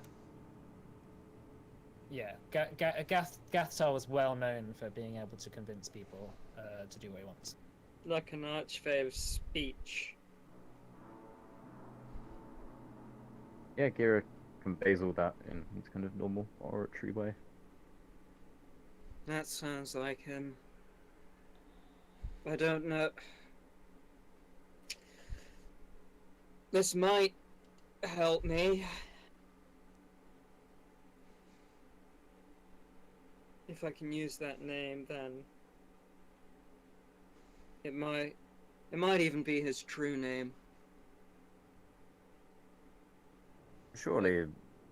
S1: yeah, Gathtar was well known for being able to convince people to do what he wants.
S5: Like an archfey of speech.
S4: Yeah, Gira conveys all that in his kind of normal oratory way.
S5: That sounds like him. I don't know. This might help me. If I can use that name, then it might even be his true name.
S4: Surely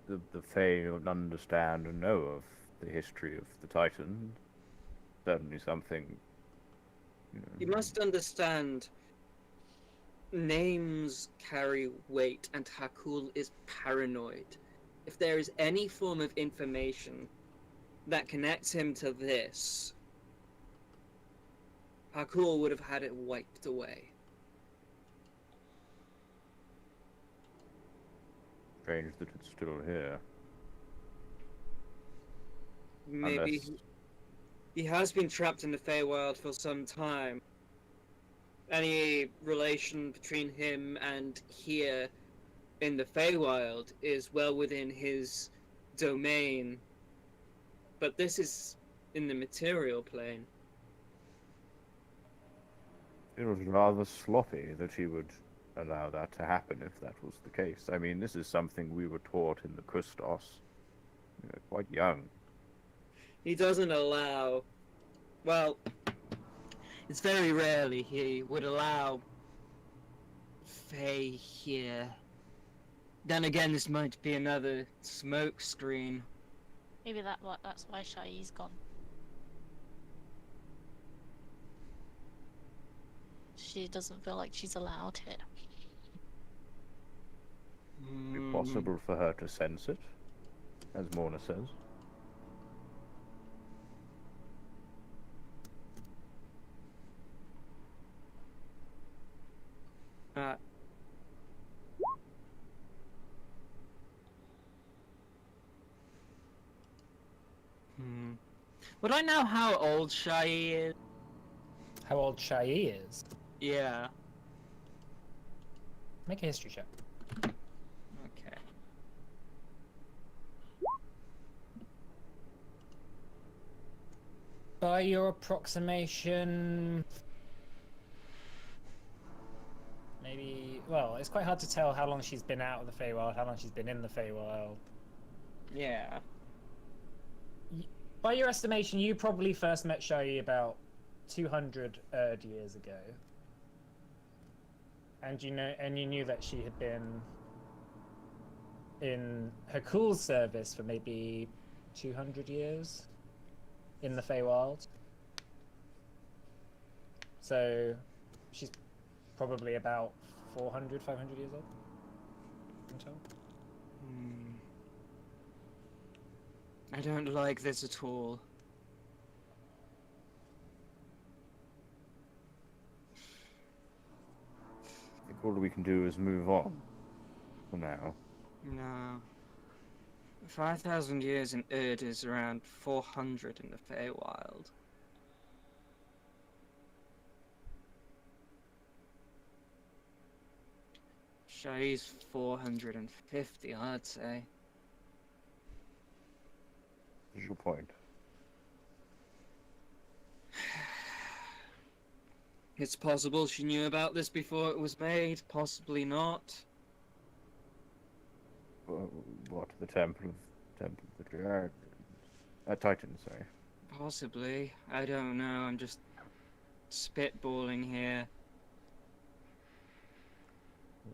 S4: the Fae would understand and know of the history of the Titan. Certainly something, you know.
S5: You must understand, names carry weight, and Hakul is paranoid. If there is any form of information that connects him to this, Hakul would have had it wiped away.
S4: Strange that it's still here.
S5: Maybe
S4: Unless...
S5: he has been trapped in the Feywild for some time. Any relation between him and here in the Feywild is well within his domain. But this is in the material plane.
S4: It was rather sloppy that he would allow that to happen if that was the case. I mean, this is something we were taught in the Kustos, you know, quite young.
S5: He doesn't allow... Well, it's very rarely he would allow Faye here. Then again, this might be another smoke screen.
S3: Maybe that's why Shai's gone. She doesn't feel like she's allowed here.
S4: Is it possible for her to sense it, as Morna says?
S5: Would I know how old Shai is?
S1: How old Shai is?
S5: Yeah.
S1: Make a history check.
S5: Okay.
S1: By your approximation, maybe. Well, it's quite hard to tell how long she's been out of the Feywild, how long she's been in the Feywild.
S5: Yeah.
S1: By your estimation, you probably first met Shai about 200 years ago, and you knew that she had been in her cool's service for maybe 200 years in the Feywild. So she's probably about 400, 500 years old. Until.
S5: I don't like this at all.
S4: I think all we can do is move on for now.
S5: No. 5,000 years in Erd is around 400 in the Feywild. Shai's 450, I'd say.
S4: What's your point?
S5: It's possible she knew about this before it was made, possibly not.
S4: What? The Temple of the Dragon? Titan, sorry.
S5: Possibly. I don't know, I'm just spitballing here.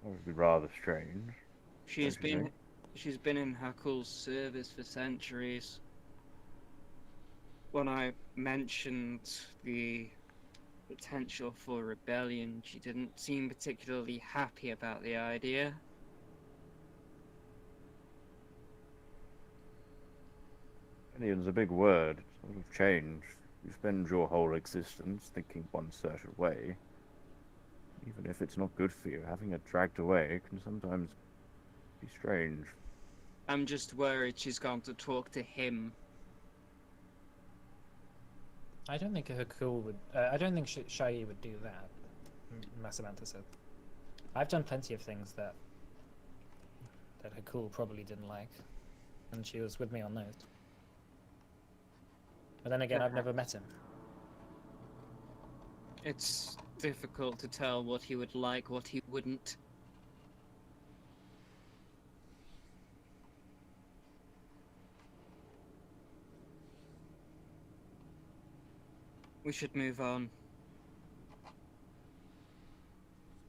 S4: That would be rather strange.
S5: She's
S4: don't you
S5: been
S4: think?
S5: she's been in Hakul's service for centuries. When I mentioned the potential for rebellion, she didn't seem particularly happy about the idea.
S4: Rebellion's a big word. It's sort of change. You spend your whole existence thinking one certain way. Even if it's not good for you, having it dragged away can sometimes be strange.
S5: I'm just worried she's going to talk to him.
S1: I don't think Hakul would. I don't think Shai would do that. Massamantha said. I've done plenty of things that Hakul probably didn't like, and she was with me on those. But then again, I've never met him.
S5: It's difficult to tell what he would like, what he wouldn't. We should move on.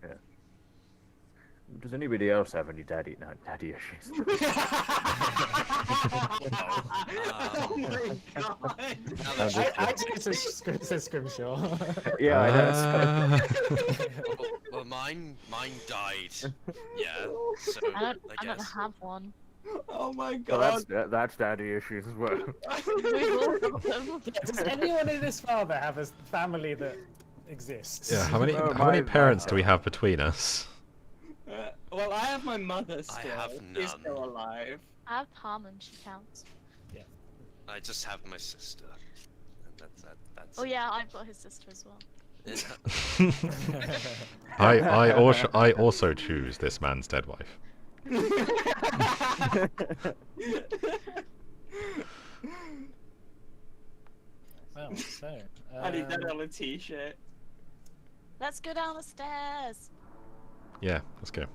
S4: Yeah. Does anybody else have any daddy issues?
S5: Oh my god!
S1: I do, says Scrimshaw.
S4: Yeah, I know.
S6: Well, mine died. Yeah. So
S3: I
S6: I
S3: don't
S6: guess.
S3: have one.
S5: Oh my
S4: Well,
S5: god!
S4: that's daddy issues as well.
S3: We've all got them.
S1: Does anyone in this father have a family that exists?
S2: Yeah, how many
S4: Oh,
S2: how many
S4: my
S2: parents do we
S4: God.
S2: have between us?
S5: Well, I have my mother still.
S6: I have
S5: She's
S6: none.
S5: still alive.
S3: I have Harmon, she counts.
S6: I just have my sister. And that's
S3: Oh yeah, I've got his sister as well.
S6: it.
S2: I also choose this man's dead wife.
S1: Well, so.
S5: I need that on a t-shirt.
S3: Let's go down the stairs.
S2: Yeah, let's go.
S5: Okay.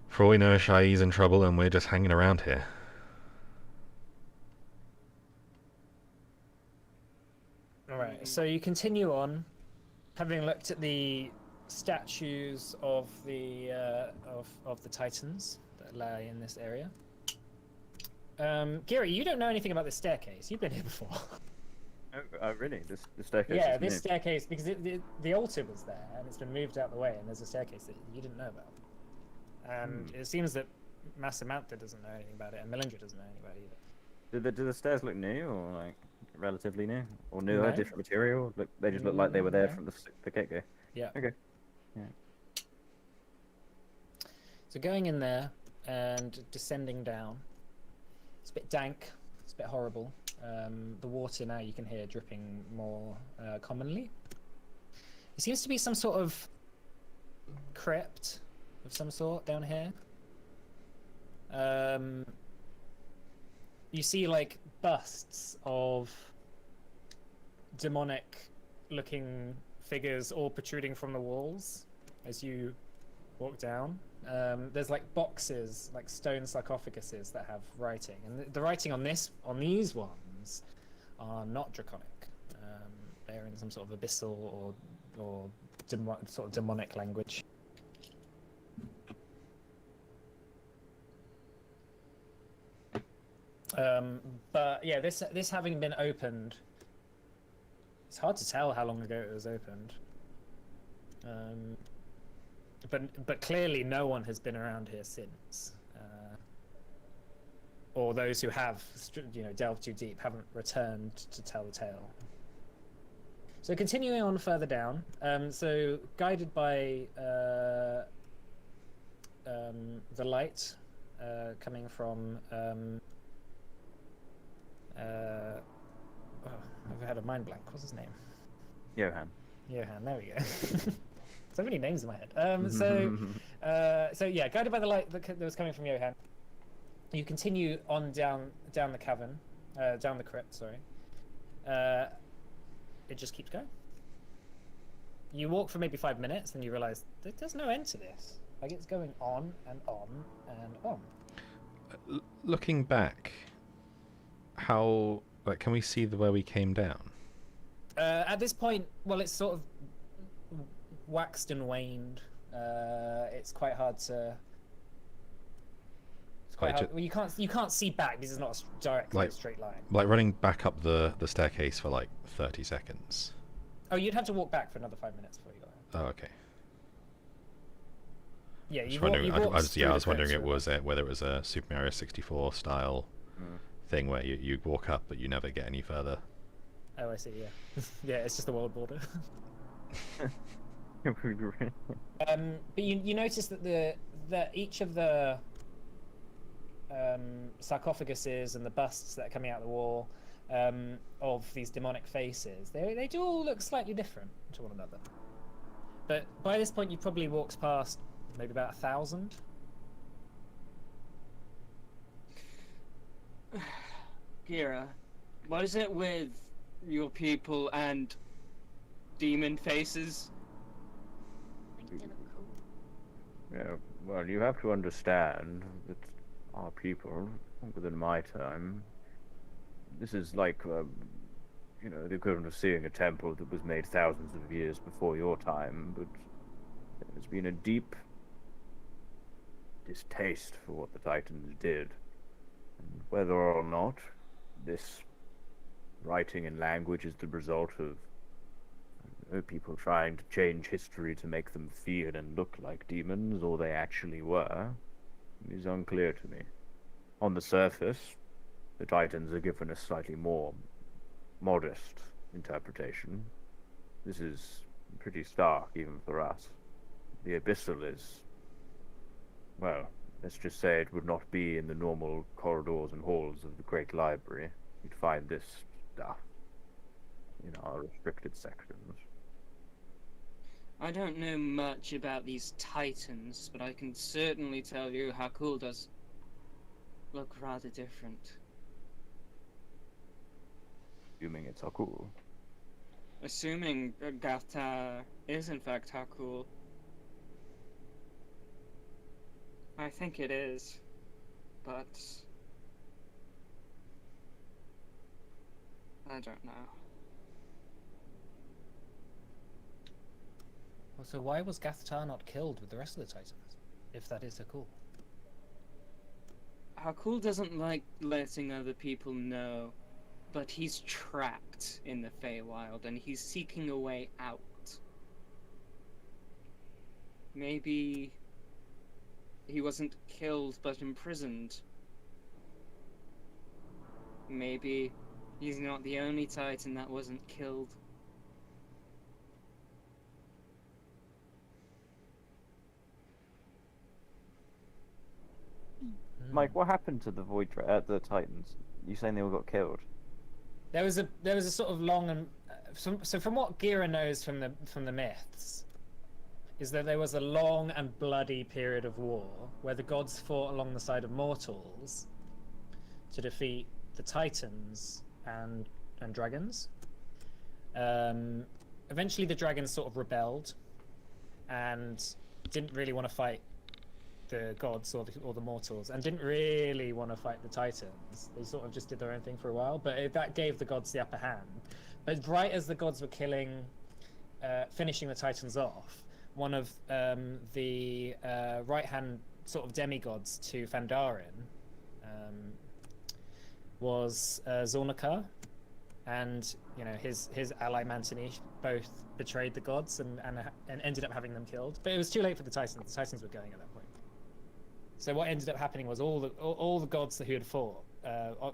S2: For all we know, Shai's in trouble and we're just hanging around here.
S1: Alright, so you continue on, having looked at the statues of the Titans that lie in this area. Gary, you don't know anything about this staircase. You've been here before.
S4: Oh, really? The staircase
S1: Yeah,
S4: is
S1: this
S4: new.
S1: staircase, because the altar was there, and it's been moved out the way, and there's a staircase that you didn't know about. And it seems that Massamantha doesn't know anything about it, and Melindra doesn't know anything about it either.
S4: Do the stairs look new, or like relatively new, or newer,
S1: No.
S4: different material? Look, they just look like they were there
S1: No.
S4: from the get-go.
S1: Yeah.
S4: Okay.
S1: So going in there and descending down, it's a bit dank, it's a bit horrible. The water now you can hear dripping more commonly. It seems to be some sort of crypt of some sort down here. You see like busts of demonic-looking figures all protruding from the walls as you walk down. There's like boxes, like stone sarcophaguses that have writing, and the writing on these ones are not draconic. They're in some sort of abyssal or sort of demonic language. But yeah, this having been opened, it's hard to tell how long ago it was opened. But clearly no one has been around here since, or those who have, delved too deep haven't returned to tell the tale. So continuing on further down, so guided by the light coming from I've had a mind blank. What's his name?
S9: Johan.
S1: Johan. There we go. So many names in my head. So yeah, guided by the light that was coming from Johan, you continue on down the cavern, down the crypt. Sorry. It just keeps going. You walk for maybe 5 minutes, then you realize there's no end to this. Like it's going on and on and on.
S2: Looking back, how can we see where we came down?
S1: At this point, well, it's sort of waxed and waned. It's quite hard to. It's quite hard. Well, you can't see back. This is not a directly straight line.
S2: Like running back up the staircase for like 30 seconds.
S1: Oh, you'd have to walk back for another 5 minutes before you got there.
S2: Oh, okay.
S1: Yeah,
S2: I was wondering whether it was a Super Mario 64 style thing where you walk up but you never get any further.
S1: Oh, I see. Yeah, yeah, it's just the world border. But you notice that each of the sarcophaguses and the busts that are coming out of the wall of these demonic faces, they do all look slightly different to one another. But by this point, you probably walked past maybe about 1,000.
S5: Kira, what is it with your people and demon faces?
S3: I think they look cool.
S4: Yeah, well, you have to understand that our people, within my time, this is like, the equivalent of seeing a temple that was made thousands of years before your time, but there's been a deep distaste for what the Titans did. And whether or not this writing and language is the result of people trying to change history to make them feel and look like demons, or they actually were, is unclear to me. On the surface, the Titans are given a slightly more modest interpretation. This is pretty stark, even for us. The Abyssal is, well, let's just say it would not be in the normal corridors and halls of the Great Library. You'd find this stuff in our restricted sections.
S5: I don't know much about these Titans, but I can certainly tell you Hakul does look rather different.
S4: Assuming it's Hakul.
S5: Assuming Gafta is in fact Hakul. I think it is, but I don't know.
S1: Well, so why was Gathtar not killed with the rest of the Titans, if that is Hakul?
S5: Hakul doesn't like letting other people know, but he's trapped in the Feywild and he's seeking a way out. Maybe he wasn't killed but imprisoned. Maybe he's not the only Titan that wasn't killed.
S9: Mike, what happened to the the Titans? You saying they all got killed?
S1: There was a sort of long and so from what Gira knows from the myths, is that there was a long and bloody period of war where the gods fought along the side of mortals to defeat the Titans and dragons. Eventually, the dragons sort of rebelled and didn't really want to fight the gods or the mortals, and didn't really want to fight the Titans. They sort of just did their own thing for a while, but that gave the gods the upper hand. But right as the gods were finishing the Titans off, one of the right-hand sort of demigods to Fandaren was Zornikar, and his ally Mantanish both betrayed the gods and ended up having them killed. But it was too late for the Titans. The Titans were going at that point. So what ended up happening was all the gods who had fought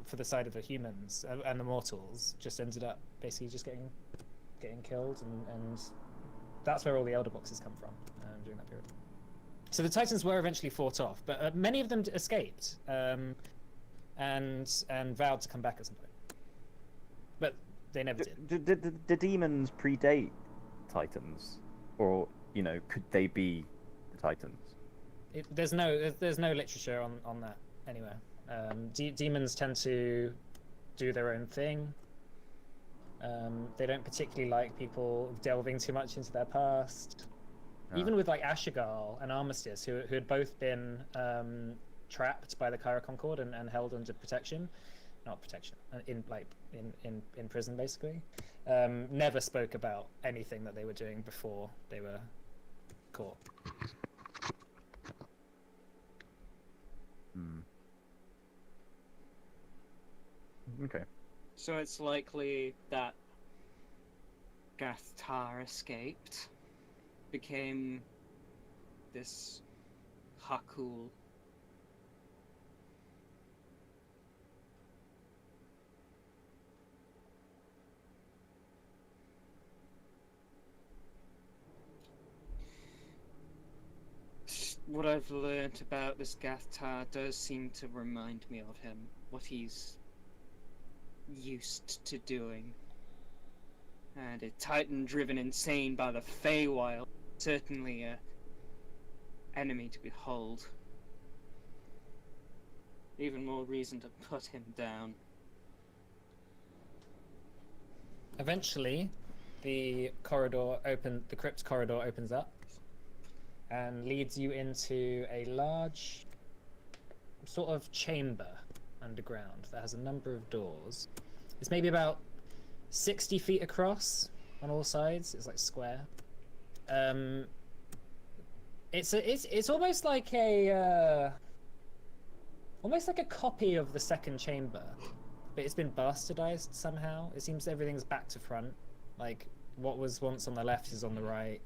S1: for the side of the humans and the mortals just ended up basically just getting killed, and that's where all the Elder Boxes come from during that period. So the Titans were eventually fought off, but many of them escaped and vowed to come back at some point. But they never did.
S9: Did the demons predate Titans, or could they be the Titans?
S1: There's no literature on that anywhere. Demons tend to do their own thing. They don't particularly like people delving too much into their past. Even with like Ashigal and Armistice, who had both been trapped by the Kyra Concord and held under protection, not protection, in prison basically, never spoke about anything that they were doing before they were caught.
S9: Okay.
S5: So it's likely that Gathtar escaped, became this Hakul. What I've learnt about this Gathtar does seem to remind me of him, what he's used to doing. And a Titan driven insane by the Feywild, certainly a enemy to behold. Even more reason to put him down.
S1: Eventually, the crypt corridor opens up and leads you into a large sort of chamber underground that has a number of doors. It's maybe about 60 feet across on all sides. It's like square. It's almost like a copy of the second chamber, but it's been bastardized somehow. It seems everything's back to front. Like what was once on the left is on the right.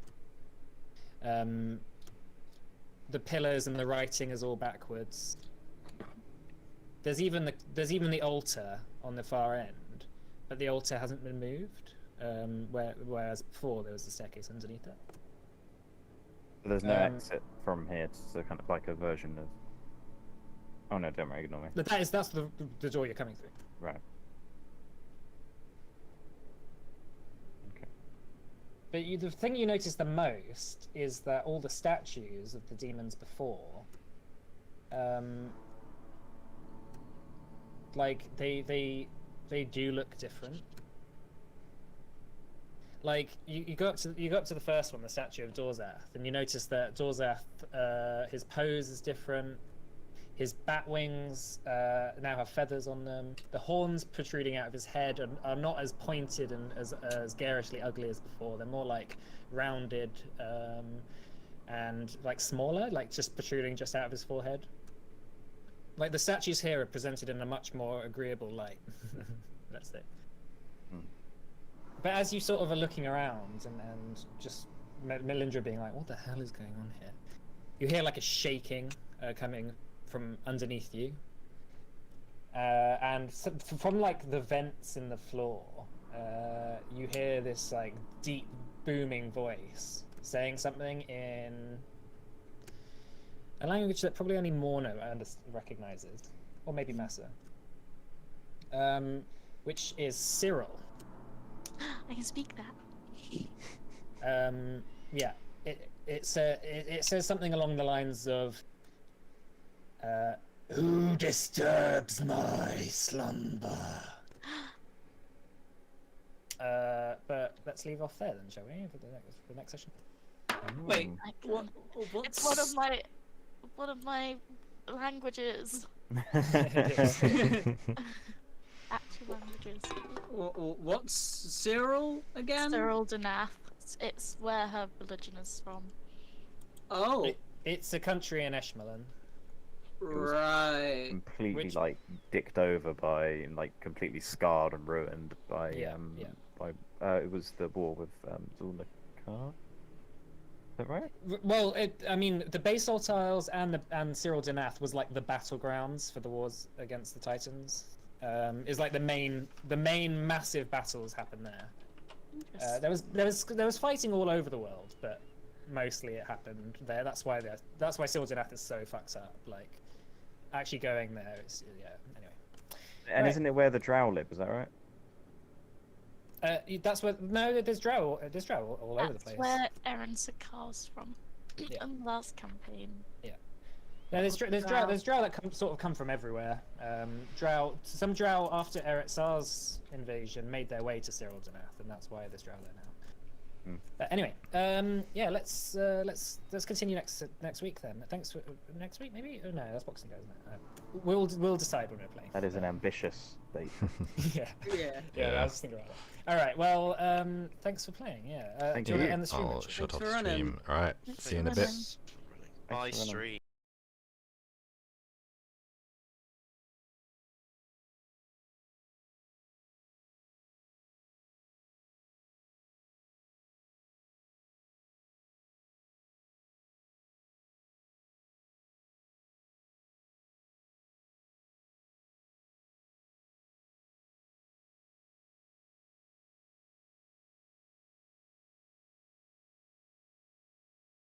S1: The pillars and the writing is all backwards. There's even the altar on the far end, but the altar hasn't been moved. Whereas before there was a staircase underneath it.
S9: There's no exit from here. It's kind of like a version of. Oh no, don't worry, ignore me.
S1: But that's the door you're coming through.
S9: Right. Okay.
S1: But the thing you notice the most is that all the statues of the demons before, like they do look different. Like you go up to the first one, the statue of Dorzath, and you notice that Dorzath, his pose is different. His bat wings now have feathers on them. The horns protruding out of his head are not as pointed and as garishly ugly as before. They're more like rounded and like smaller, like just protruding just out of his forehead. Like the statues here are presented in a much more agreeable light. Let's say. But as you sort of are looking around and just Melindra being like, what the hell is going on here? You hear like a shaking coming from underneath you. And from like the vents in the floor, you hear this like deep booming voice saying something in a language that probably only Morno recognizes, or maybe Massa. which is Cyril.
S3: I can speak that.
S1: Yeah, it says something along the lines of, "Who disturbs my slumber?" But let's leave off there then, shall we, for the next session?
S5: Wait,
S3: I
S5: what?
S3: can.
S5: What's...
S3: It's one of my languages. Actual languages.
S5: What's Cyril again?
S3: Cyril Danath. It's where her religion is from.
S5: Oh,
S1: It's a country in Eshmalin.
S5: right.
S4: Completely
S1: Which-
S4: like dicked over by, and like completely scarred and ruined by
S1: Yeah.
S4: it was the war with Zulnacar. Is that right?
S1: Well, I mean, the Basalt Isles and Cyril Danath was like the battlegrounds for the wars against the Titans. Is like the main massive battles happened there. There was fighting all over the world, but mostly it happened there. That's why Cyril Danath is so fucked up. Like, actually going there, anyway.
S4: And
S1: Right.
S4: isn't it where the Drow live? Is that right?
S1: That's where there's Drow all over the place.
S3: That's where Eren Sakar's from.
S1: Yeah.
S3: In the last campaign.
S1: No, there's Drow that sort of come from everywhere. Some Drow after Eretzar's invasion made their way to Cyril Danath, and that's why there's Drow there now.
S4: Hmm.
S1: But anyway, yeah, let's continue next week then. Thanks for next week maybe. Oh no, that's Boxing Day, isn't it? We'll decide when we're playing.
S4: That is an ambitious date.
S1: Yeah.
S5: Yeah.
S1: Yeah, I was thinking about it. All right, well, thanks for playing. Yeah.
S4: Thank
S1: do you want
S4: you.
S1: to end the stream?
S2: I'll
S1: Richard?
S2: shut
S5: Thanks
S2: off
S5: for
S2: the
S5: running.
S2: stream. Alright, see you in a bit.
S3: Running.
S6: Bye,
S4: for running.
S6: stream.